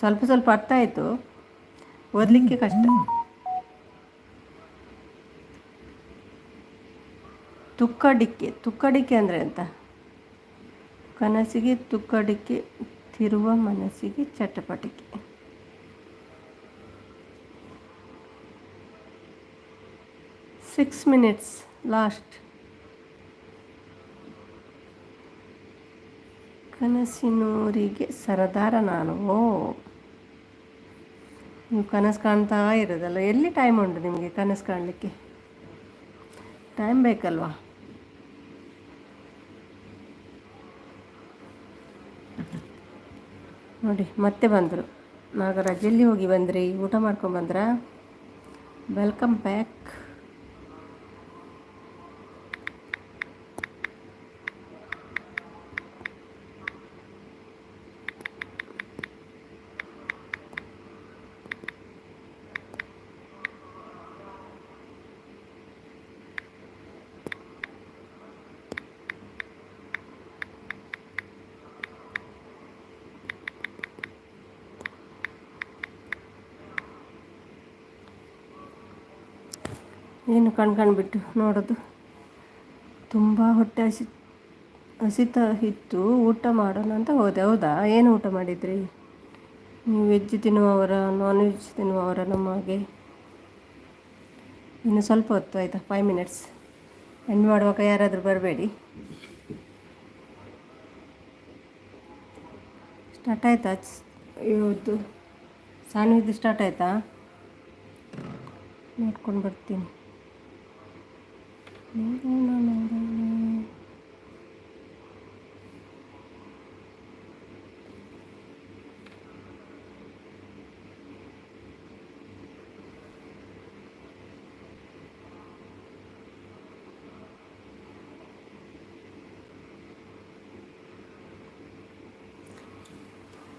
ಸ್ವಲ್ಪ ಅರ್ಥ ಆಯಿತು, ಓದಲಿಕ್ಕೆ ಕಷ್ಟ. ತುಕ್ಕಡಿಕೆ ಅಂದರೆ ಎಂತ? ಕನಸಿಗೆ ತುಕ್ಕಡಿಕೆ ತಿರುವ ಮನಸ್ಸಿಗೆ ಚಟಪಟಿಕೆ. 6 minutes ಲಾಸ್ಟ್. ಕನಸಿನೂರಿಗೆ ಸರದಾರ ನಾನು. ನೀವು ಕನಸು ಕಾಣ್ತಾ ಇರೋದಲ್ಲ, ಎಲ್ಲಿ ಟೈಮ್ ಉಂಟು ನಿಮಗೆ ಕನಸು ಕಾಣಲಿಕ್ಕೆ? ಟೈಮ್ ಬೇಕಲ್ವಾ? ನೋಡಿ ಮತ್ತೆ ಬಂದರು. ನಾಗರಾಜ್ ಎಲ್ಲಿ ಹೋಗಿ ಬಂದ್ರಿ? ಊಟ ಮಾಡ್ಕೊಂಬಂದ್ರಾ? Welcome back. ಏನು ಕಣ್ಬಿಟ್ಟು ನೋಡೋದು? ತುಂಬ ಹೊಟ್ಟೆ ಹಸಿತಾ ಇತ್ತು, ಊಟ ಮಾಡೋಣ ಅಂತ ಹೋದೆ. ಹೌದಾ? ಏನು ಊಟ ಮಾಡಿದ್ರಿ ನೀವು? ವೆಜ್ ತಿನ್ನುವವರ, ನಾನ್ ವೆಜ್ ತಿನ್ನುವವರ? ನಮಗೆ ಇನ್ನು ಸ್ವಲ್ಪ ಹೊತ್ತು ಆಯಿತಾ, 5 minutes. ಎಂಡ್ ಮಾಡುವಾಗ ಯಾರಾದರೂ ಬರಬೇಡಿ. ಸ್ಟಾರ್ಟ್ ಆಯಿತಾ ಇವತ್ತು? ಸಾನ್ವಿದು ಸ್ಟಾರ್ಟ್ ಆಯಿತಾ? ನೋಡ್ಕೊಂಡು ಬರ್ತೀನಿ.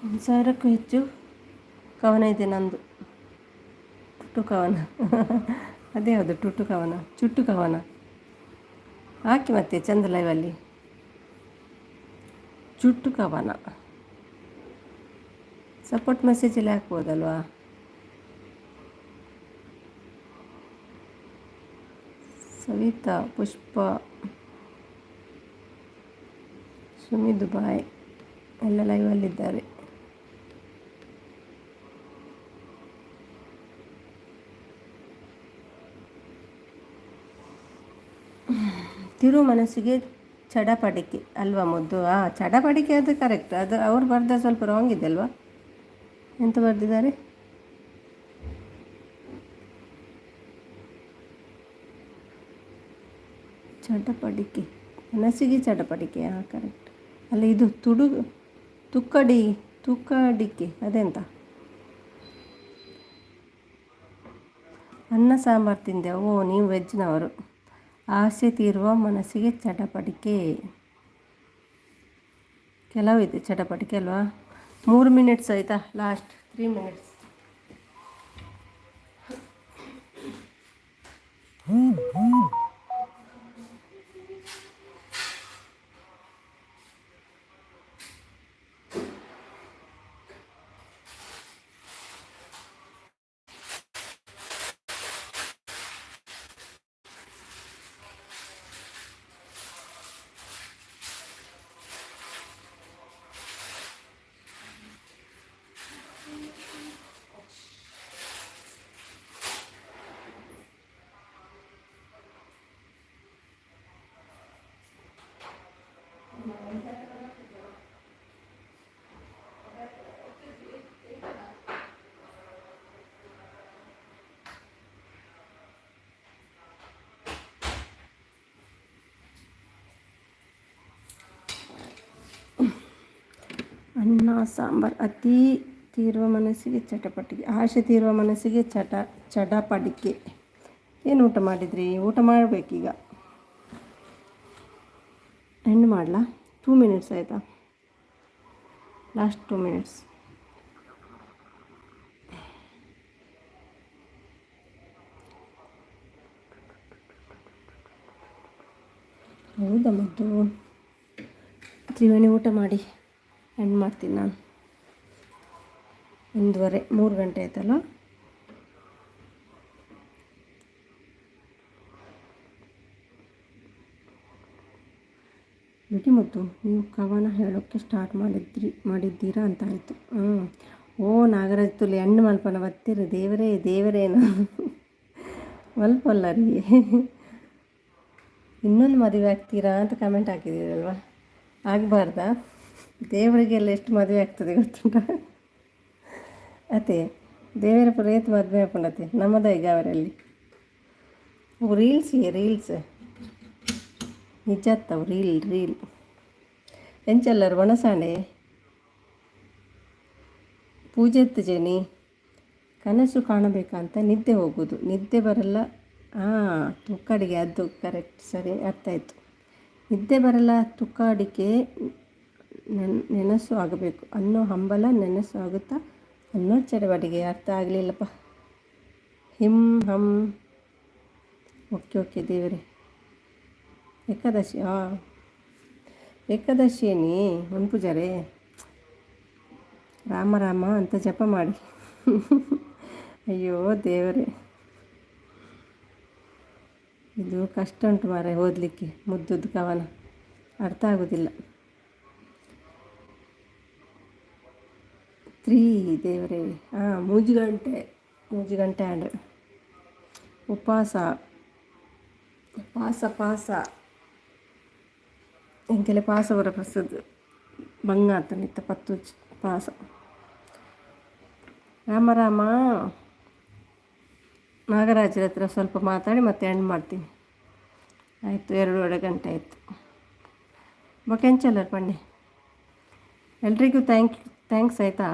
ಒಂದು 1000ಕ್ಕೂ ಹೆಚ್ಚು ಕವನ ಇದೆ ನಂದು. ಟುಟು ಕವನ. ಅದೇ ಹೌದು, ಟುಟು ಕವನ, ಚುಟ್ಟು ಕವನ ಹಾಕಿ ಮತ್ತೆ ಚಂದ ಲೈವಲ್ಲಿ. ಚುಟ್ಟು ಕವನ ಸಪೋರ್ಟ್ ಮೆಸೇಜಲ್ಲಿ ಹಾಕ್ಬೋದಲ್ವಾ? ಸವಿತಾ, ಪುಷ್ಪ, ಸುಮಿ ದುಬಾಯ್ ಎಲ್ಲ ಲೈವಲ್ಲಿದ್ದಾರೆ. ತಿರು ಮನಸ್ಸಿಗೆ ಚಡಪಡಿಕೆ ಅಲ್ವಾ ಮುದ್ದು? ಚಡಪಡಿಕೆ ಅದು ಕರೆಕ್ಟ್. ಅದು ಅವ್ರು ಬರ್ದ ಸ್ವಲ್ಪ ರಾಂಗ್ ಇದೆ ಅಲ್ವಾ? ಎಂತ ಬರೆದಿದ್ದಾರೆ? ಚಟಪಟಿಕೆ, ಮನಸ್ಸಿಗೆ ಚಟಪಟಿಕೆ. ಕರೆಕ್ಟ್. ಅಲ್ಲ, ಇದು ತುಕ್ಕಡಿಕೆ ಅದೆಂತ? ಅನ್ನ ಸಾಂಬಾರು ತಿಂದೆ. ನೀವು ವೆಜ್ನವರು. ಆಸೆ ತೀರುವ ಮನಸ್ಸಿಗೆ ಚಟಪಟಿಕೆ. ಕೆಲವಿದೆ ಚಟಪಟಿಕೆ ಅಲ್ವಾ? 3 minutes ಆಯಿತಾ? Last 3 minutes. ಅನ್ನ ಸಾಂಬಾರು ಅತಿ ತೀರುವ ಮನಸ್ಸಿಗೆ ಚಟಪಟಿಕೆ, ಆಸೆ ತೀರುವ ಮನಸ್ಸಿಗೆ ಚಡಪಡಿಕೆ. ಏನು ಊಟ ಮಾಡಿದ್ರಿ? ಊಟ ಮಾಡಬೇಕೀಗ. ಎಂಡ್ ಮಾಡಲಾ? 2 ಮಿನಿಟ್ಸ್ ಆಯಿತಾ? Last 2 minutes. ಹೌದಾ ಮತ್ತು ತ್ರಿವೇಣಿ ಊಟ ಮಾಡಿ ಎಂಡ್ ಮಾಡ್ತೀನಿ ನಾನು. 1:30 3 ಗಂಟೆ ಆಯ್ತಲ್ಲ. ಬಿಡಿ ಮತ್ತು ನೀವು ಕವನ ಹೇಳೋಕ್ಕೆ ಸ್ಟಾರ್ಟ್ ಮಾಡಿದ್ದೀರಾ ಅಂತ ಆಯಿತು. ಓ ನಾಗರಾಜ್ ತುಲಿ ಹೆಣ್ಣು ಮಲ್ಪನ ಬತ್ತೀರಿ ದೇವರೇನು ಮಲ್ಪಲ್ಲ ರೀ. ಇನ್ನೊಂದು ಮದುವೆ ಆಗ್ತೀರಾ ಅಂತ ಕಮೆಂಟ್ ಹಾಕಿದ್ದೀರಲ್ವ? ಆಗಬಾರ್ದಾ? ದೇವರಿಗೆಲ್ಲ ಎಷ್ಟು ಮದುವೆ ಆಗ್ತದೆ ಗೊತ್ತುಂಟ. ಅದೇ ದೇವರ ಪುರೇತ್ ಮದುವೆ ಹಾಕೊಂಡತೆ ನಮ್ಮದ ಈಗ ಅವರಲ್ಲಿ ರೀಲ್ಸ್ ನಿಜತ್ತವು ರೀಲ್ ಎಂಚಲ್ಲರು ಒಣಸಾಣೆ ಪೂಜೆ ಎತ್ತಜೇನಿ ಕನಸು ಕಾಣಬೇಕಂತ ನಿದ್ದೆ ಹೋಗೋದು, ನಿದ್ದೆ ಬರಲ್ಲ. ತುಕ್ಕಡಿಗೆ ಅದು ಕರೆಕ್ಟ್, ಸರಿ ಅರ್ಥ ಆಯಿತು. ನಿದ್ದೆ ಬರಲ್ಲ ತುಕ್ಕಾಡಿಕೆ ನೆನಸು ಆಗಬೇಕು ಅನ್ನೋ ಹಂಬಲ ನೆನಸು ಆಗುತ್ತಾ ಅನ್ನೋ ಚಟುವಟಿಕೆ. ಅರ್ಥ ಆಗಲಿಲ್ಲಪ್ಪ. ಹಂ ಓಕೆ ದೇವರೇ. ಏಕಾದಶಿ ಏಕಾದಶಿಯೇನಿ ಒಂದು ಪೂಜಾರೆ ರಾಮ ಅಂತ ಜಪ ಮಾಡಿ. ಅಯ್ಯೋ ದೇವರೇ, ಇದು ಕಷ್ಟ ಉಂಟು ಮಾರೆ ಓದಲಿಕ್ಕೆ. ಮುದ್ದುದ್ದು ಕವನ ಅರ್ಥ ಆಗೋದಿಲ್ಲ. 3 ದೇವರೇ. ಮೂಜಿ ಗಂಟೆ ಆಂಡ್ರೆ ಉಪವಾಸ ಪಾಸ ಎಂಕೆಲೆ ಪಾಸ ಬರ ಪ್ರಸದ್ ಬಂಗ ಆತನಿತ್ತ ಪತ್ತು ಪಾಸ. ರಾಮ ನಾಗರಾಜರ ಹತ್ರ ಸ್ವಲ್ಪ ಮಾತಾಡಿ ಮತ್ತೆ ಎಂಡ್ ಮಾಡ್ತೀನಿ. ಆಯಿತು, 2:30 ಗಂಟೆ ಆಯಿತು. ಬೊಕೆಂಚಲ್ಲರ್ ಪಂಡೆ ಎಲ್ರಿಗೂ ಥ್ಯಾಂಕ್ಸ್ ಆಯಿತಾ.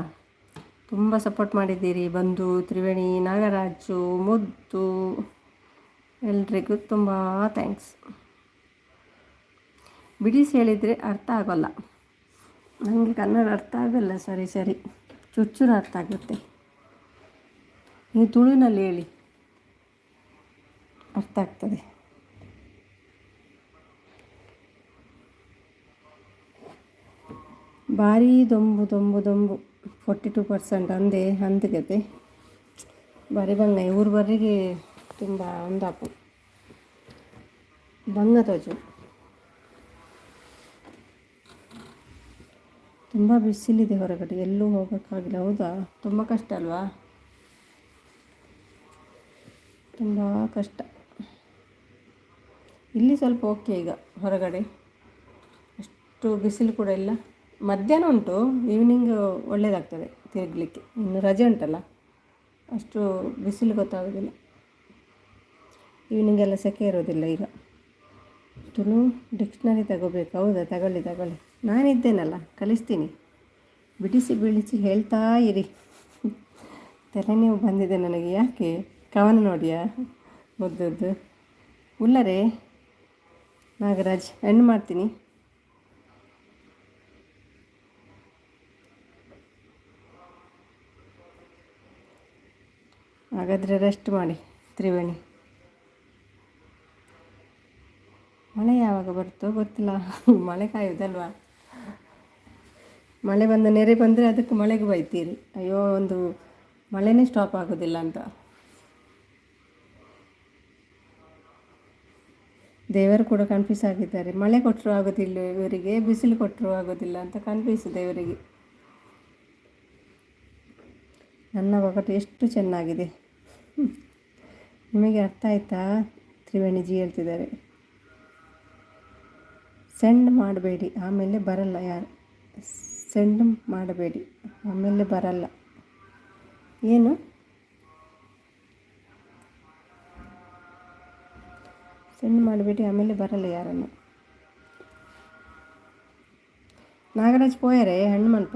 ತುಂಬ ಸಪೋರ್ಟ್ ಮಾಡಿದ್ದೀರಿ. ಬಂಧು ತ್ರಿವೇಣಿ, ನಾಗರಾಜು, ಮುದ್ದು ಎಲ್ರಿಗೂ ತುಂಬ ಥ್ಯಾಂಕ್ಸ್. ಬಿಡಿಸಿ ಹೇಳಿದರೆ ಅರ್ಥ ಆಗೋಲ್ಲ ನನಗೆ, ಕನ್ನಡ ಅರ್ಥ ಆಗಲ್ಲ. ಸರಿ ಚುಚ್ಚೂರು ಅರ್ಥ ಆಗುತ್ತೆ. ನೀವು ತುಳುವಿನಲ್ಲಿ ಹೇಳಿ, ಅರ್ಥ ಆಗ್ತದೆ. ಭಾರಿ ದೊಂಬು 42% ಅಂದಗತೆ ಬಾರಿ ಬಂಗ ಊರು ಬರ್ರಿಗೆ ತುಂಬ ಒಂದಾಪು ಬಂಗ ತೋಜು. ತುಂಬ ಬಿಸಿಲಿದೆ ಹೊರಗಡೆ, ಎಲ್ಲೂ ಹೋಗೋಕ್ಕಾಗಿಲ್ಲ. ಹೌದಾ? ತುಂಬ ಕಷ್ಟ ಅಲ್ವಾ? ತುಂಬ ಕಷ್ಟ. ಇಲ್ಲಿ ಸ್ವಲ್ಪ ಓಕೆ, ಈಗ ಹೊರಗಡೆ ಅಷ್ಟು ಬಿಸಿಲು ಕೂಡ ಇಲ್ಲ. ಮಧ್ಯಾಹ್ನ ಉಂಟು, ಈವ್ನಿಂಗ್ ಒಳ್ಳೆಯದಾಗ್ತದೆ ತಿರುಗಲಿಕ್ಕೆ. ಇನ್ನು ರಜೆ ಉಂಟಲ್ಲ, ಅಷ್ಟು ಬಿಸಿಲು ಗೊತ್ತಾಗೋದಿಲ್ಲ. ಈವ್ನಿಂಗೆಲ್ಲ ಸೆಕೆ ಇರೋದಿಲ್ಲ. ಈಗ ತುಳು ಡಿಕ್ಷನರಿ ತಗೋಬೇಕು. ಹೌದಾ? ತಗೊಳ್ಳಿ. ನಾನಿದ್ದೇನಲ್ಲ, ಕಲಿಸ್ತೀನಿ. ಬಿಡಿಸಿ ಹೇಳ್ತಾ ಇರಿ. ತಲೆನೋವು ಬಂದಿದೆ ನನಗೆ. ಯಾಕೆ? ಕವನ ನೋಡಿಯಾ ಮುದ್ದು ಉಲ್ಲರೇ. ನಾಗರಾಜ್ ಎಂಡ್ ಮಾಡ್ತೀನಿ. ಹಾಗಾದರೆ ರೆಸ್ಟ್ ಮಾಡಿ ತ್ರಿವೇಣಿ. ಮಳೆ ಯಾವಾಗ ಬರುತ್ತೋ ಗೊತ್ತಿಲ್ಲ. ಮಳೆ ಕಾಯೋದಲ್ವಾ? ಮಳೆ ಬಂದ ನೆರೆ ಬಂದರೆ ಅದಕ್ಕೆ ಮಳೆಗೆ ಬೈತೀರಿ. ಅಯ್ಯೋ, ಒಂದು ಮಳೆನೇ ಸ್ಟಾಪ್ ಆಗೋದಿಲ್ಲ ಅಂತ. ದೇವರು ಕೂಡ ಕನ್ಫ್ಯೂಸ್ ಆಗಿದ್ದಾರೆ. ಮಳೆ ಕೊಟ್ಟರು ಆಗೋದಿಲ್ಲ ಇವರಿಗೆ, ಬಿಸಿಲು ಕೊಟ್ಟರು ಆಗೋದಿಲ್ಲ ಅಂತ ಕನ್ಫ್ಯೂಸ್ ದೇವರಿಗೆ. ನನ್ನ ಒಗಟು ಎಷ್ಟು ಚೆನ್ನಾಗಿದೆ. ನಿಮಗೆ ಅರ್ಥ ಆಯ್ತಾ? ತ್ರಿವೇಣಿಜಿ ಹೇಳ್ತಿದ್ದಾರೆ. ಸೆಂಡ್ ಮಾಡಬೇಡಿ ಆಮೇಲೆ ಬರಲ್ಲ. ಯಾರು ಸೆಂಡ್ ಮಾಡಬೇಡಿ ಆಮೇಲೆ ಬರಲ್ಲ? ಏನು? ಸೆಂಡ್ ಮಾಡಬೇಡಿ ಆಮೇಲೆ ಬರಲ್ಲ ಯಾರನ್ನು? ನಾಗರಾಜ್ ಪೋಯರೇ ಹಣ್ಣು ಮನ್ಪ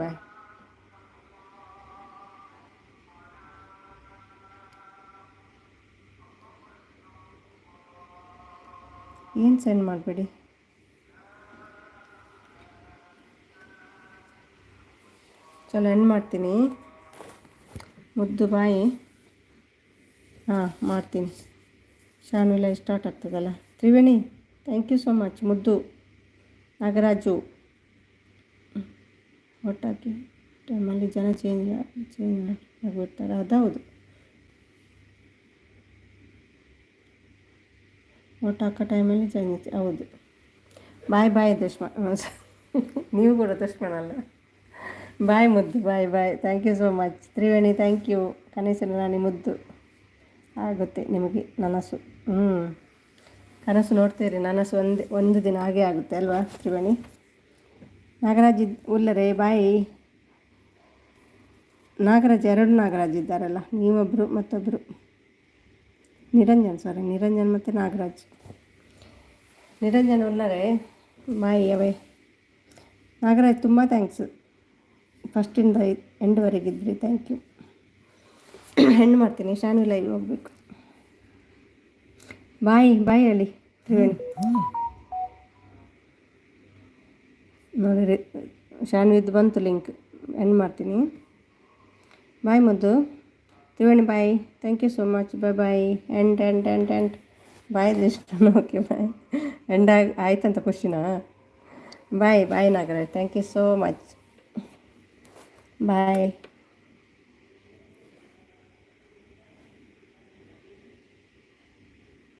ಏನು ಸೆಂಡ್ ಮಾಡಬೇಡಿ. ಚಲೋ ಎಂಡ್ ಮಾಡ್ತೀನಿ. ಮುದ್ದು ಬಾಯಿ. ಹಾಂ ಮಾಡ್ತೀನಿ. ಶಾನುಲ ಸ್ಟಾರ್ಟ್ ಆಗ್ತದಲ್ಲ. Triveni thank you so much. ಮುದ್ದು ನಾಗರಾಜು ಒಟ್ಟಾಕಿ ಟೈಮಲ್ಲಿ ಜನ ಚೇಂಜ್ ಆಗಿಬಿಡ್ತಾರೆ. ಅದೌದು, ಒಟ್ಟು ಹಾಕೋ ಟೈಮಲ್ಲಿ ಚೇಂಜ್. ಹೌದು. ಬಾಯ್ ಬಾಯ್ ದುಶ್ಮನ್. ನೀವು ಕೂಡ ದುಶ್ಮನ್ ಅಲ್ಲ. ಬಾಯ್ ಮುದ್ದು, bye bye. Thank you so much Triveni. Thank you. ಕನಸಿನ ರಾಣಿ ಮುದ್ದು. ಆಗುತ್ತೆ ನಿಮಗೆ ನನಸು. ಕನಸು ನೋಡ್ತೀರಿ, ನನಸು ಒಂದು ದಿನ ಹಾಗೆ ಆಗುತ್ತೆ ಅಲ್ವಾ ತ್ರಿವೇಣಿ? ನಾಗರಾಜ್ ಉಲ್ಲರೇ ಬಾಯಿ. ನಾಗರಾಜ್ 2 ನಾಗರಾಜ್ ಇದ್ದಾರಲ್ಲ, ನೀವೊಬ್ಬರು ಮತ್ತೊಬ್ಬರು ನಿರಂಜನ್ ಮತ್ತು ನಾಗರಾಜ್. ನಿರಂಜನ್ ಉಲ್ಲರೇ ಬಾಯಿ ಅವೇ. ನಾಗರಾಜ್ ತುಂಬ ಥ್ಯಾಂಕ್ಸ್, ಫಸ್ಟಿಂದ ಎಂಡ್ವರೆಗಿದ್ರಿ. Thank you. ಹೆಣ್ಣು ಮಾಡ್ತೀನಿ, ಶಾನು ಲೈವ್ ಹೋಗ್ಬೇಕು. ಬಾಯ್ ಬಾಯ್ ಹೇಳಿ ತ್ರಿವೇಣಿ. ನೋಡಿರಿ ಶಾನ್ವಿದ್ದು ಬಂತು ಲಿಂಕ್. ಎಂಡ್ ಮಾಡ್ತೀನಿ. ಬಾಯ್ ಮುದ್ದು. Triveni bye. Thank you so much. Bye bye. End bye ಇಷ್ಟ. Okay bye. ಎಂಡ್ ಆಯ್ತಂತ ಖುಷಿನಾ? Bye bye Nagaraj. Thank you so much. Bye.